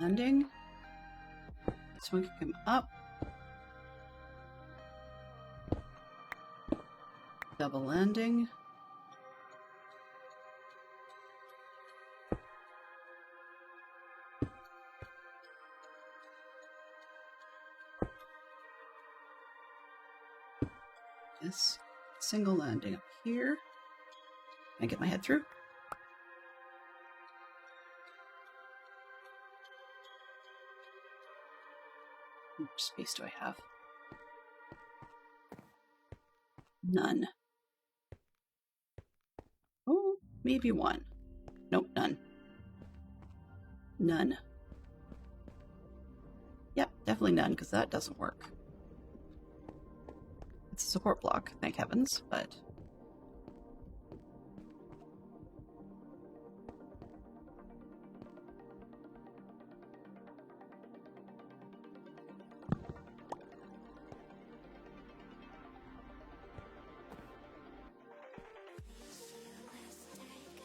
Landing. This one can come up. Double landing. This single landing up here. Can I get my head through? How much space do I have? None. Oh, maybe one. Nope, none. None. Yep, definitely none, because that doesn't work. It's a support block, thank heavens, but...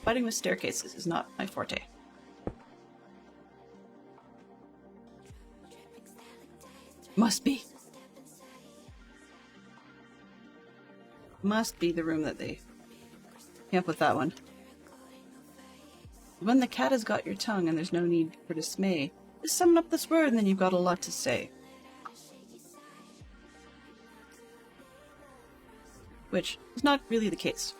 Fighting with staircases is not my forte. Must be. Must be the room that they came up with that one. When the cat has got your tongue and there's no need for dismay, just summon up this word and then you've got a lot to say. Which is not really the case.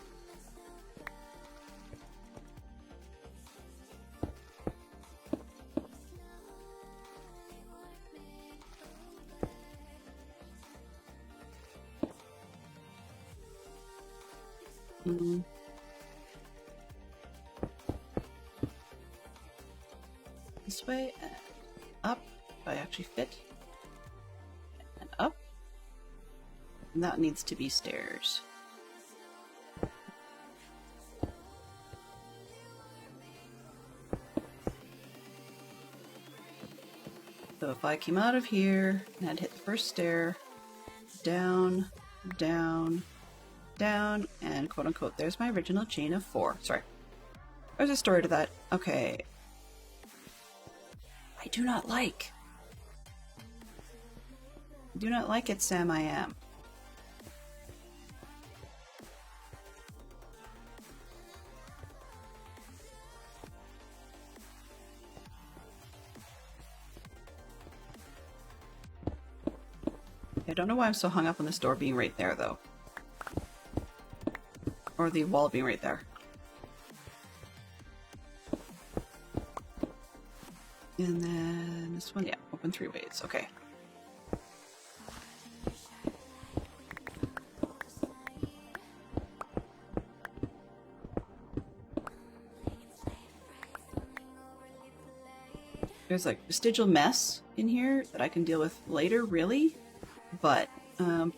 This way and up, if I actually fit, and up, and that needs to be stairs. So if I came out of here and I'd hit the first stair, down, down, down, and quote unquote, there's my original chain of 4. Sorry. There's a story to that. Okay. I do not like. I do not like it, Sam I am. I don't know why I'm so hung up on this door being right there, though. Or the wall being right there. And then this one, yeah, open 3 ways. Okay. There's like vestigial mess in here that I can deal with later, really. But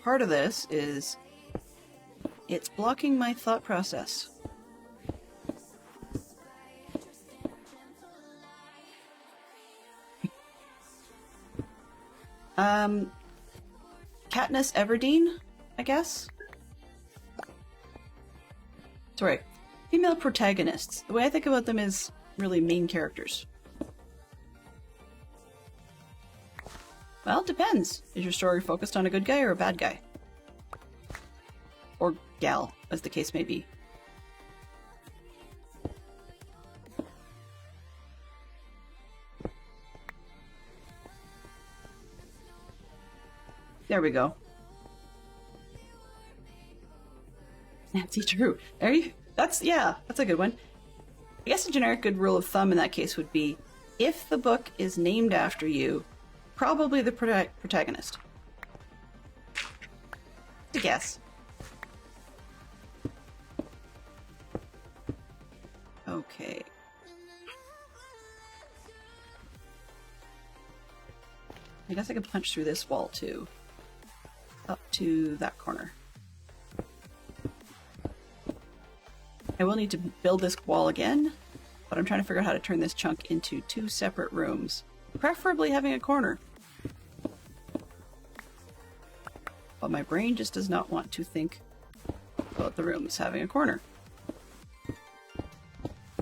part of this is it's blocking my thought process. Katniss Everdeen, I guess? Sorry. Female protagonists. The way I think about them is really main characters. Well, it depends. Is your story focused on a good guy or a bad guy? Or gal, as the case may be. There we go. Nancy Drew. There you. That's a good one. I guess a generic good rule of thumb in that case would be, if the book is named after you, probably the protagonist. To guess. Okay. I guess I could punch through this wall too. Up to that corner. I will need to build this wall again, but I'm trying to figure out how to turn this chunk into 2 separate rooms. Preferably having a corner. But my brain just does not want to think about the rooms having a corner.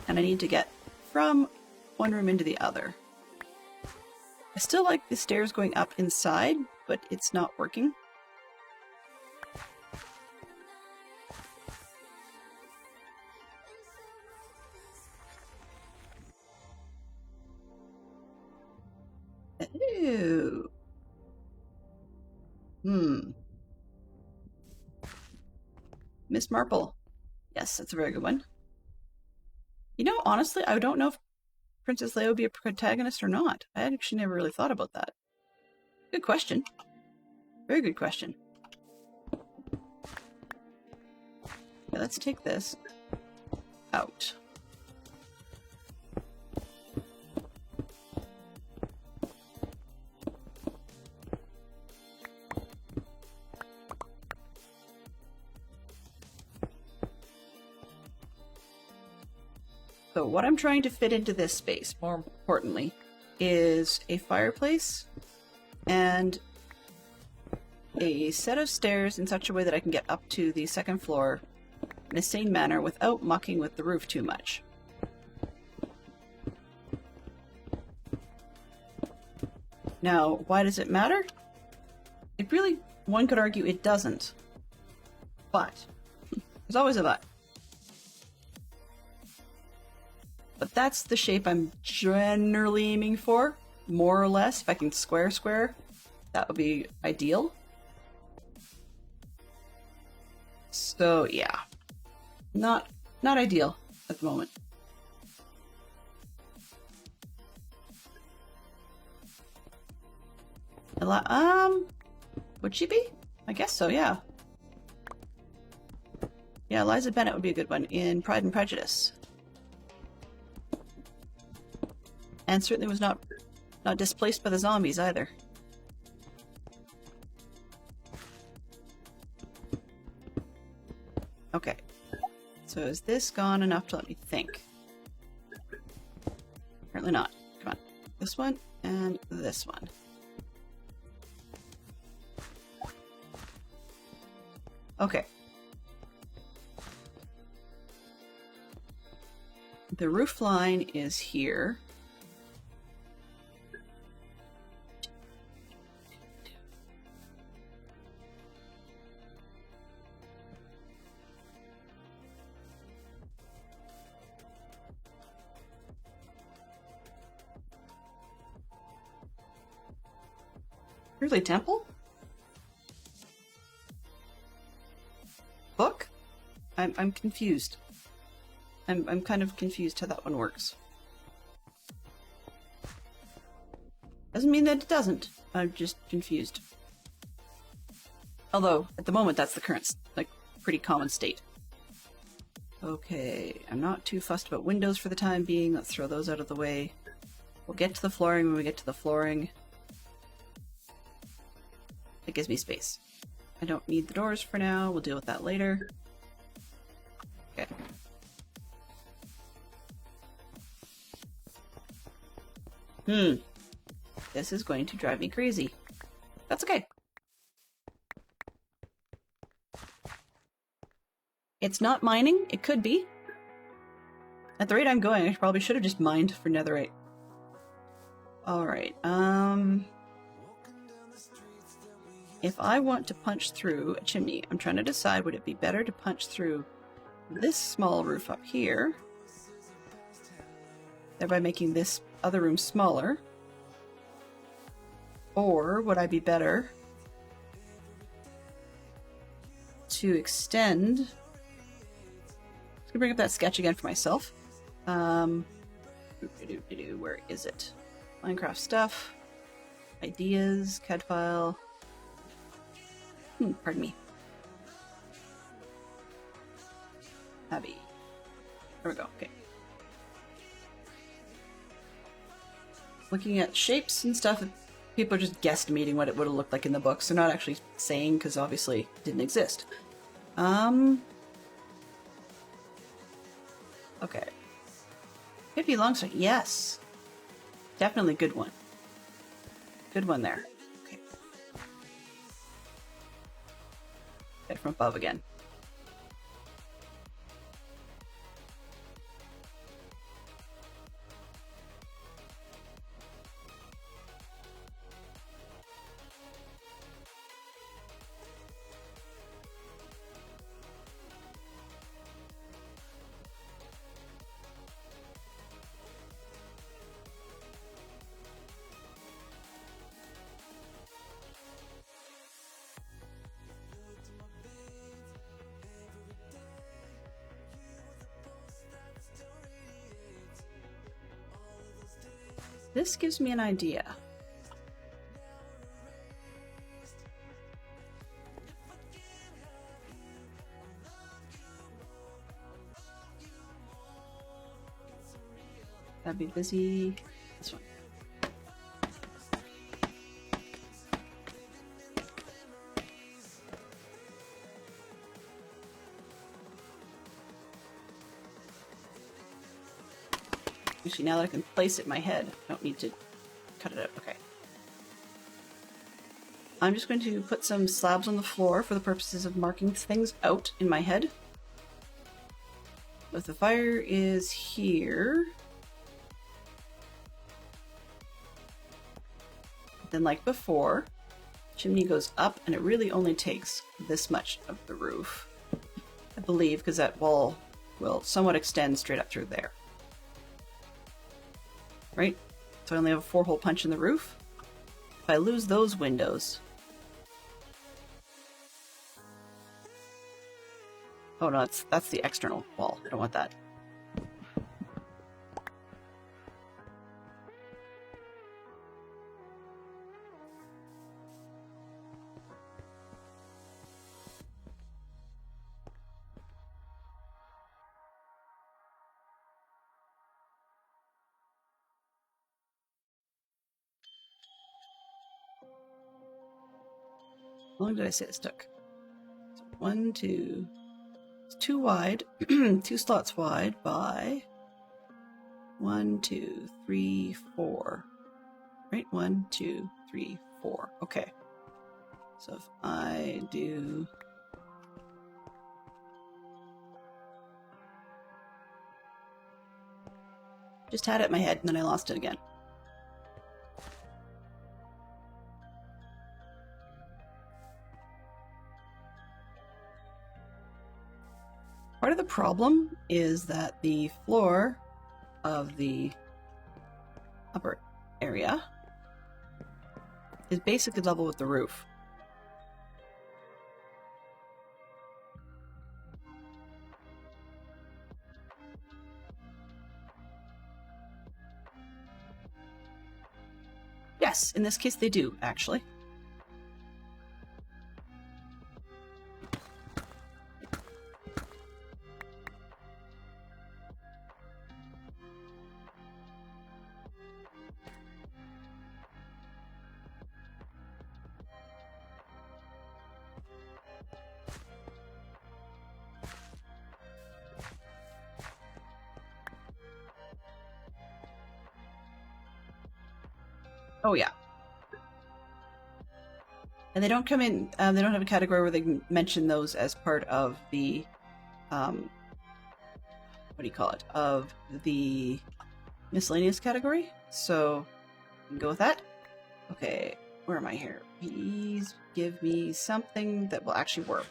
And I need to get from one room into the other. I still like the stairs going up inside, but it's not working. Ooh. Miss Marple. Yes, that's a very good one. You know, honestly, I don't know if Princess Leia would be a protagonist or not. I actually never really thought about that. Good question. Very good question. Okay, let's take this out. So what I'm trying to fit into this space, more importantly, is a fireplace and a set of stairs in such a way that I can get up to the second floor in a sane manner without mucking with the roof too much. Now, why does it matter? It really, one could argue it doesn't. But, there's always a but. But that's the shape I'm generally aiming for, more or less. If I can square, that would be ideal. So yeah, not ideal at the moment. Would she be? I guess so, yeah. Yeah, Eliza Bennett would be a good one in Pride and Prejudice. And certainly was not displaced by the zombies either. Okay. So is this gone enough to let me think? Apparently not. Come on. This one and this one. Okay. The roof line is here. Really, temple? Book? I'm confused. I'm kind of confused how that one works. Doesn't mean that it doesn't. I'm just confused. Although, at the moment, that's the current, like, pretty common state. Okay, I'm not too fussed about windows for the time being. Let's throw those out of the way. We'll get to the flooring when we get to the flooring. It gives me space. I don't need the doors for now. We'll deal with that later. Okay. This is going to drive me crazy. That's okay. It's not mining. It could be. At the rate I'm going, I probably should have just mined for netherite. Alright, if I want to punch through a chimney, I'm trying to decide, would it be better to punch through this small roof up here, thereby making this other room smaller? Or would I be better to extend... I'm going to bring up that sketch again for myself. Where is it? Minecraft stuff. Ideas. CAD file. Pardon me. Abbey. There we go. Okay. Looking at shapes and stuff, people are just guesstimating what it would have looked like in the books. They're not actually saying, because obviously it didn't exist. Okay. 50 longsword. Yes. Definitely good one. Good one there. Okay. Get from above again. This gives me an idea. That'd be busy. This one. Actually, now that I can place it in my head, I don't need to cut it out. Okay. I'm just going to put some slabs on the floor for the purposes of marking things out in my head. If the fire is here, then like before, chimney goes up and it really only takes this much of the roof, I believe, because that wall will somewhat extend straight up through there. Right? So I only have a 4-hole punch in the roof. If I lose those windows... Oh no, that's the external wall. I don't want that. How long did I say this took? So 1, 2... It's 2 wide. 2 slots wide by... 1, 2, 3, 4. Right? 1, 2, 3, 4. Okay. So if I do... Just had it in my head and then I lost it again. Part of the problem is that the floor of the upper area is basically level with the roof. Yes, in this case they do, actually. Oh yeah. And they don't come in, they don't have a category where they can mention those as part of the, what what do you call it, of the miscellaneous category. So we can go with that. Okay, where am I here? Please give me something that will actually work.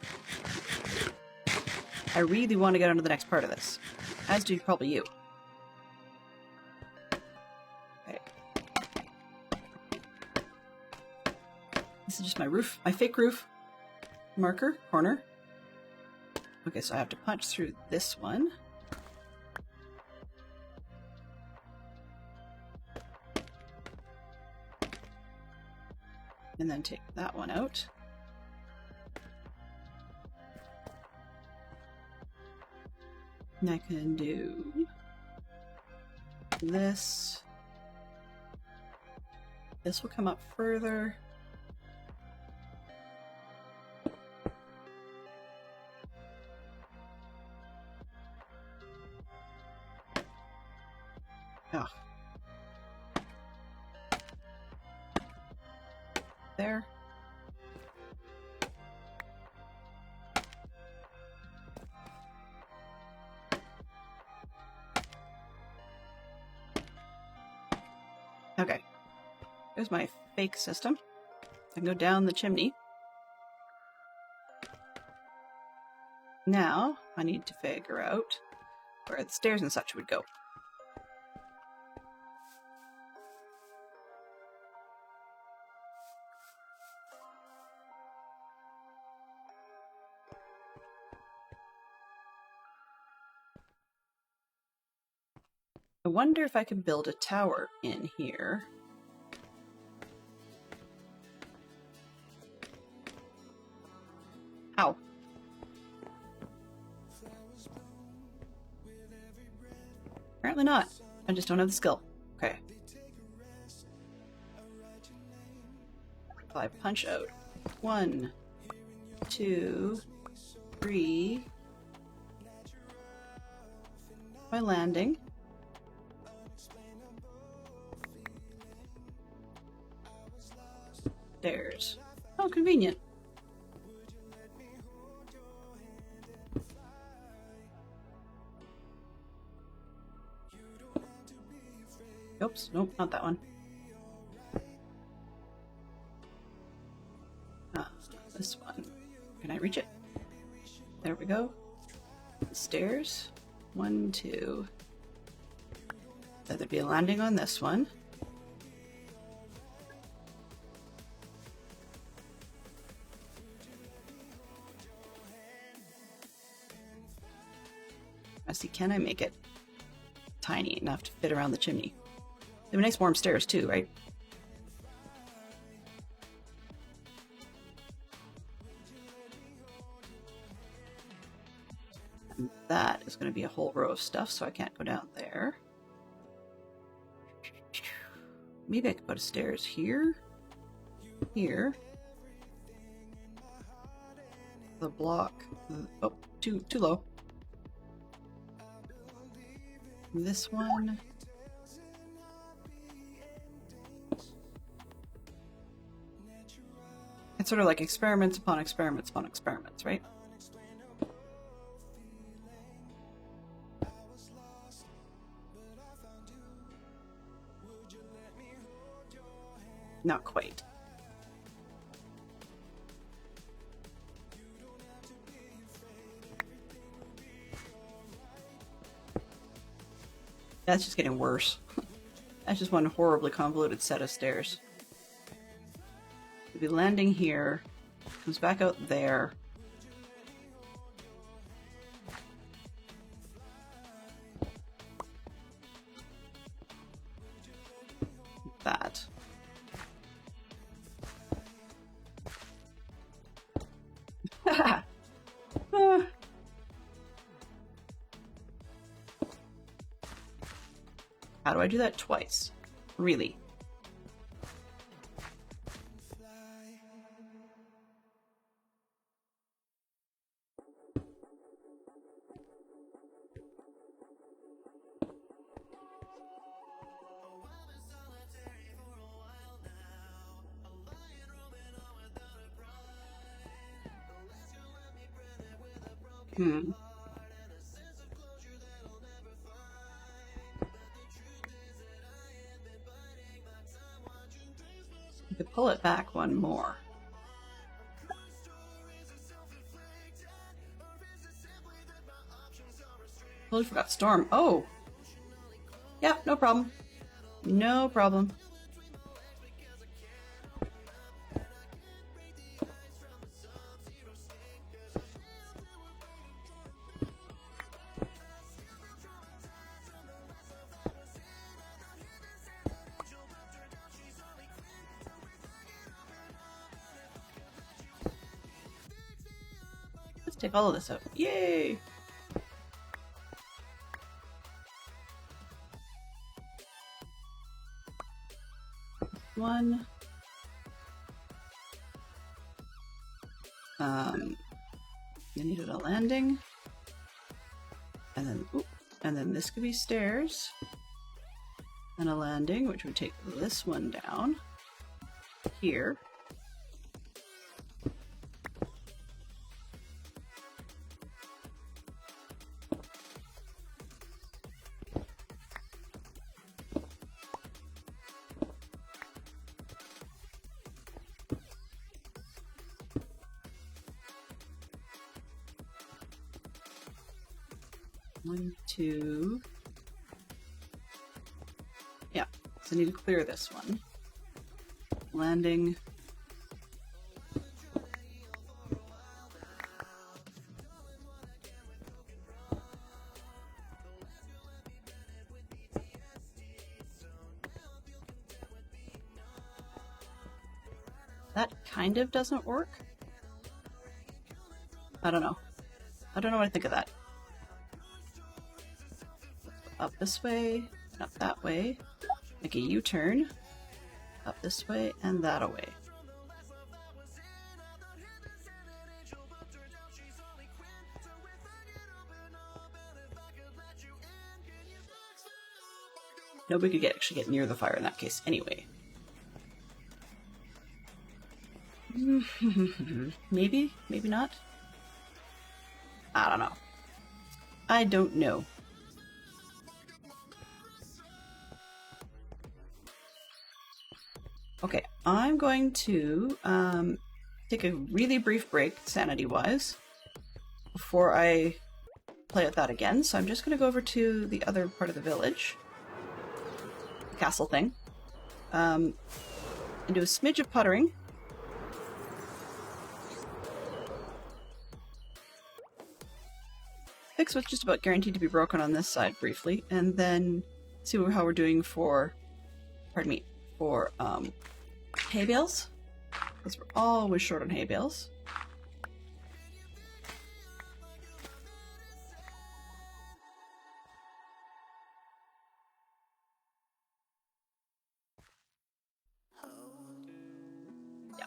I really want to get on to the next part of this. As do probably you. Okay. This is just my roof, my fake roof marker, corner. Okay, so I have to punch through this one. And then take that one out. And I can do this. This will come up further. Oh. There. Okay. There's my fake system. I can go down the chimney. Now, I need to figure out where the stairs and such would go. I wonder if I can build a tower in here. Ow. Apparently not. I just don't have the skill. Okay. If I punch out 1, 2, 3. My landing. Stairs. Oh, convenient. Oops, nope, not that one. This one. Can I reach it? There we go. Stairs. 1, 2. So there'd be a landing on this one. I see, can I make it tiny enough to fit around the chimney? They have nice warm stairs too, right? And that is going to be a whole row of stuff, so I can't go down there. Maybe I could put a stairs here. Here. The block. Oh, too low. This one. It's sort of like experiments upon experiments upon experiments, right? Not quite. That's just getting worse. That's just one horribly convoluted set of stairs. We'll be landing here, comes back out there. That. How do I do that twice? Really? You could pull it back one more. Totally forgot Storm. Oh! Yeah, no problem. No problem. Let's take all of this out. Yay! One. You needed a landing. And then this could be stairs. And a landing, which would take this one down. Here. One, two. Yeah, so I need to clear this one. Landing. That kind of doesn't work. I don't know. I don't know what I think of that. Up this way, up that way, make a U-turn, up this way, and that away. Nobody could actually get near the fire in that case anyway. Maybe, maybe not. I don't know. I don't know. Okay, I'm going to take a really brief break, sanity-wise, before I play with that again. So I'm just going to go over to the other part of the village, the castle thing, and do a smidge of puttering. Fix what's just about guaranteed to be broken on this side briefly, and then see how we're doing for, pardon me, for hay bales, because we're always short on hay bales. Yeah.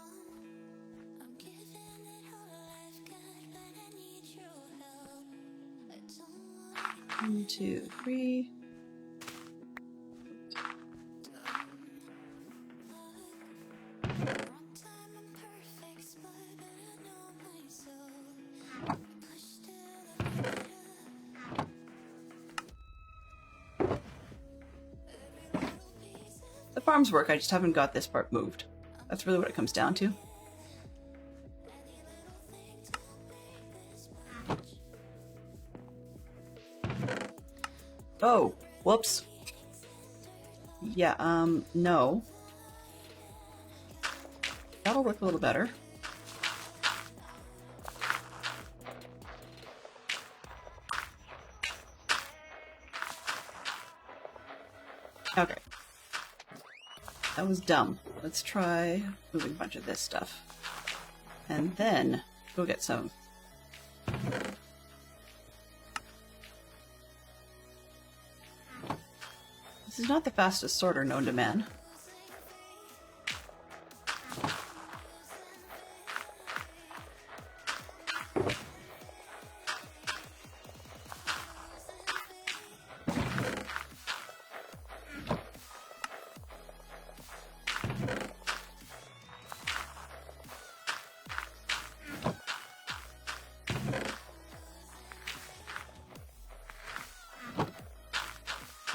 1, 2, 3. The farms work, I just haven't got this part moved. That's really what it comes down to. Oh, whoops. Yeah, no. That'll look a little better. Okay. That was dumb. Let's try moving a bunch of this stuff. And then go get some. This is not the fastest sorter known to man.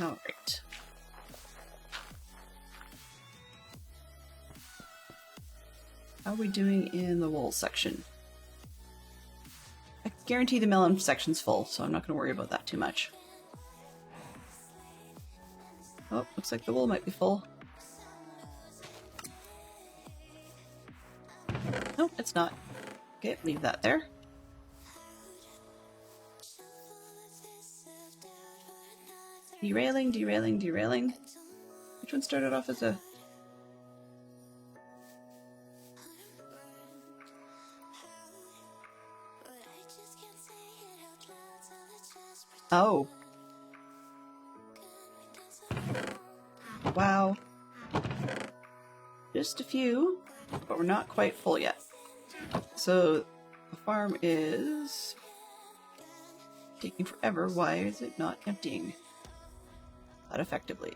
All right. How are we doing in the wool section? I guarantee the melon section's full, so I'm not going to worry about that too much. Oh, looks like the wool might be full. Nope, it's not. Okay, leave that there. Derailing, derailing, derailing. Which one started off as a... Oh. Wow. Just a few, but we're not quite full yet. So the farm is taking forever. Why is it not emptying that effectively?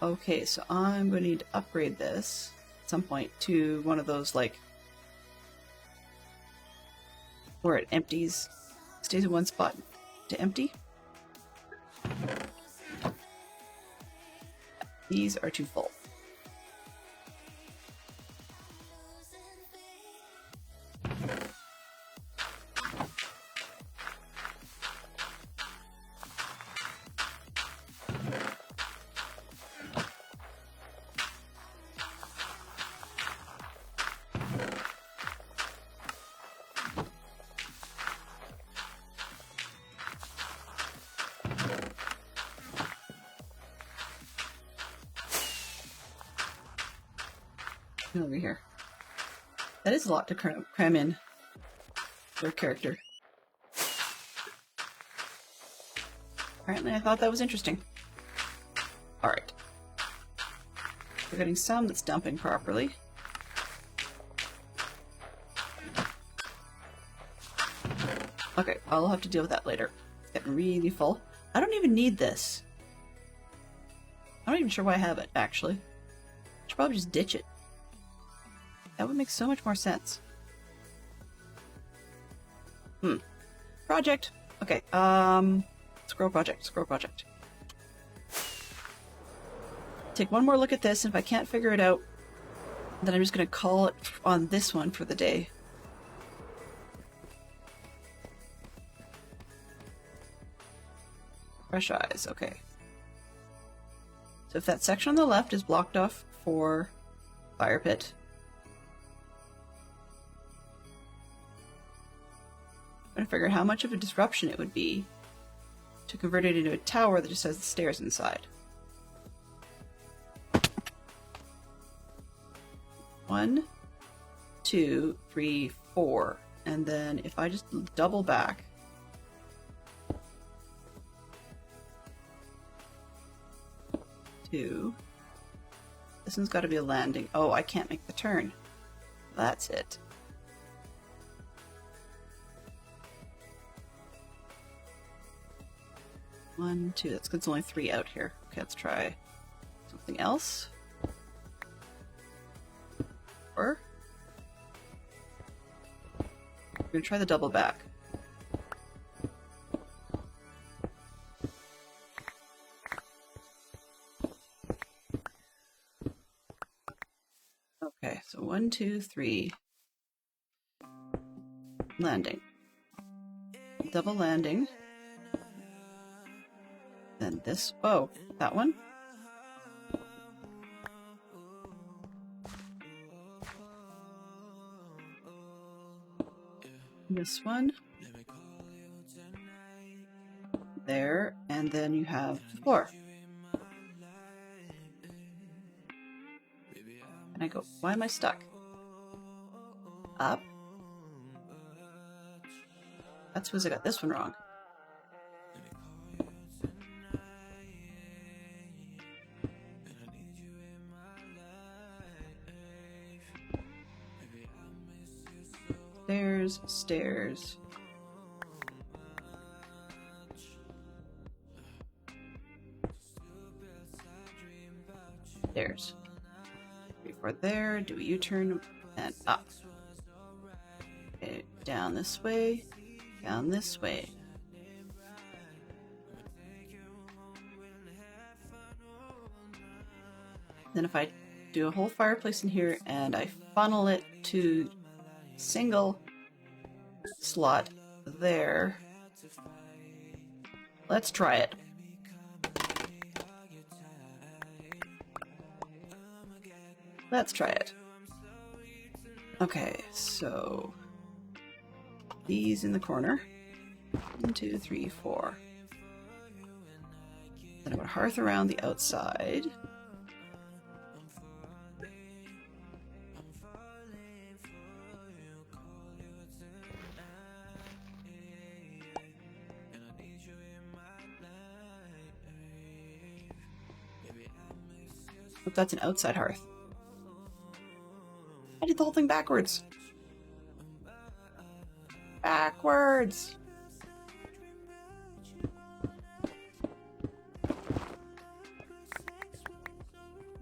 Okay, so I'm going to need to upgrade this at some point to one of those, like, where it empties, stays in one spot to empty. These are too full. Over here. That is a lot to cram in for a character. Apparently I thought that was interesting. Alright. We're getting some that's dumping properly. Okay, I'll have to deal with that later. It's getting really full. I don't even need this. I'm not even sure why I have it, actually. I should probably just ditch it. That would make so much more sense. Project. Okay, scroll project. Take one more look at this, and if I can't figure it out, then I'm just going to call it on this one for the day. Fresh eyes, okay. So if that section on the left is blocked off for fire pit, I'm trying to figure out how much of a disruption it would be to convert it into a tower that just has the stairs inside. 1, 2, 3, 4. And then if I just double back, two. This one's got to be a landing. Oh, I can't make the turn. That's it. One, two. That's good. It's only 3 out here. Okay, let's try something else. 4. We're gonna try the double back. Okay, so 1, 2, 3. Landing. Double landing. Then this. Oh, that one. This one. There, and then you have the floor. And I go, why am I stuck? Up. That's because I got this one wrong. Stairs, stairs. Stairs. Before there, do a U-turn and up. Okay, down this way, down this way. Then if I do a whole fireplace in here and I funnel it to single slot there. Let's try it. Let's try it. Okay, so these in the corner. 1, 2, 3, 4. Then I'm going to hearth around the outside. Oh, that's an outside hearth. I did the whole thing backwards. Backwards!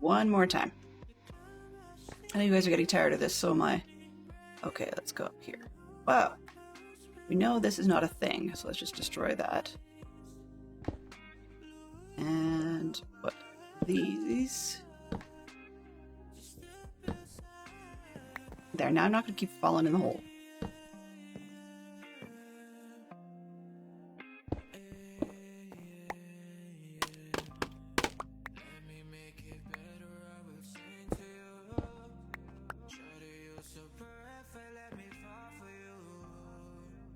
One more time. I know you guys are getting tired of this, so am I. Okay, let's go up here. Wow. We know this is not a thing, so let's just destroy that. And put these. There, now I'm not going to keep falling in the hole.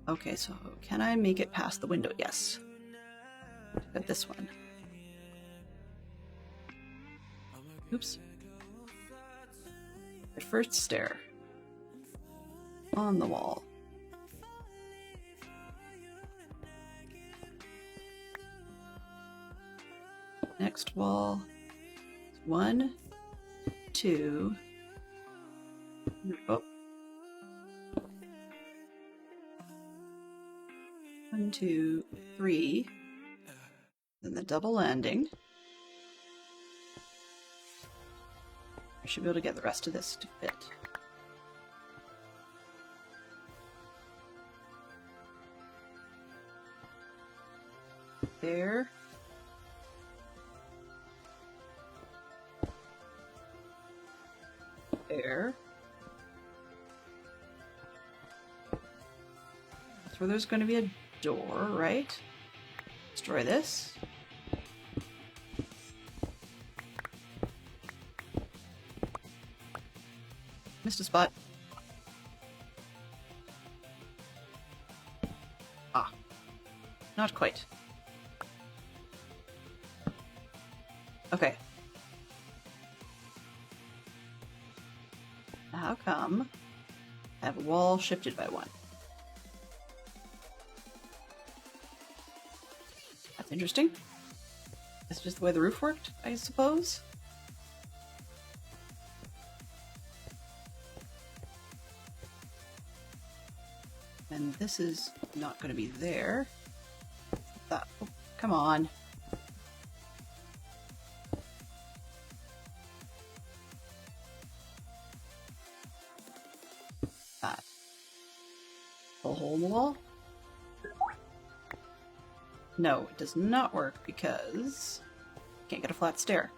Okay, so can I make it past the window? Yes. Got this one. Oops. The first stair. On the wall. Next wall. 1, 2. Oh. 1, 2, 3. Then the double landing. I should be able to get the rest of this to fit. There. There. That's where there's going to be a door, right? Destroy this. Missed a spot. Ah. Not quite. Okay. How come I have a wall shifted by 1? That's interesting. That's just the way the roof worked, I suppose. And this is not going to be there. That, oh, come on. That. Pull a hole in the wall? No, it does not work because I can't get a flat stair.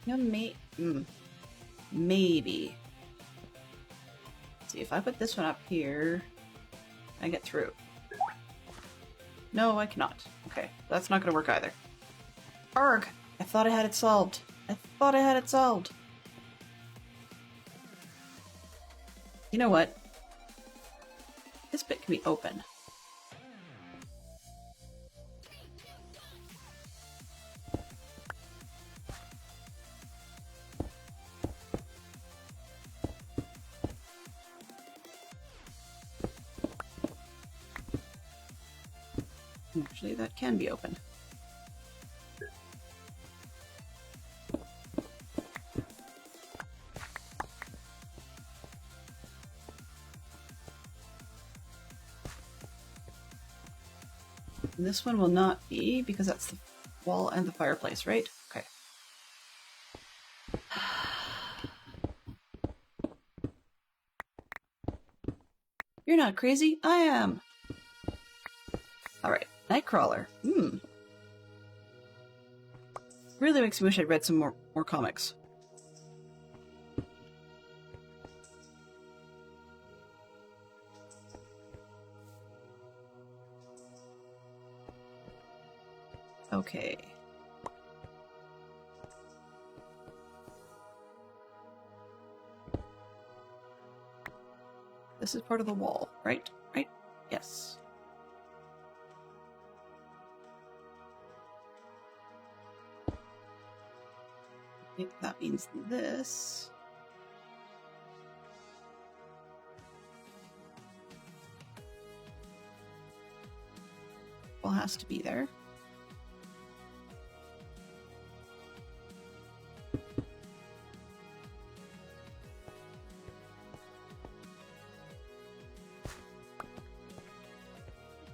You know, maybe. Let's see, if I put this one up here, I get through. No, I cannot. Okay, that's not gonna work either. Arg! I thought I had it solved. I thought I had it solved. You know what? This bit can be open. Actually, that can be open. And this one will not be, because that's the wall and the fireplace, right? Okay. You're not crazy. I am. Alright. Nightcrawler. Really makes me wish I'd read some more comics. Okay. This is part of the wall, right? Right? Yes. I think that means this. Wall has to be there.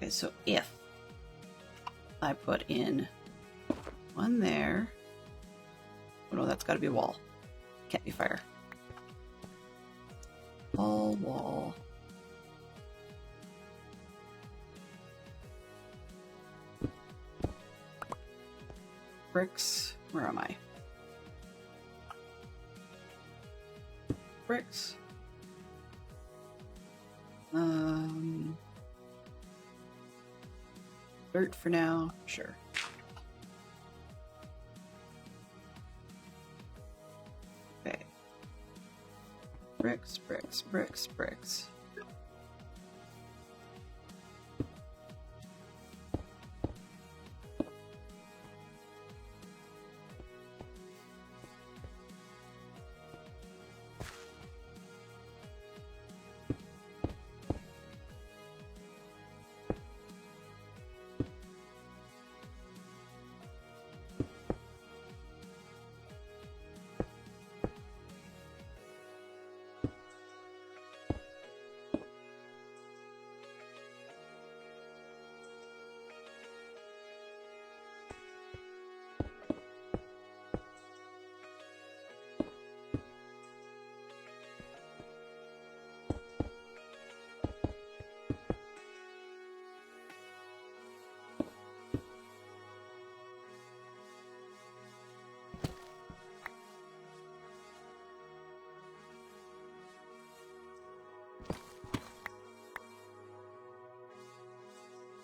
Okay, so if I put in one there, oh no, that's got to be a wall. Can't be fire. All wall. Bricks. Where am I? Bricks. Dirt for now. Sure. Okay. Bricks, bricks, bricks, bricks.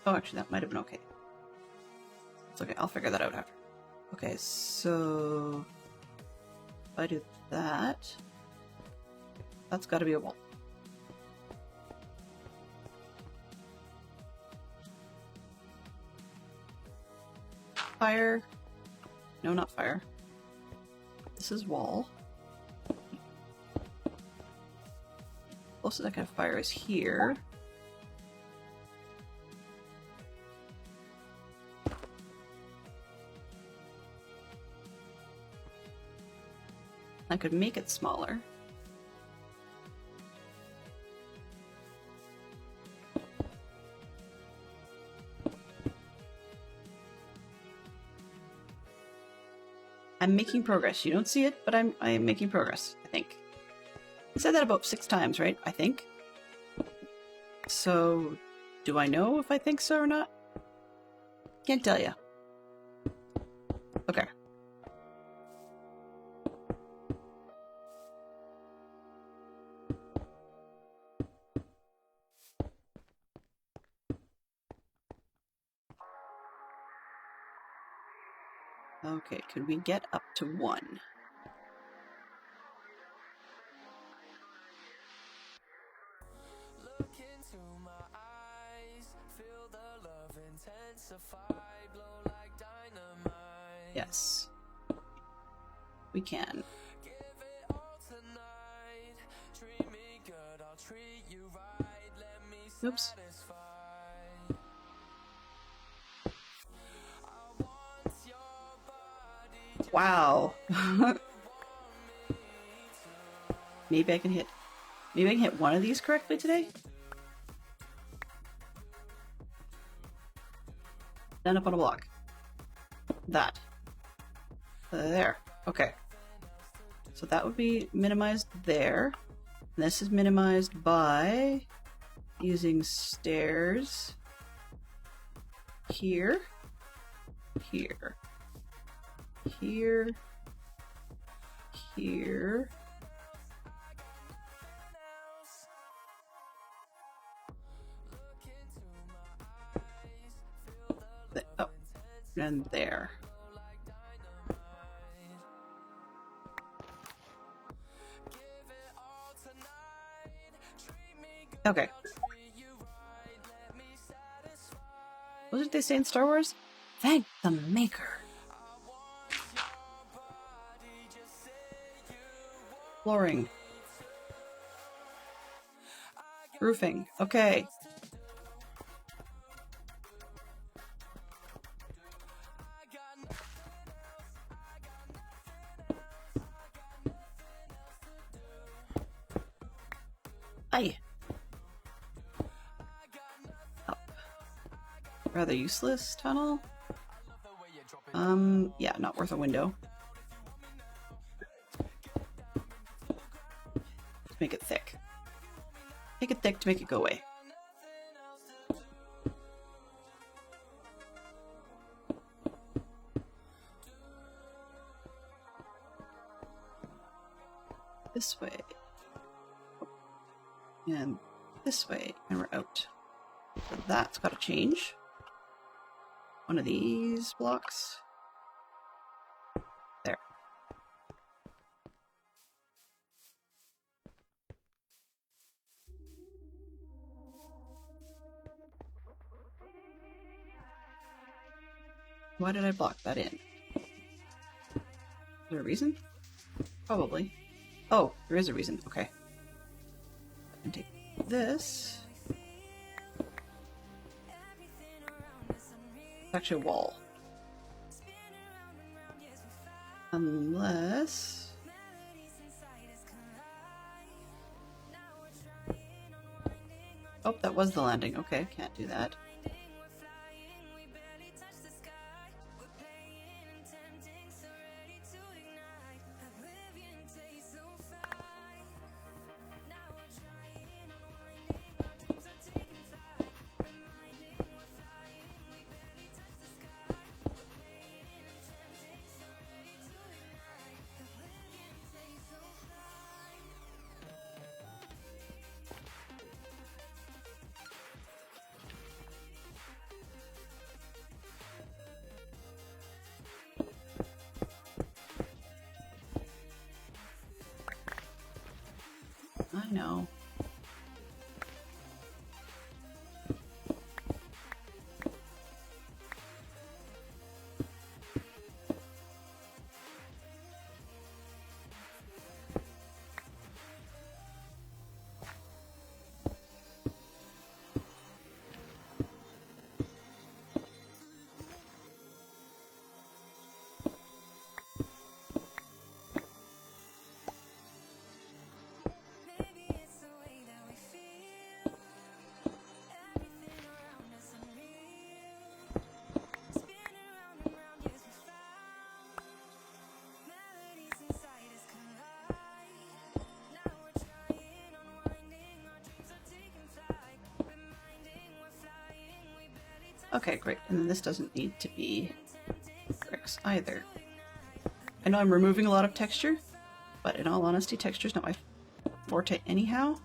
Oh, actually, that might have been okay. It's okay, I'll figure that out after. Okay, so if I do that, that's got to be a wall. Fire. No, not fire. This is wall. Closest I can have fire is here. I could make it smaller. I'm making progress. You don't see it, but I'm making progress, I think. I said that about 6 times, right? I think. So, do I know if I think so or not? Can't tell you. Okay. Okay, could we get up to 1? Look into my eyes, feel the love intensify, blow like dynamite. Yes. We can. Give it all tonight, treat me good, I'll treat you right, let me Oops. satisfy. I want your body. Wow. Maybe I can hit one of these correctly today? Stand up on a block. That. There. Okay. So that would be minimized there. And this is minimized by using stairs here, here, here, here. Oh, and there. Okay. What did they say in Star Wars? Thank the Maker. Flooring. Roofing. Okay. Aye. Up. Rather useless tunnel. Yeah, not worth a window. Let's make it thick. Make it thick to make it go away. This way. And this way, and we're out. So that's got to change. One of these blocks. There. Why did I block that in? Is there a reason? Probably. Oh, there is a reason. Okay. And take this. It's actually a wall. Unless... Oh, that was the landing. Okay, can't do that. I know. Okay, great. And then this doesn't need to be bricks either. I know I'm removing a lot of texture, but in all honesty, texture's not my forte anyhow.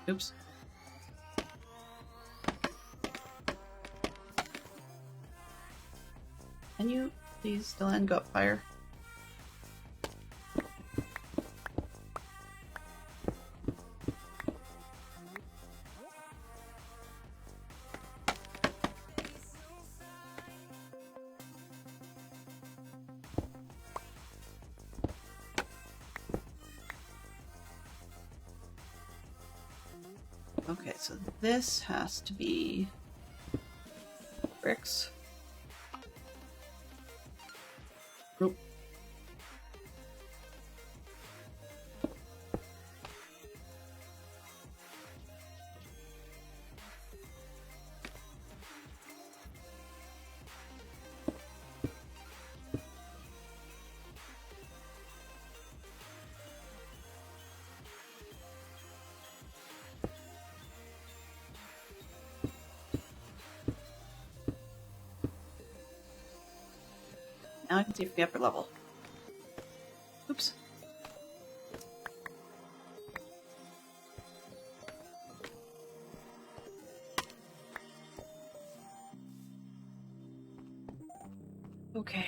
Oops. Can you please still end go up fire? Okay, so this has to be bricks. Nope. now I can see from the upper level. Oops. Okay.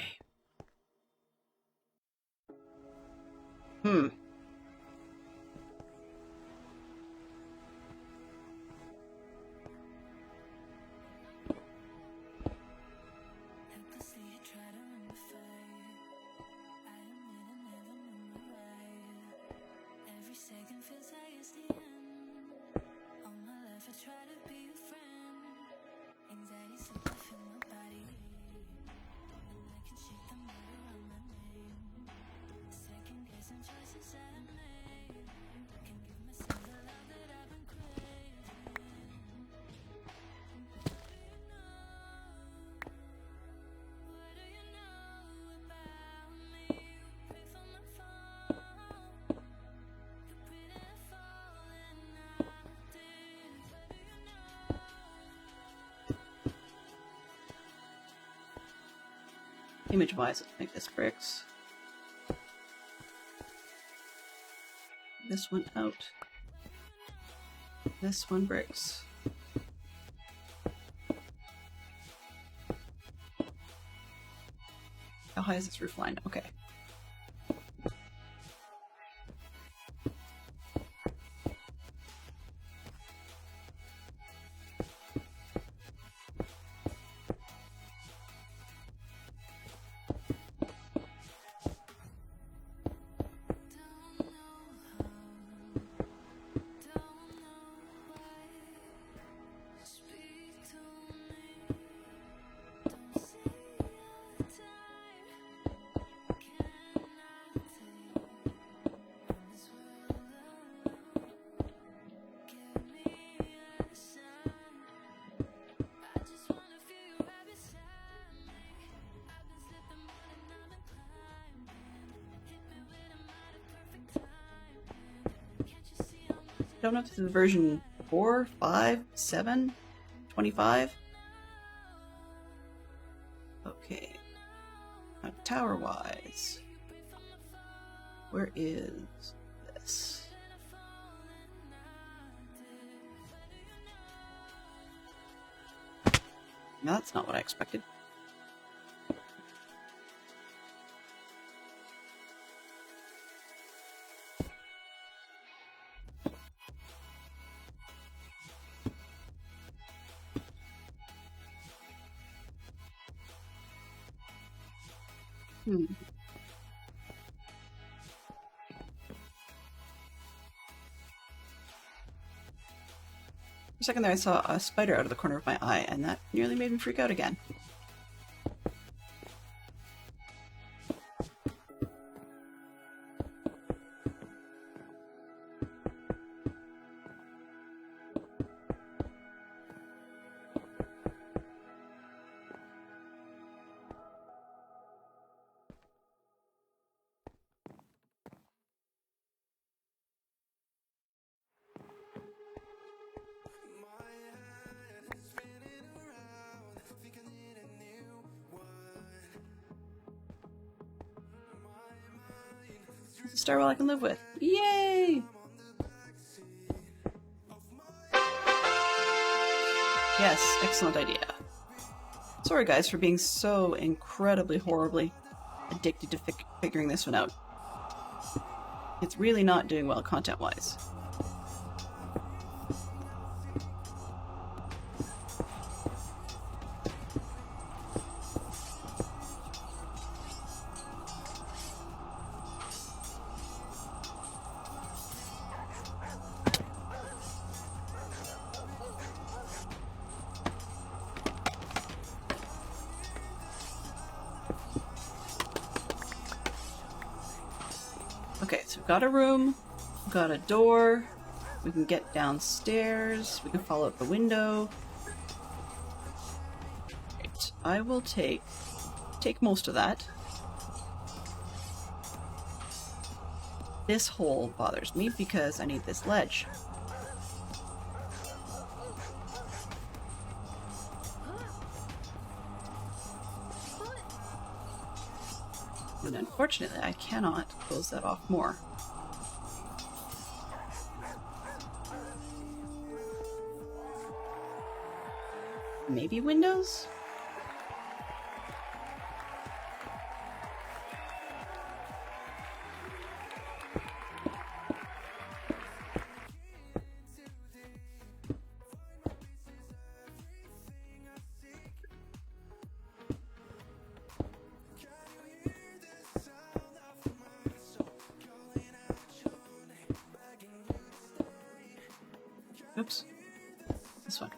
Image-wise, let's make this bricks. This one out. This one bricks. How high is this roof line? Okay. I don't know if this is version 4, 5, 7, 25. Okay. Now, tower-wise, where is this? No, that's not what I expected. For a second there I saw a spider out of the corner of my eye, and that nearly made me freak out again. It's a stairwell I can live with. Yay! Yes, excellent idea. Sorry guys for being so incredibly horribly addicted to figuring this one out. It's really not doing well content-wise. Okay, so we've got a room, we've got a door, we can get downstairs, we can follow out the window. Right, I will take most of that. This hole bothers me because I need this ledge. And unfortunately, I cannot close that off more. Maybe windows? Oops. This one.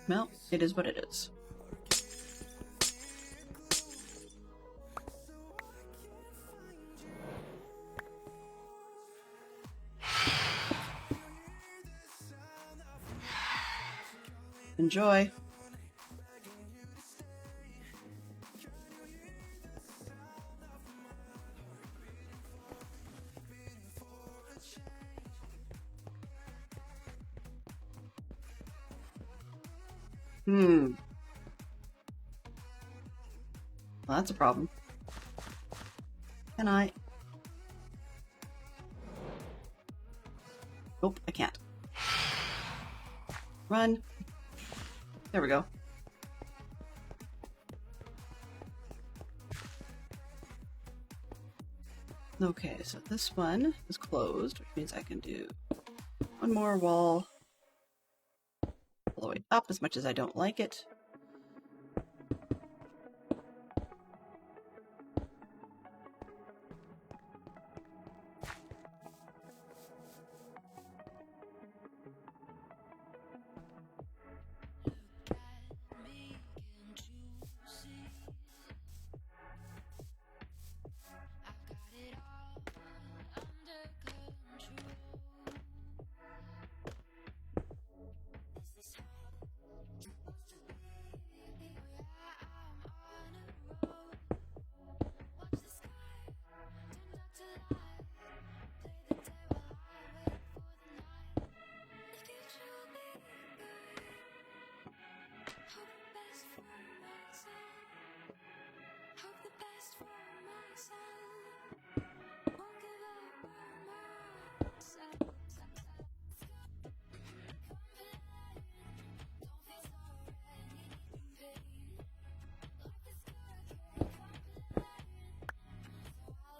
Well, it is what it is. Enjoy. Well, that's a problem. Can I? Nope, I can't. Run. There we go. Okay, so this one is closed, which means I can do one more wall all the way up, as much as I don't like it.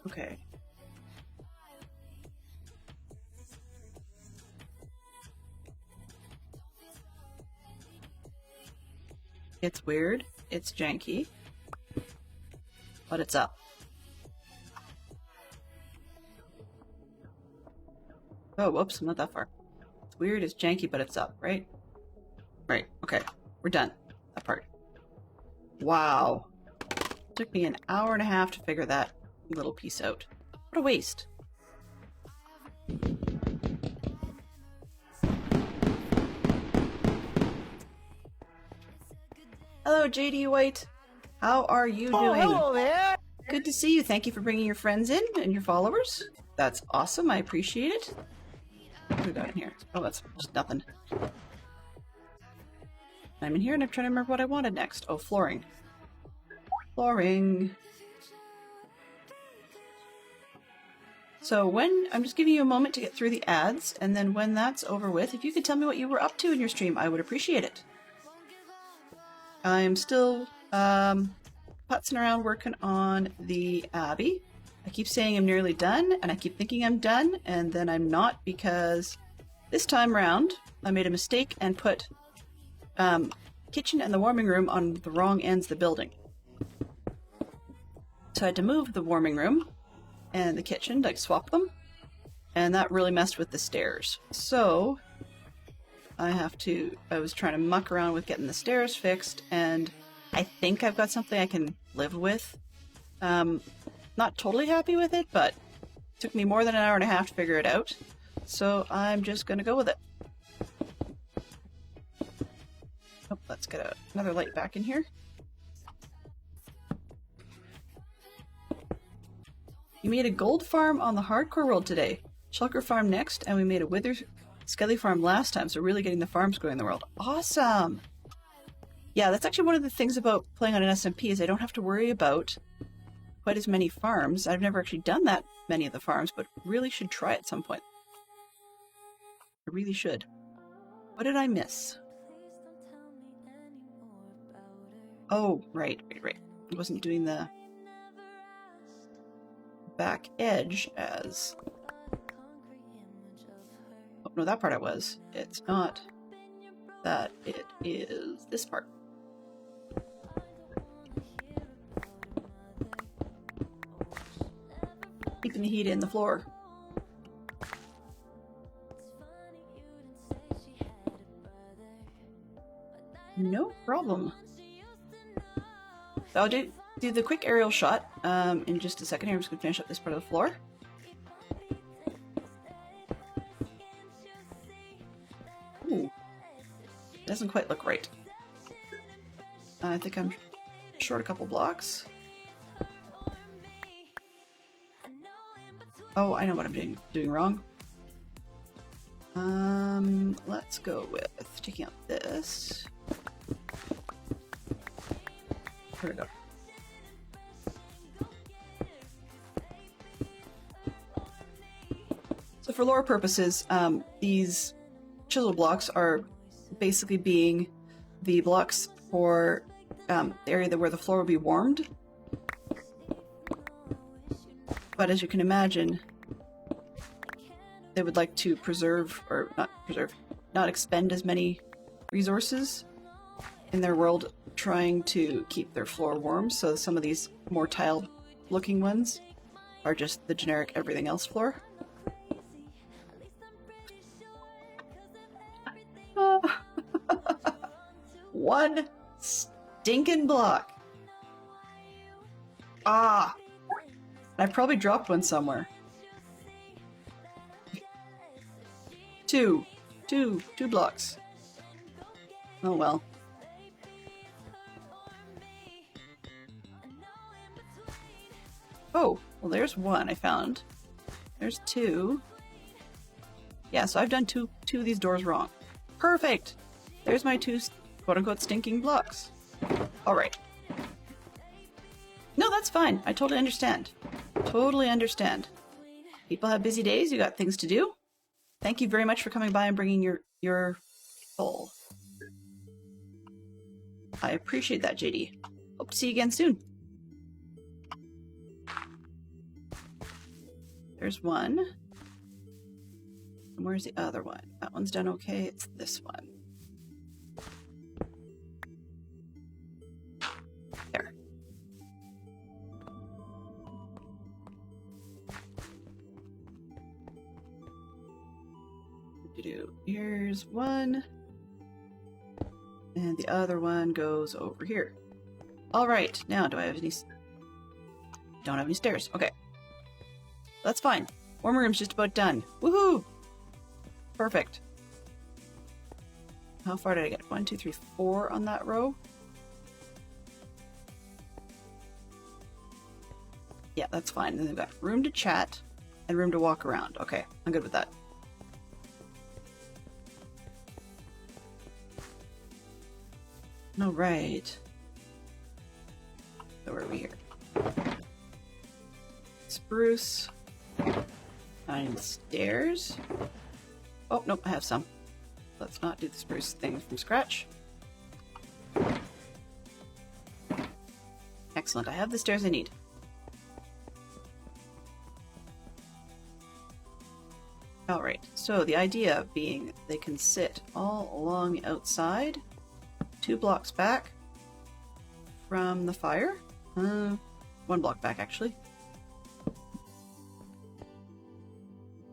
Okay. It's weird, it's janky, but it's up. Oh, whoops, I'm not that far. It's weird, it's janky, but it's up, right? Right, okay, we're done. That part. Wow. Took me an hour and a half to figure that little piece out. What a waste. Hello, JD White. How are you doing? Hello there. Good to see you. Thank you for bringing your friends in and your followers. That's awesome. I appreciate it. What do we got in here? Oh, that's just nothing. I'm in here and I'm trying to remember what I wanted next. Oh, flooring. Flooring. So I'm just giving you a moment to get through the ads, and then when that's over with, if you could tell me what you were up to in your stream, I would appreciate it. I'm still putzing around working on the Abbey. I keep saying I'm nearly done, and I keep thinking I'm done, and then I'm not, because this time round I made a mistake and put kitchen and the warming room on the wrong ends of the building. So I had to move the warming room and the kitchen, like swap them, and that really messed with the stairs. So I was trying to muck around with getting the stairs fixed, and I think I've got something I can live with. Not totally happy with it, but it took me more than an hour and a half to figure it out. so I'm just gonna go with it. Oh, let's get another light back in here. You made a gold farm on the hardcore world today. Shulker farm next, and we made a wither skelly farm last time, so really getting the farms going in the world. Awesome! Yeah, that's actually one of the things about playing on an SMP is I don't have to worry about quite as many farms. I've never actually done that many of the farms, but really should try at some point. I really should. What did I miss? Oh, right. I wasn't doing the back edge as... Oh, no, that part I was. It's not that. It is this part. Keeping the heat in the floor. No problem. So I'll do the quick aerial shot in just a second here. I'm just going to finish up this part of the floor. Ooh. It doesn't quite look right. I think I'm short a couple blocks. Oh, I know what I'm doing wrong. Let's go with taking out this. Where'd it go? So for lore purposes, these chisel blocks are basically being the blocks for the area where the floor will be warmed. But as you can imagine, they would like to not expend as many resources in their world trying to keep their floor warm. So some of these more tiled looking ones are just the generic everything else floor. One stinking block. Ah! I probably dropped one somewhere. Two blocks. Oh well. Oh, well there's one I found. There's two. Yeah, so I've done two of these doors wrong. Perfect! There's my two quote-unquote stinking blocks. Alright. No, that's fine. I totally understand. Totally understand. People have busy days. You got things to do. Thank you very much for coming by and bringing your bowl. I appreciate that, JD. Hope to see you again soon. There's one. And where's the other one? That one's done okay. It's this one. There. Here's one. And the other one goes over here. Alright, now do I have any... Don't have any stairs. Okay. That's fine. Warm room's just about done. Woohoo! Perfect. How far did I get? 1, 2, 3, 4 on that row? Yeah, that's fine. And then they've got room to chat and room to walk around. Okay, I'm good with that. All right. So where are we here? Spruce. I need stairs. Oh, nope, I have some. Let's not do the spruce thing from scratch. Excellent, I have the stairs I need. Alright, so the idea being they can sit all along the outside, 2 blocks back from the fire. 1 block back, actually.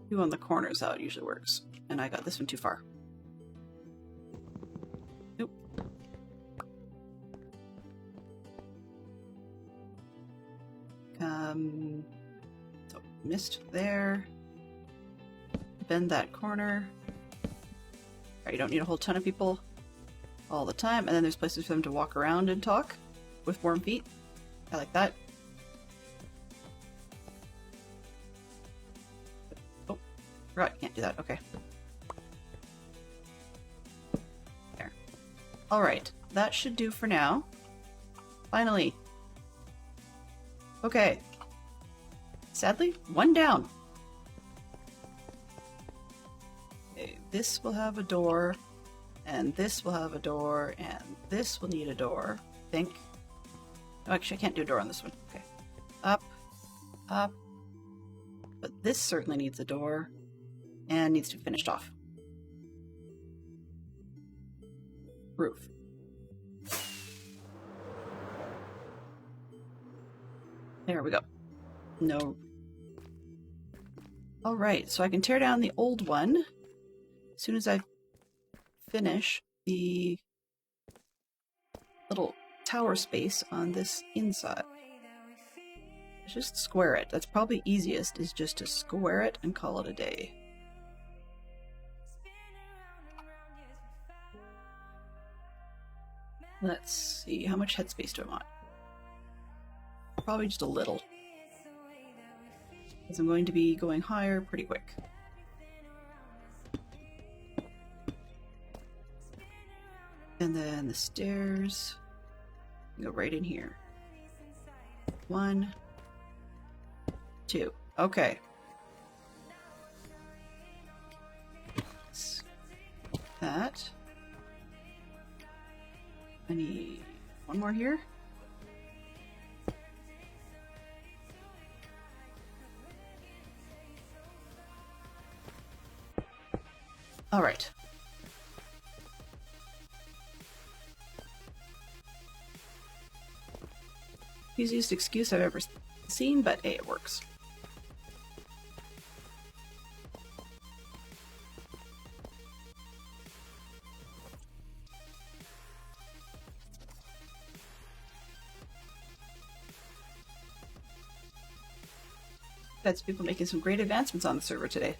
2 on the corners, how it usually works. And I got this one too far. Nope. So, missed there. bend that corner. Alright, you don't need a whole ton of people all the time. And then there's places for them to walk around and talk with warm feet. I like that. Oh, right, can't do that. Okay. There. Alright, that should do for now. Finally. Okay. Sadly, one down. Okay, this will have a door, and this will have a door, and this will need a door, I think. Oh, actually, I can't do a door on this one. Okay. Up, up. But this certainly needs a door, and needs to be finished off. Roof. There we go. No. Alright, so I can tear down the old one as soon as I finish the little tower space on this inside. Let's just square it. That's probably easiest, is just to square it and call it a day. Let's see, how much headspace do I want? Probably just a little, because I'm going to be going higher pretty quick. And then the stairs go right in here. 1, 2. Okay. That. I need one more here. All right. Easiest excuse I've ever seen, but hey, it works. That's people making some great advancements on the server today.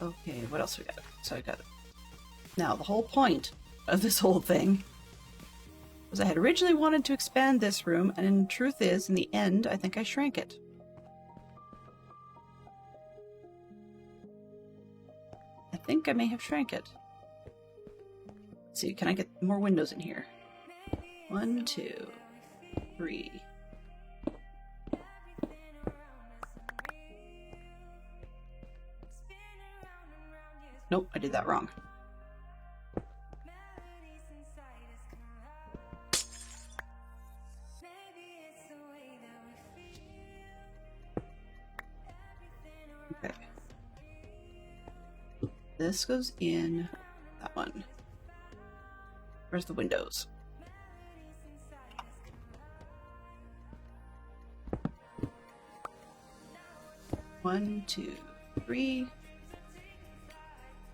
Okay, what else we got? So I got it. Now, the whole point of this whole thing was I had originally wanted to expand this room, and in truth is, in the end, I think I shrank it. I think I may have shrank it. Let's see, can I get more windows in here? 1, 2, 3. Nope, I did that wrong. Okay. This goes in that one. Where's the windows? One, 2, 3.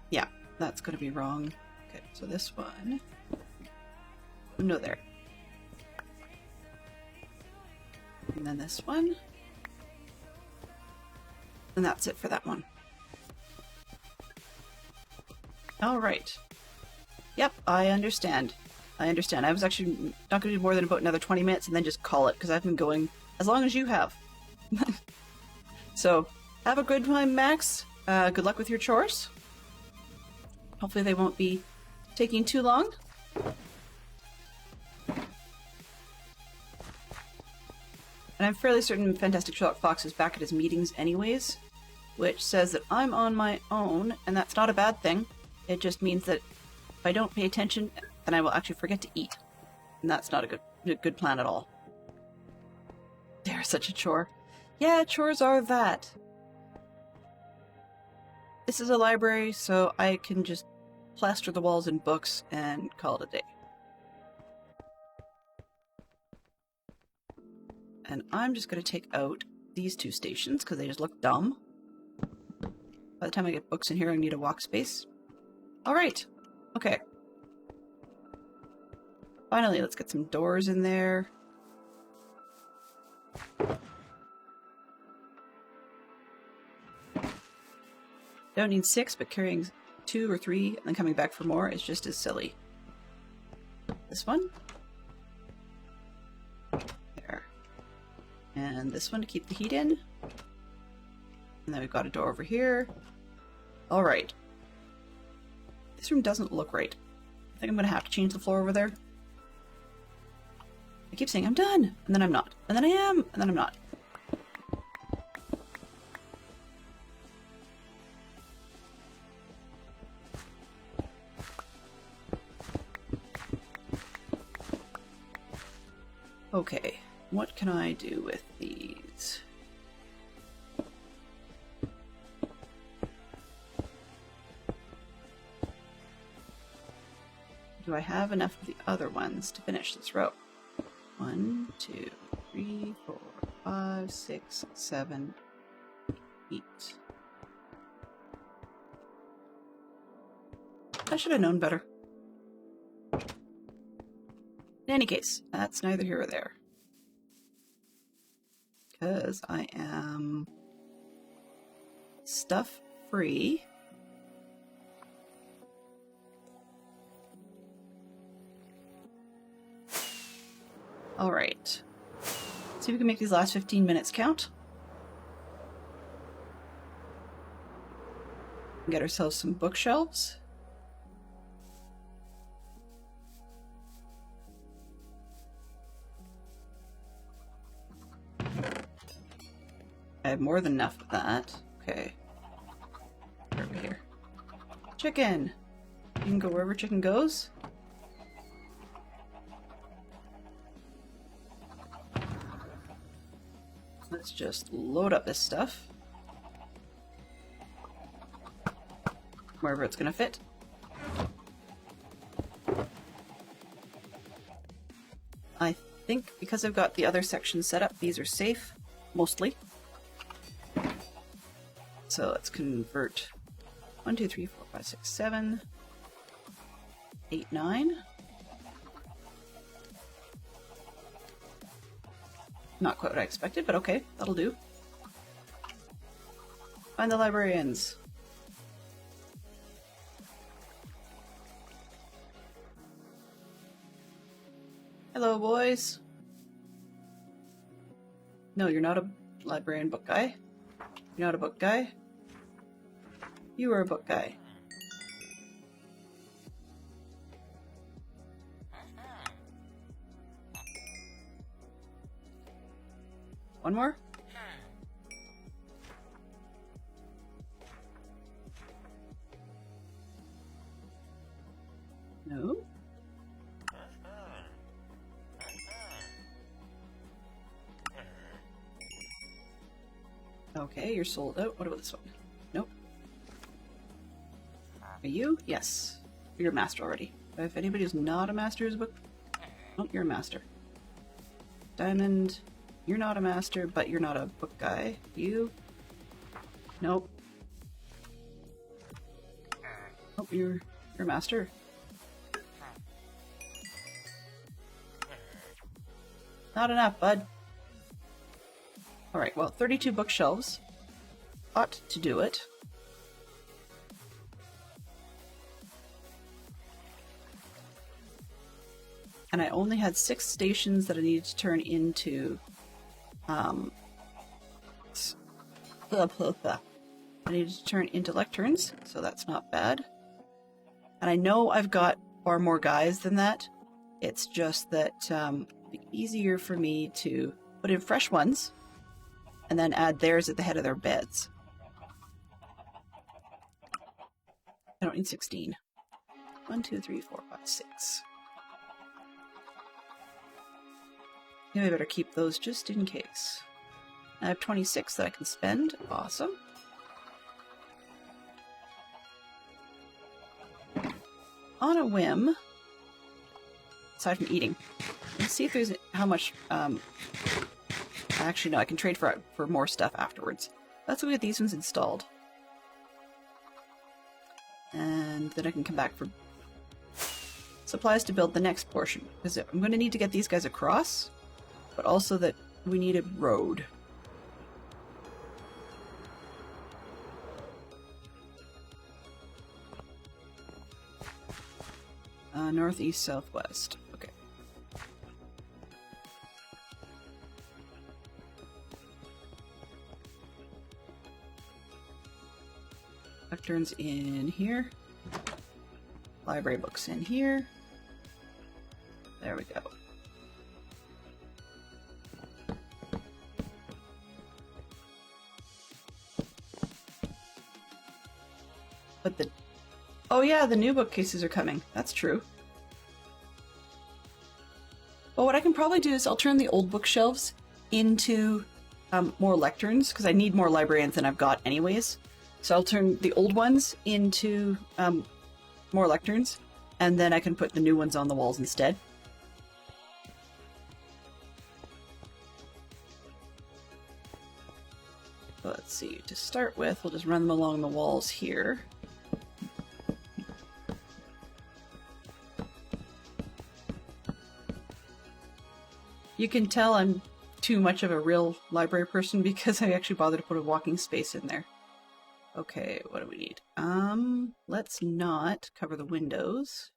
Yeah, that's going to be wrong. Okay, so this one. No, there. And then this one. And that's it for that one. All right. Yep, I understand. I understand. I was actually not going to do more than about another 20 minutes and then just call it, because I've been going as long as you have. So, have a good time, Max. Good luck with your chores. Hopefully they won't be taking too long. And I'm fairly certain Fantastic Sherlock Fox is back at his meetings anyways, which says that I'm on my own, and that's not a bad thing. It just means that if I don't pay attention, then I will actually forget to eat. And that's not a good plan at all. They're such a chore. Yeah, chores are that. This is a library, so I can just plaster the walls in books and call it a day. And I'm just going to take out these 2 stations because they just look dumb. By the time I get books in here, I need a walk space. Alright. Okay. Finally, let's get some doors in there. Don't need 6, but carrying 2 or 3 and then coming back for more is just as silly. This one. There. And this one to keep the heat in. And then we've got a door over here. Alright. This room doesn't look right. I think I'm going to have to change the floor over there. I keep saying I'm done, and then I'm not. And then I am, and then I'm not. Okay, what can I do with these? Do I have enough of the other ones to finish this row? 1, 2, 3, 4, 5, 6, 7, 8. I should have known better. In any case, that's neither here or there. Because I am stuff free. Alright. See if we can make these last 15 minutes count. Get ourselves some bookshelves. I have more than enough of that. Okay. Over here. Chicken! You can go wherever chicken goes. Let's just load up this stuff. Wherever it's gonna fit. I think because I've got the other sections set up, these are safe, mostly. So let's convert 1, 2, 3, 4, 5, 6, 7, 8, 9. Not quite what I expected, but okay, that'll do. Find the librarians. Hello, boys. No, you're not a librarian book guy. You're not a book guy. You are a book guy. One more? No? Okay, you're sold out. What about this one? Nope. Are you? Yes. You're a master already. If anybody who's not a master is a book... Oh, you're a master. Diamond... You're not a master, but you're not a book guy. You? Nope. Oh, you're a master. Not enough, bud. Alright, well, 32 bookshelves ought to do it. And I only had 6 stations that I needed to turn into I needed to turn into lecterns, so that's not bad. And I know I've got far more guys than that. It's just that it'd be easier for me to put in fresh ones and then add theirs at the head of their beds. I don't need 16. 1, 2, 3, 4, 5, 6. Maybe I better keep those just in case. I have 26 that I can spend. Awesome. On a whim, aside from eating, let's see if there's how much. Actually, no, I can trade for more stuff afterwards. Let's go get these ones installed, and then I can come back for supplies to build the next portion, because I'm going to need to get these guys across. But also that we need a road. Northeast, southwest. Okay. Lecterns in here. Library books in here. There we go. But the... Oh yeah, the new bookcases are coming. That's true. Well, what I can probably do is I'll turn the old bookshelves into more lecterns, because I need more librarians than I've got anyways. So I'll turn the old ones into more lecterns, and then I can put the new ones on the walls instead. Let's see, to start with, we'll just run them along the walls here. You can tell I'm too much of a real library person because I actually bothered to put a walking space in there. Okay, what do we need? Let's not cover the windows.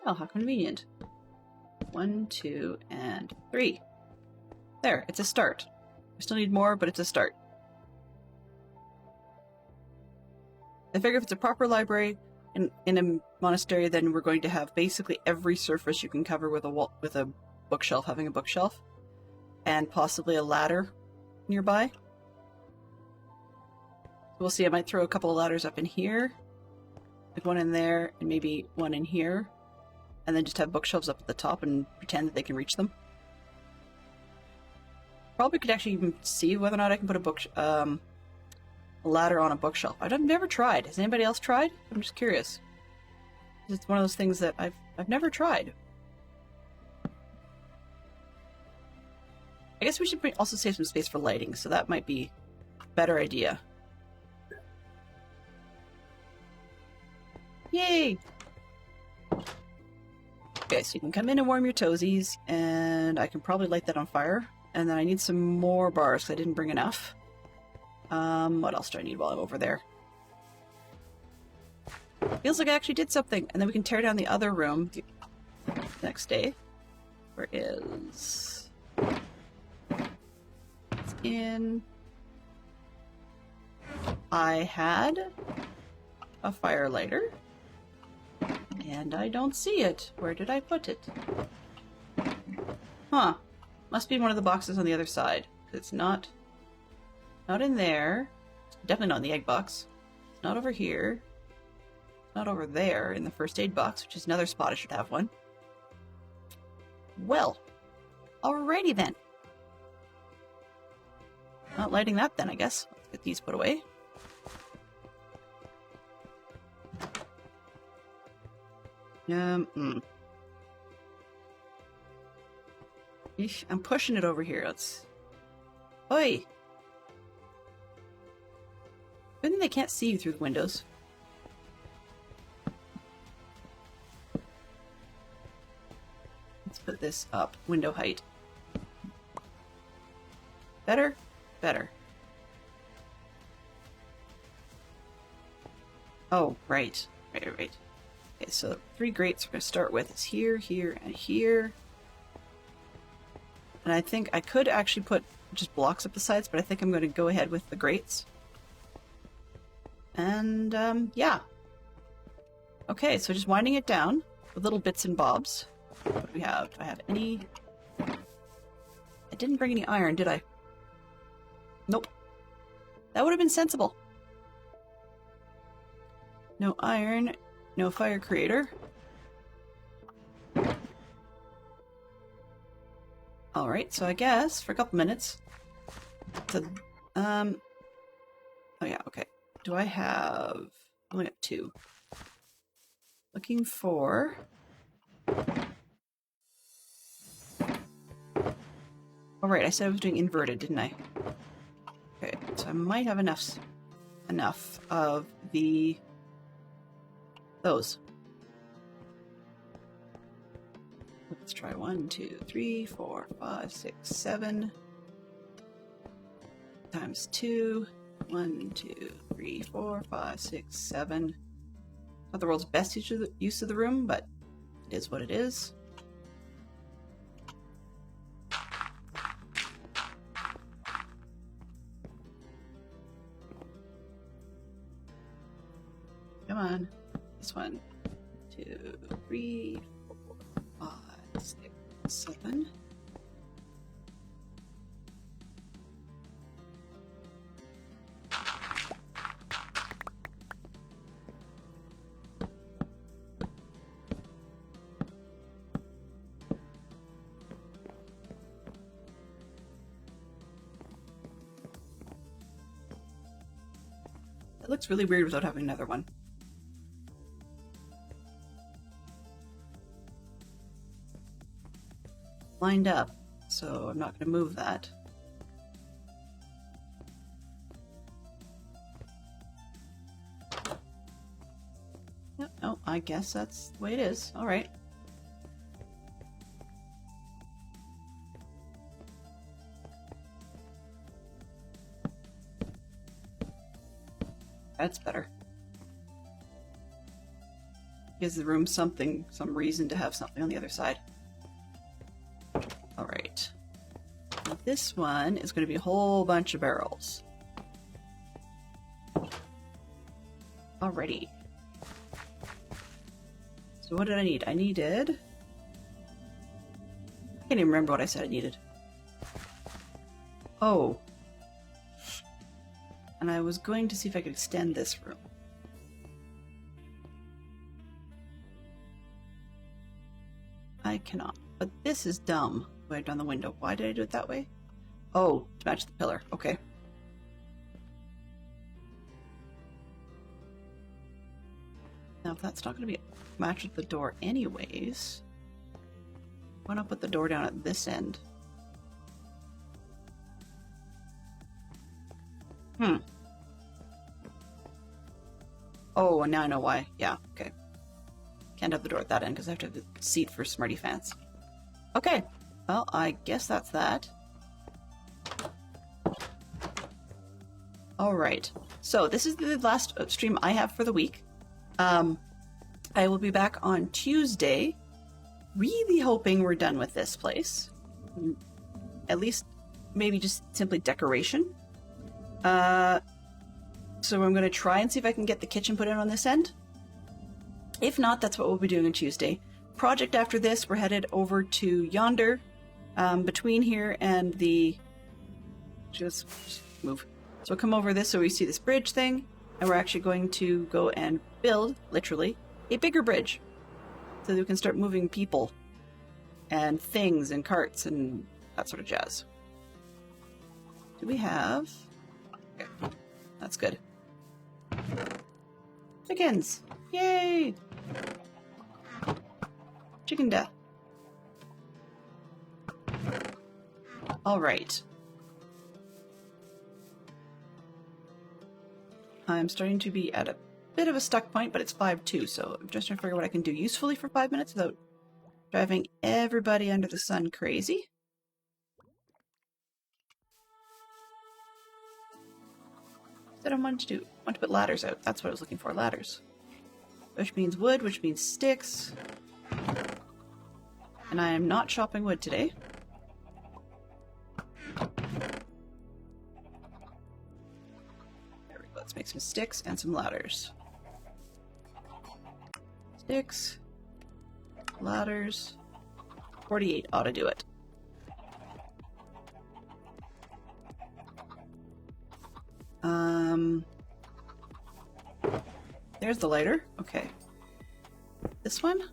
Oh, how convenient. 1, 2, and 3. There, it's a start. We still need more, but it's a start. I figure if it's a proper library in a monastery, then we're going to have basically every surface you can cover with a bookshelf, having a bookshelf, and possibly a ladder nearby. We'll see, I might throw a couple of ladders up in here, like one in there, and maybe one in here, and then just have bookshelves up at the top and pretend that they can reach them. Probably could actually even see whether or not I can put a ladder on a bookshelf. I've never tried. Has anybody else tried? I'm just curious. It's one of those things that I've never tried. I guess we should also save some space for lighting, so that might be a better idea. Yay! Okay, so you can come in and warm your toesies, and I can probably light that on fire. And then I need some more bars, because I didn't bring enough. What else do I need while I'm over there? Feels like I actually did something. And then we can tear down the other room the next day. Where is... It's in... I had a fire lighter. And I don't see it. Where did I put it? Huh. Must be in one of the boxes on the other side. It's not in there. It's definitely not in the egg box. It's not over here. It's not over there in the first aid box, which is another spot I should have one. Well, alrighty then. Not lighting that then, I guess. Let's get these put away. Eesh, I'm pushing it over here. Let's... Oi! Good thing they can't see you through the windows. Let's put this up. Window height. Better? Better. Oh, right. Right. Okay, so 3 grates we're going to start with is here, here, and here. And I think I could actually put just blocks up the sides, but I think I'm going to go ahead with the grates. And, yeah. Okay, so just winding it down with little bits and bobs. What do we have? Do I have any... I didn't bring any iron, did I? Nope. That would have been sensible. No iron, no fire creator. Alright, so I guess for a couple minutes... oh yeah, okay. Do I have... I only got 2. Looking for... Oh right, I said I was doing inverted, didn't I? Okay, so I might have enough of those. Let's try 1, 2, 3, 4, 5, 6, 7. times 2. 1, 2, 3, 4, 5, 6, 7. Not the world's best use of the room, but it is what it is. Come on. This one. 2, 3, 4, 5, 6, 7. It looks really weird without having another one. Lined up, so I'm not going to move that. Yep, no, I guess that's the way it is. All right. That's better. Gives the room some reason to have something on the other side. Alright. This one is going to be a whole bunch of barrels. Alrighty. So what did I need? I needed... I can't even remember what I said I needed. Oh. And I was going to see if I could extend this room. I cannot. But this is dumb. The way I've done the window. Why did I do it that way? Oh, to match the pillar. Okay. Now, if that's not going to be matched with the door anyways, why not put the door down at this end? Oh, and now I know why. Yeah, okay. Can't have the door at that end because I have to have the seat for Smarty Fans. Okay, well, I guess that's that. Alright, so this is the last stream I have for the week. I will be back on Tuesday. Really hoping we're done with this place. At least, maybe just simply decoration. So I'm going to try and see if I can get the kitchen put in on this end. If not, that's what we'll be doing on Tuesday. Project after this, we're headed over to yonder, between here and the... Just move. So come over this so we see this bridge thing, and we're actually going to go and build, literally, a bigger bridge. So that we can start moving people and things and carts and that sort of jazz. Do we have... Okay. That's good. Chickens! Yay! Chicken death. Alright. I'm starting to be at a bit of a stuck point, but it's 5-2, so I'm just trying to figure out what I can do usefully for 5 minutes without driving everybody under the sun crazy. That I wanted to do. I want to put ladders out. That's what I was looking for, ladders. Which means wood, which means sticks. And I am not chopping wood today. There we go. Let's make some sticks and some ladders. Sticks. Ladders. 48 ought to do it. There's the lighter. Okay. This one? Is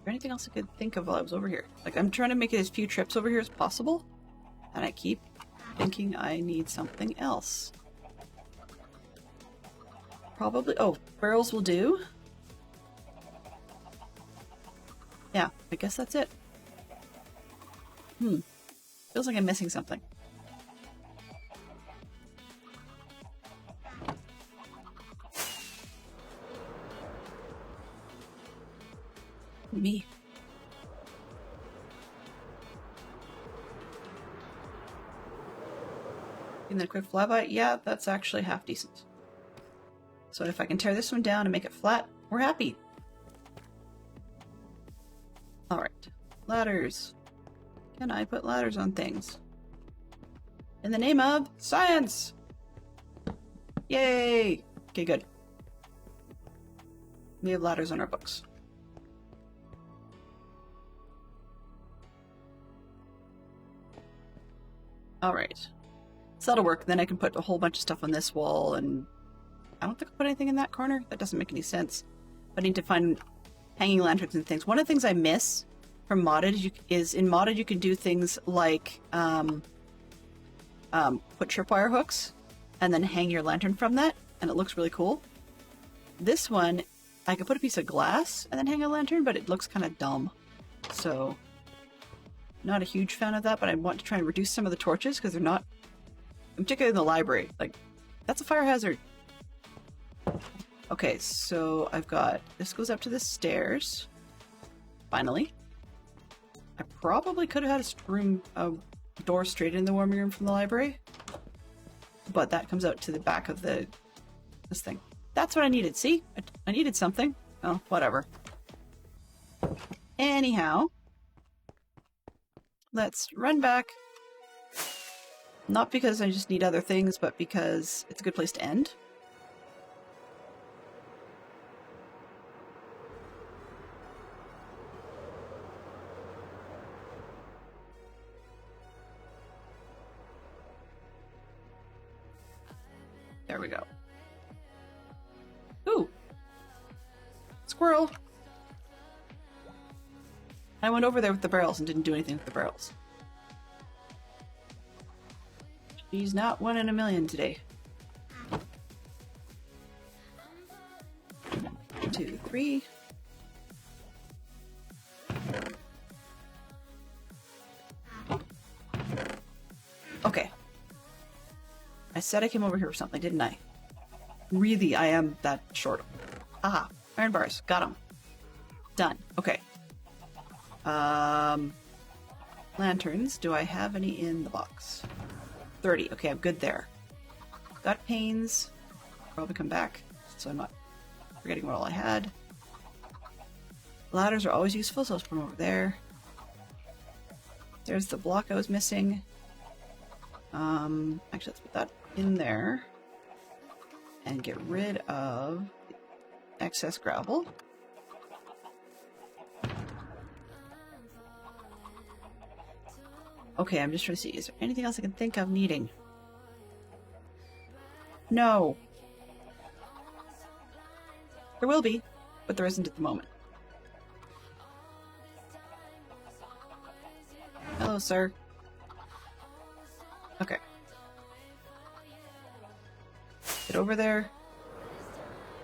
there anything else I could think of while I was over here? Like, I'm trying to make it as few trips over here as possible, and I keep thinking I need something else. Probably... Oh, barrels will do. Yeah, I guess that's it. Feels like I'm missing something. Me. And then a quick flyby. Yeah, that's actually half decent. So if I can tear this one down and make it flat, we're happy. Alright. Ladders. Can I put ladders on things? In the name of science! Yay! Okay, good. We have ladders on our books. Alright. So that'll work. Then I can put a whole bunch of stuff on this wall, and I don't think I'll put anything in that corner. That doesn't make any sense. But I need to find hanging lanterns and things. One of the things I miss from modded is in modded you can do things like put tripwire hooks and then hang your lantern from that, and it looks really cool. This one, I could put a piece of glass and then hang a lantern, but it looks kind of dumb. So, not a huge fan of that, but I want to try and reduce some of the torches because they're not, particularly in the library. Like, that's a fire hazard. Okay, so I've got, this goes up to the stairs. Finally. I probably could have had a door straight in the warming room from the library. But that comes out to the back of this thing. That's what I needed. See? I needed something. Oh, whatever. Anyhow. Let's run back. Not because I just need other things, but because it's a good place to end. There we go. Ooh! Squirrel! I went over there with the barrels and didn't do anything with the barrels. She's not 1 in a million today. 2, 3. Okay. I said I came over here for something, didn't I? Really, I am that short. Aha, iron bars. Got them. Done. Okay. Lanterns. Do I have any in the box? 30. Okay, I'm good there. Got panes. Probably come back, so I'm not forgetting what all I had. Ladders are always useful, so let's put them over there. There's the block I was missing. Actually, let's put that in there. And get rid of excess gravel. Okay, I'm just trying to see, is there anything else I can think of needing? No. There will be, but there isn't at the moment. Hello, sir. Okay. Get over there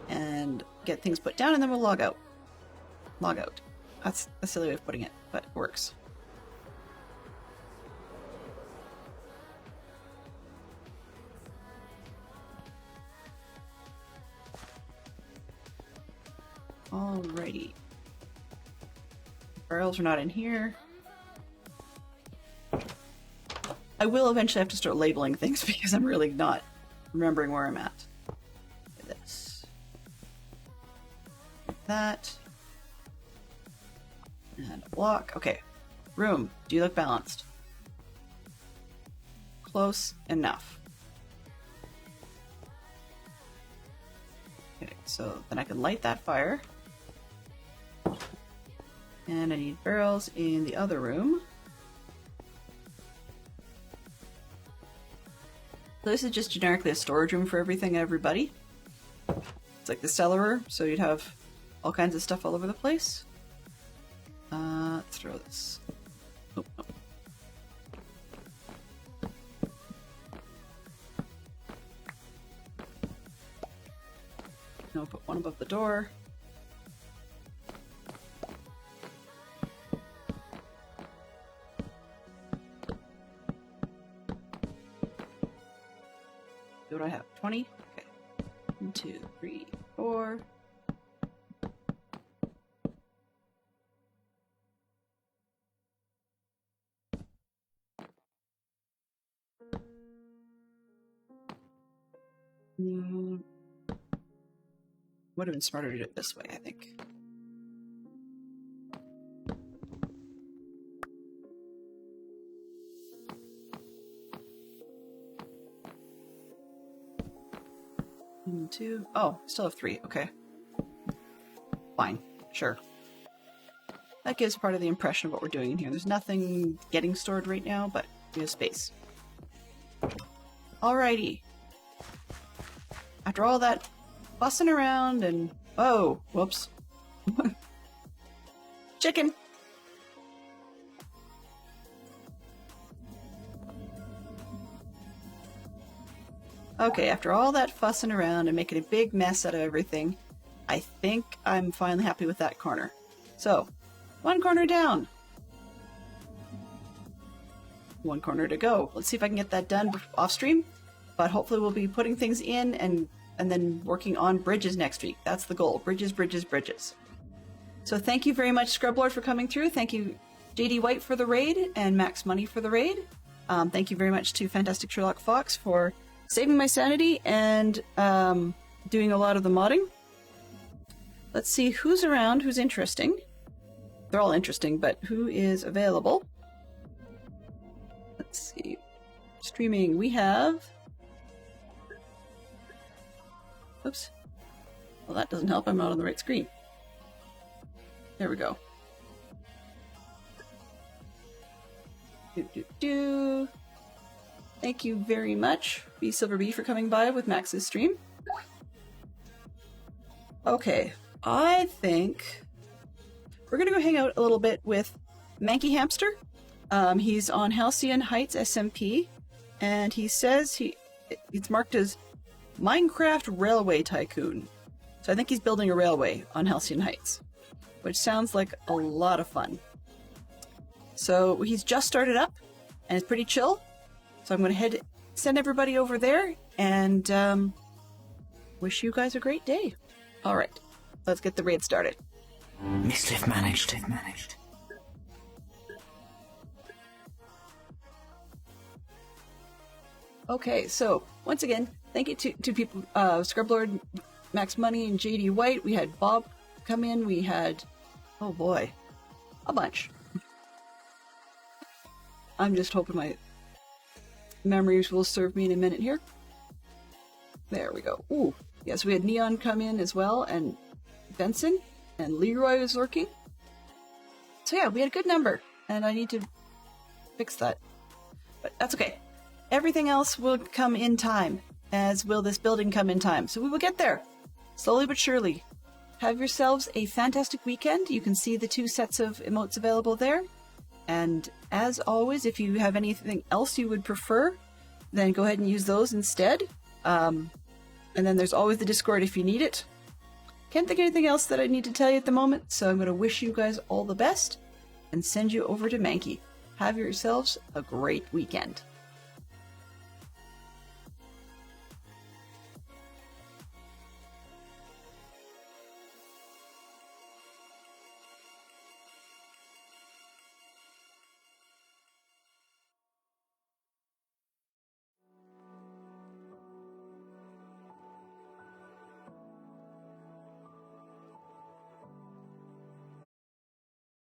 and get things put down, and then we'll log out. Log out. That's a silly way of putting it, but it works. Alrighty. Barrels are not in here. I will eventually have to start labeling things because I'm really not remembering where I'm at. This. That. And a block. Okay. Room. Do you look balanced? Close enough. Okay, so then I can light that fire. And I need barrels in the other room. So this is just generically a storage room for everything and everybody. It's like the cellar, so you'd have all kinds of stuff all over the place. Let's throw this. Oh, no. Now put one above the door. What do I have? 20? Okay. 1, 2, 3, 4. Would have been smarter to do it this way, I think. One, two. Oh, still have three. Okay. Fine. Sure. That gives part of the impression of what we're doing in here. There's nothing getting stored right now, but we have space. Alrighty. After all that fussing around and... Oh, whoops. Chicken! Okay, after all that fussing around and making a big mess out of everything, I think I'm finally happy with that corner. So, one corner down. One corner to go. Let's see if I can get that done off stream. But hopefully we'll be putting things in and then working on bridges next week. That's the goal. Bridges, bridges, bridges. So thank you very much, Scrublord, for coming through. Thank you, JD White, for the raid, and Max Money for the raid. Thank you very much to Fantastic Sherlock Fox for saving my sanity and doing a lot of the modding. Let's see who's around, who's interesting. They're all interesting, but who is available? Let's see. Streaming, we have... Oops. Well, that doesn't help. I'm not on the right screen. There we go. Thank you very much, B Silver B, for coming by with Max's stream. Okay, I think we're gonna go hang out a little bit with Manky Hamster. He's on Halcyon Heights SMP, and he says it's marked as Minecraft Railway Tycoon. So I think he's building a railway on Halcyon Heights, which sounds like a lot of fun. So he's just started up, and it's pretty chill. So I'm going to send everybody over there, and wish you guys a great day. All right, let's get the raid started. Mischief managed. Okay, so once again, thank you to people, Scrublord, Max Money, and JD White. We had Bob come in. We had, oh boy, a bunch. I'm just hoping my memories will serve me in a minute here. There we go. Ooh, yes, we had Neon come in as well, and Benson, and Leroy was lurking. So yeah, we had a good number, and I need to fix that. But that's okay. Everything else will come in time, as will this building come in time. So we will get there, slowly but surely. Have yourselves a fantastic weekend. You can see the 2 sets of emotes available there. And as always, if you have anything else you would prefer, then go ahead and use those instead. And then there's always the Discord if you need it. Can't think of anything else that I need to tell you at the moment, so I'm going to wish you guys all the best and send you over to Manky. Have yourselves a great weekend.